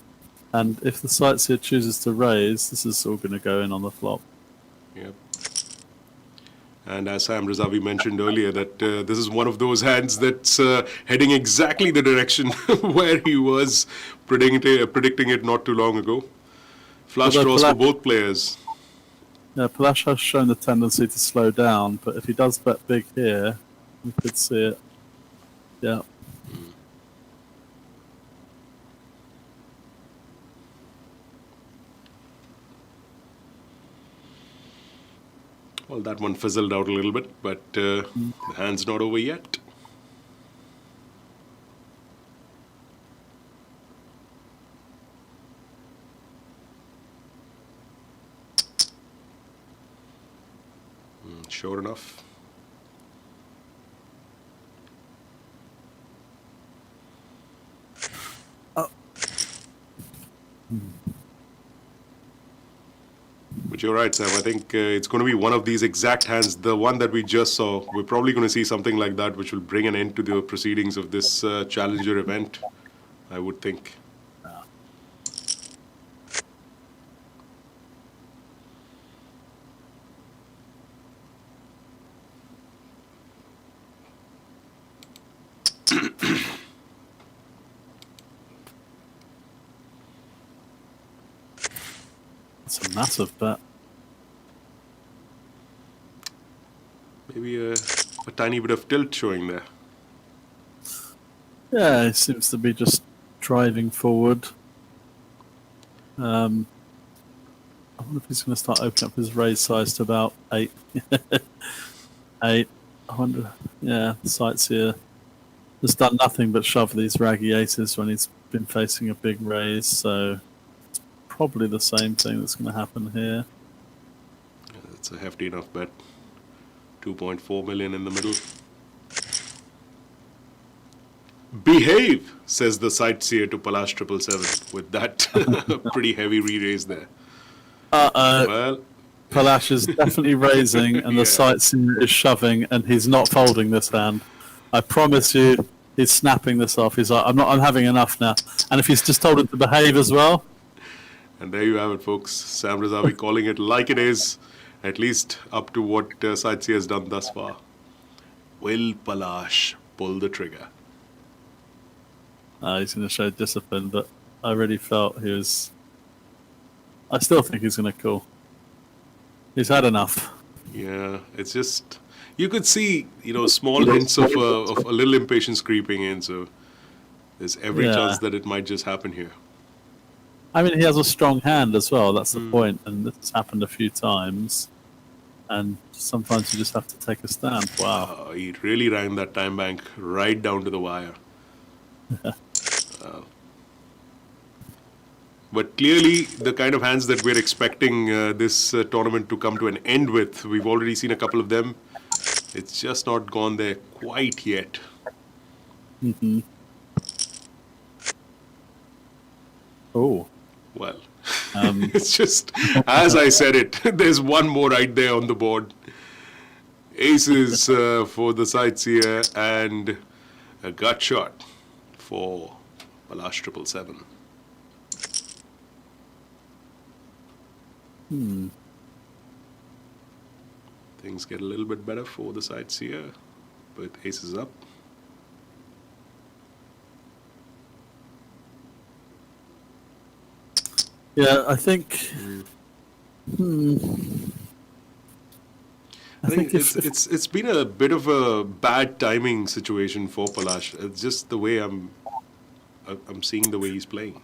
if the sightseer chooses to raise, this is all going to go in on the flop. Yep. And as Sam Razavi mentioned earlier, that this is one of those hands that's heading exactly the direction where he was predicting it not too long ago. Flush draws for both players. Yeah, Palash has shown the tendency to slow down, but if he does bet big here, we could see it. Yeah. Well, that one fizzled out a little bit, but the hand's not over yet. Sure enough. But you're right, Sam. I think it's going to be one of these exact hands, the one that we just saw. We're probably going to see something like that, which will bring an end to the proceedings of this Challenger event, I would think. It's a massive bet. Maybe a tiny bit of tilt showing there. Yeah, he seems to be just driving forward. I wonder if he's going to start opening up his raise size to about 8. 8. I wonder. Yeah, the sightseer has done nothing but shove these raggy aces when he's been facing a big raise, so it's probably the same thing that's going to happen here. Yeah, that's a hefty enough bet. 2.4 million in the middle. Behave, says the sightseer to Palash 777 with that pretty heavy re-raise there. Well, Palash is definitely raising and the sightseer is shoving and he's not folding this hand. I promise you, he's snapping this off. He's like, I'm having enough now. And if he's just told him to behave as well. And there you have it, folks. Sam Razavi calling it like it is, at least up to what sightseer has done thus far. Will Palash pull the trigger? He's going to show discipline, but I really felt he was... I still think he's going to call. He's had enough. Yeah, it's just... You could see, small hints of a little impatience creeping in, so there's every chance that it might just happen here. I mean, he has a strong hand as well, that's the point, and this has happened a few times, and sometimes you just have to take a stand. Wow. He really ran that time bank right down to the wire. But clearly, the kind of hands that we're expecting this tournament to come to an end with, we've already seen a couple of them. It's just not gone there quite yet. Oh. Well, It's just, as I said it, there's one more right there on the board. Aces for the sightseer and a gut shot for Palash 777. Things get a little bit better for the sightseer with aces up. Yeah, I think. I think it's been a bit of a bad timing situation for Palash. It's just the way I'm seeing the way he's playing.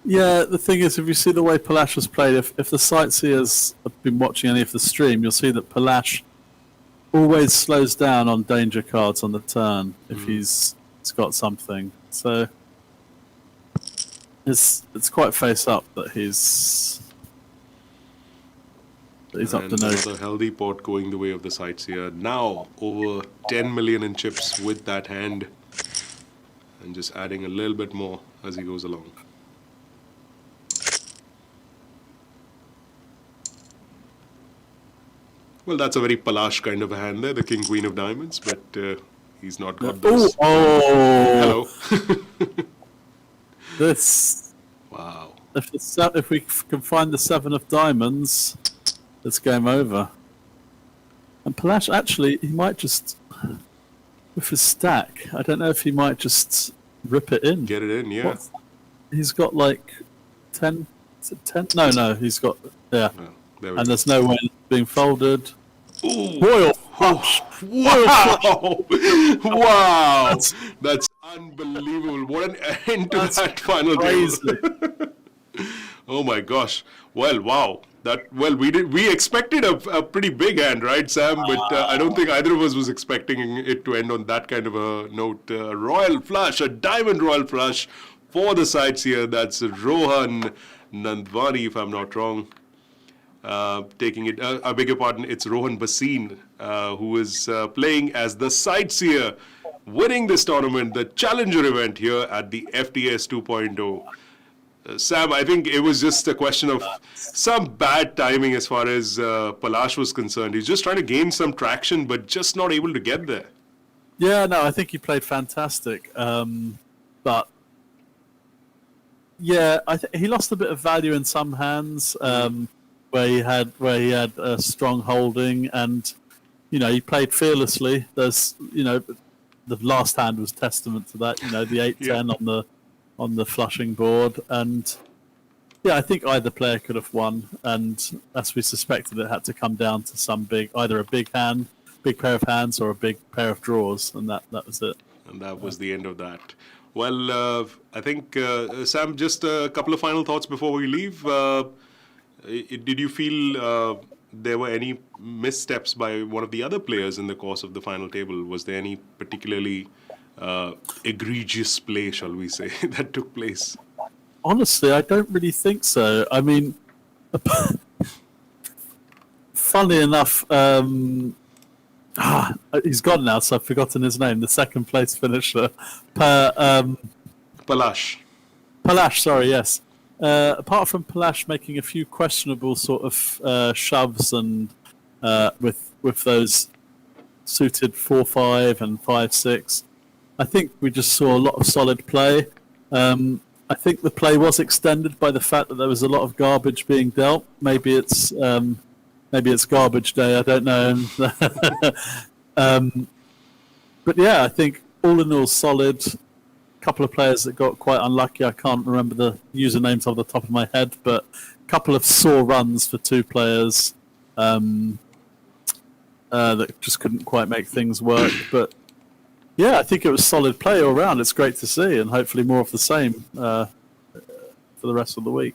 Yeah, the thing is, if you see the way Palash has played, if the sightseers have been watching any of the stream, you'll see that Palash always slows down on danger cards on the turn if he's got something. So it's quite face up that he's up to no. Another healthy pot going the way of the sightseer. Now over 10 million in chips with that hand, and just adding a little bit more as he goes along. Well, that's a very Palash kind of a hand there, the King Queen of Diamonds, but he's not got those. Oh! Hello. This. Wow. If we can find the 7 of Diamonds, it's game over. And Palash, actually, he might just, with his stack, I don't know if he might just rip it in. Get it in, yeah. He's got like 10, is it 10? No, he's got, yeah. Oh, and there's no way it's being folded. Ooh. Royal flush! Wow! Wow! That's unbelievable. What an end to that final table. Oh my gosh. Well, wow. We expected a pretty big hand, right, Sam? But I don't think either of us was expecting it to end on that kind of a note. Royal flush, a diamond royal flush for the sightseer. That's Rohan Nandwani, if I'm not wrong. Taking it, I beg your pardon, it's Rohan Bhasin, who is playing as the sightseer, winning this tournament, the Challenger event here at the FTS 2.0. Sam, I think it was just a question of some bad timing as far as Palash was concerned. He's just trying to gain some traction, but just not able to get there. Yeah, no, I think he played fantastic. But yeah, he lost a bit of value in some hands where he had a strong holding, and he played fearlessly. There's the last hand was testament to that. The 8-10 on the flushing board, and yeah, I think either player could have won, and as we suspected, it had to come down to either a big pair of hands, or a big pair of draws, and that was it. And that was the end of that. Well, I think Sam, just a couple of final thoughts before we leave. Did you feel there were any missteps by one of the other players in the course of the final table? Was there any particularly egregious play, shall we say, that took place? Honestly, I don't really think so. I mean, funnily enough, he's gone now, so I've forgotten his name. The second place finisher, Palash. Sorry, yes. Apart from Palash making a few questionable sort of shoves and with those suited 4-5 and 5-6, I think we just saw a lot of solid play. I think the play was extended by the fact that there was a lot of garbage being dealt. Maybe it's garbage day. I don't know. But yeah, I think all in all, solid. Couple of players that got quite unlucky. I can't remember the usernames off the top of my head, but a couple of sore runs for two players that just couldn't quite make things work. But yeah, I think it was solid play all around. It's great to see, and hopefully more of the same for the rest of the week.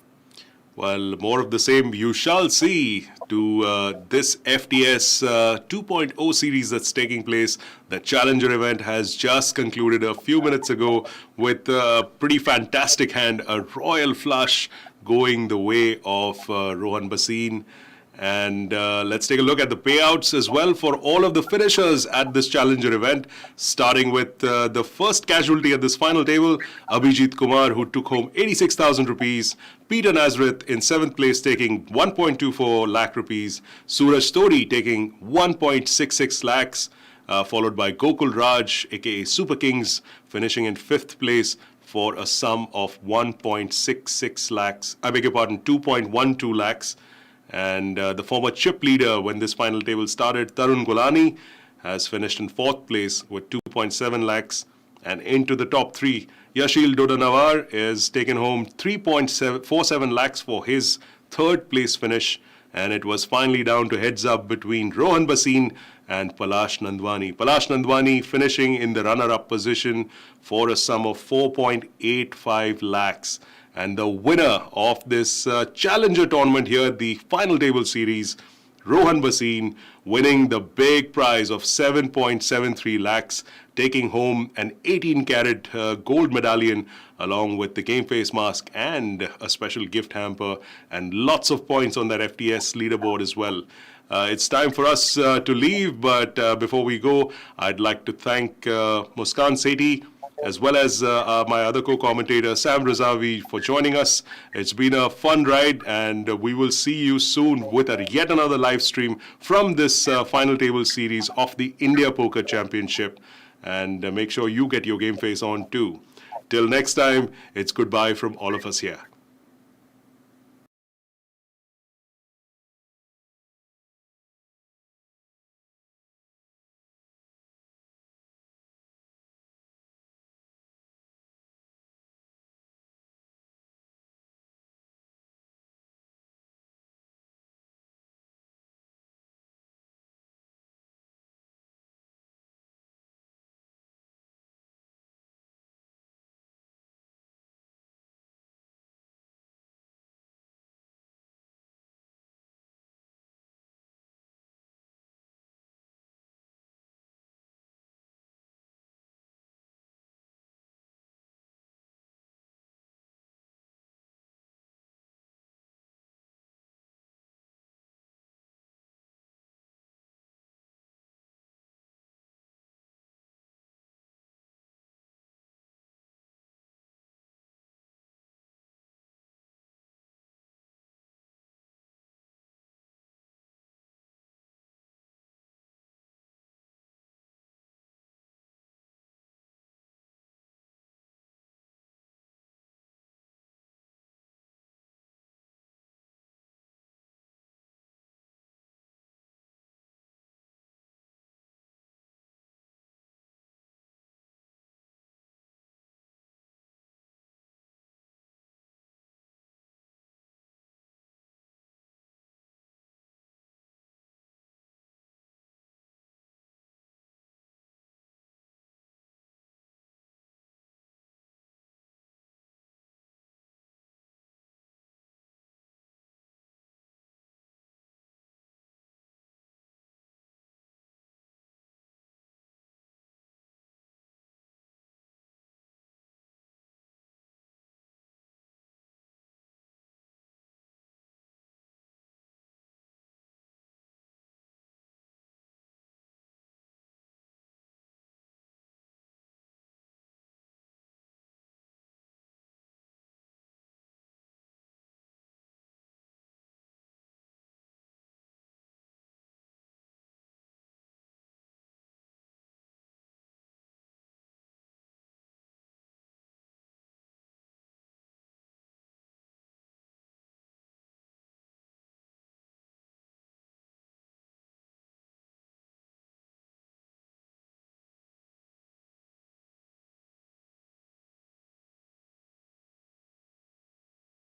Well, more of the same you shall see to this FTS 2.0 series that's taking place. The Challenger event has just concluded a few minutes ago with a pretty fantastic hand, a royal flush going the way of Rohan Bhasin. And let's take a look at the payouts as well for all of the finishers at this Challenger event, starting with the first casualty at this final table, Abhijeet Kumar, who took home 86,000 rupees. Peter Nazareth in 7th place taking 1.24 lakh rupees. Sooraj Todi taking 1.66 lakhs, followed by Gokul Raj, aka Super Kings, finishing in 5th place for a sum of 1.66 lakhs. I beg your pardon, 2.12 lakhs. And the former chip leader when this final table started, Tarun Guwalani, has finished in 4th place with 2.7 lakhs. And into the top 3, Yasheel Doddanavar is taken home 3.47 lakhs for his 3rd place finish. And it was finally down to heads up between Rohan Bhasin and Palash Nandwani. Palash Nandwani finishing in the runner-up position for a sum of 4.85 lakhs. And the winner of this Challenger tournament here, the final table series, Rohan Bhasin, winning the big prize of 7.73 lakhs, taking home an 18-carat gold medallion along with the game face mask and a special gift hamper and lots of points on that FTS leaderboard as well. It's time for us to leave, but before we go, I'd like to thank Muskan Sethi, as well as my other co-commentator, Sam Razavi, for joining us. It's been a fun ride, and we will see you soon with yet another live stream from this final table series of the India Poker Championship. And make sure you get your game face on too. Till next time, it's goodbye from all of us here.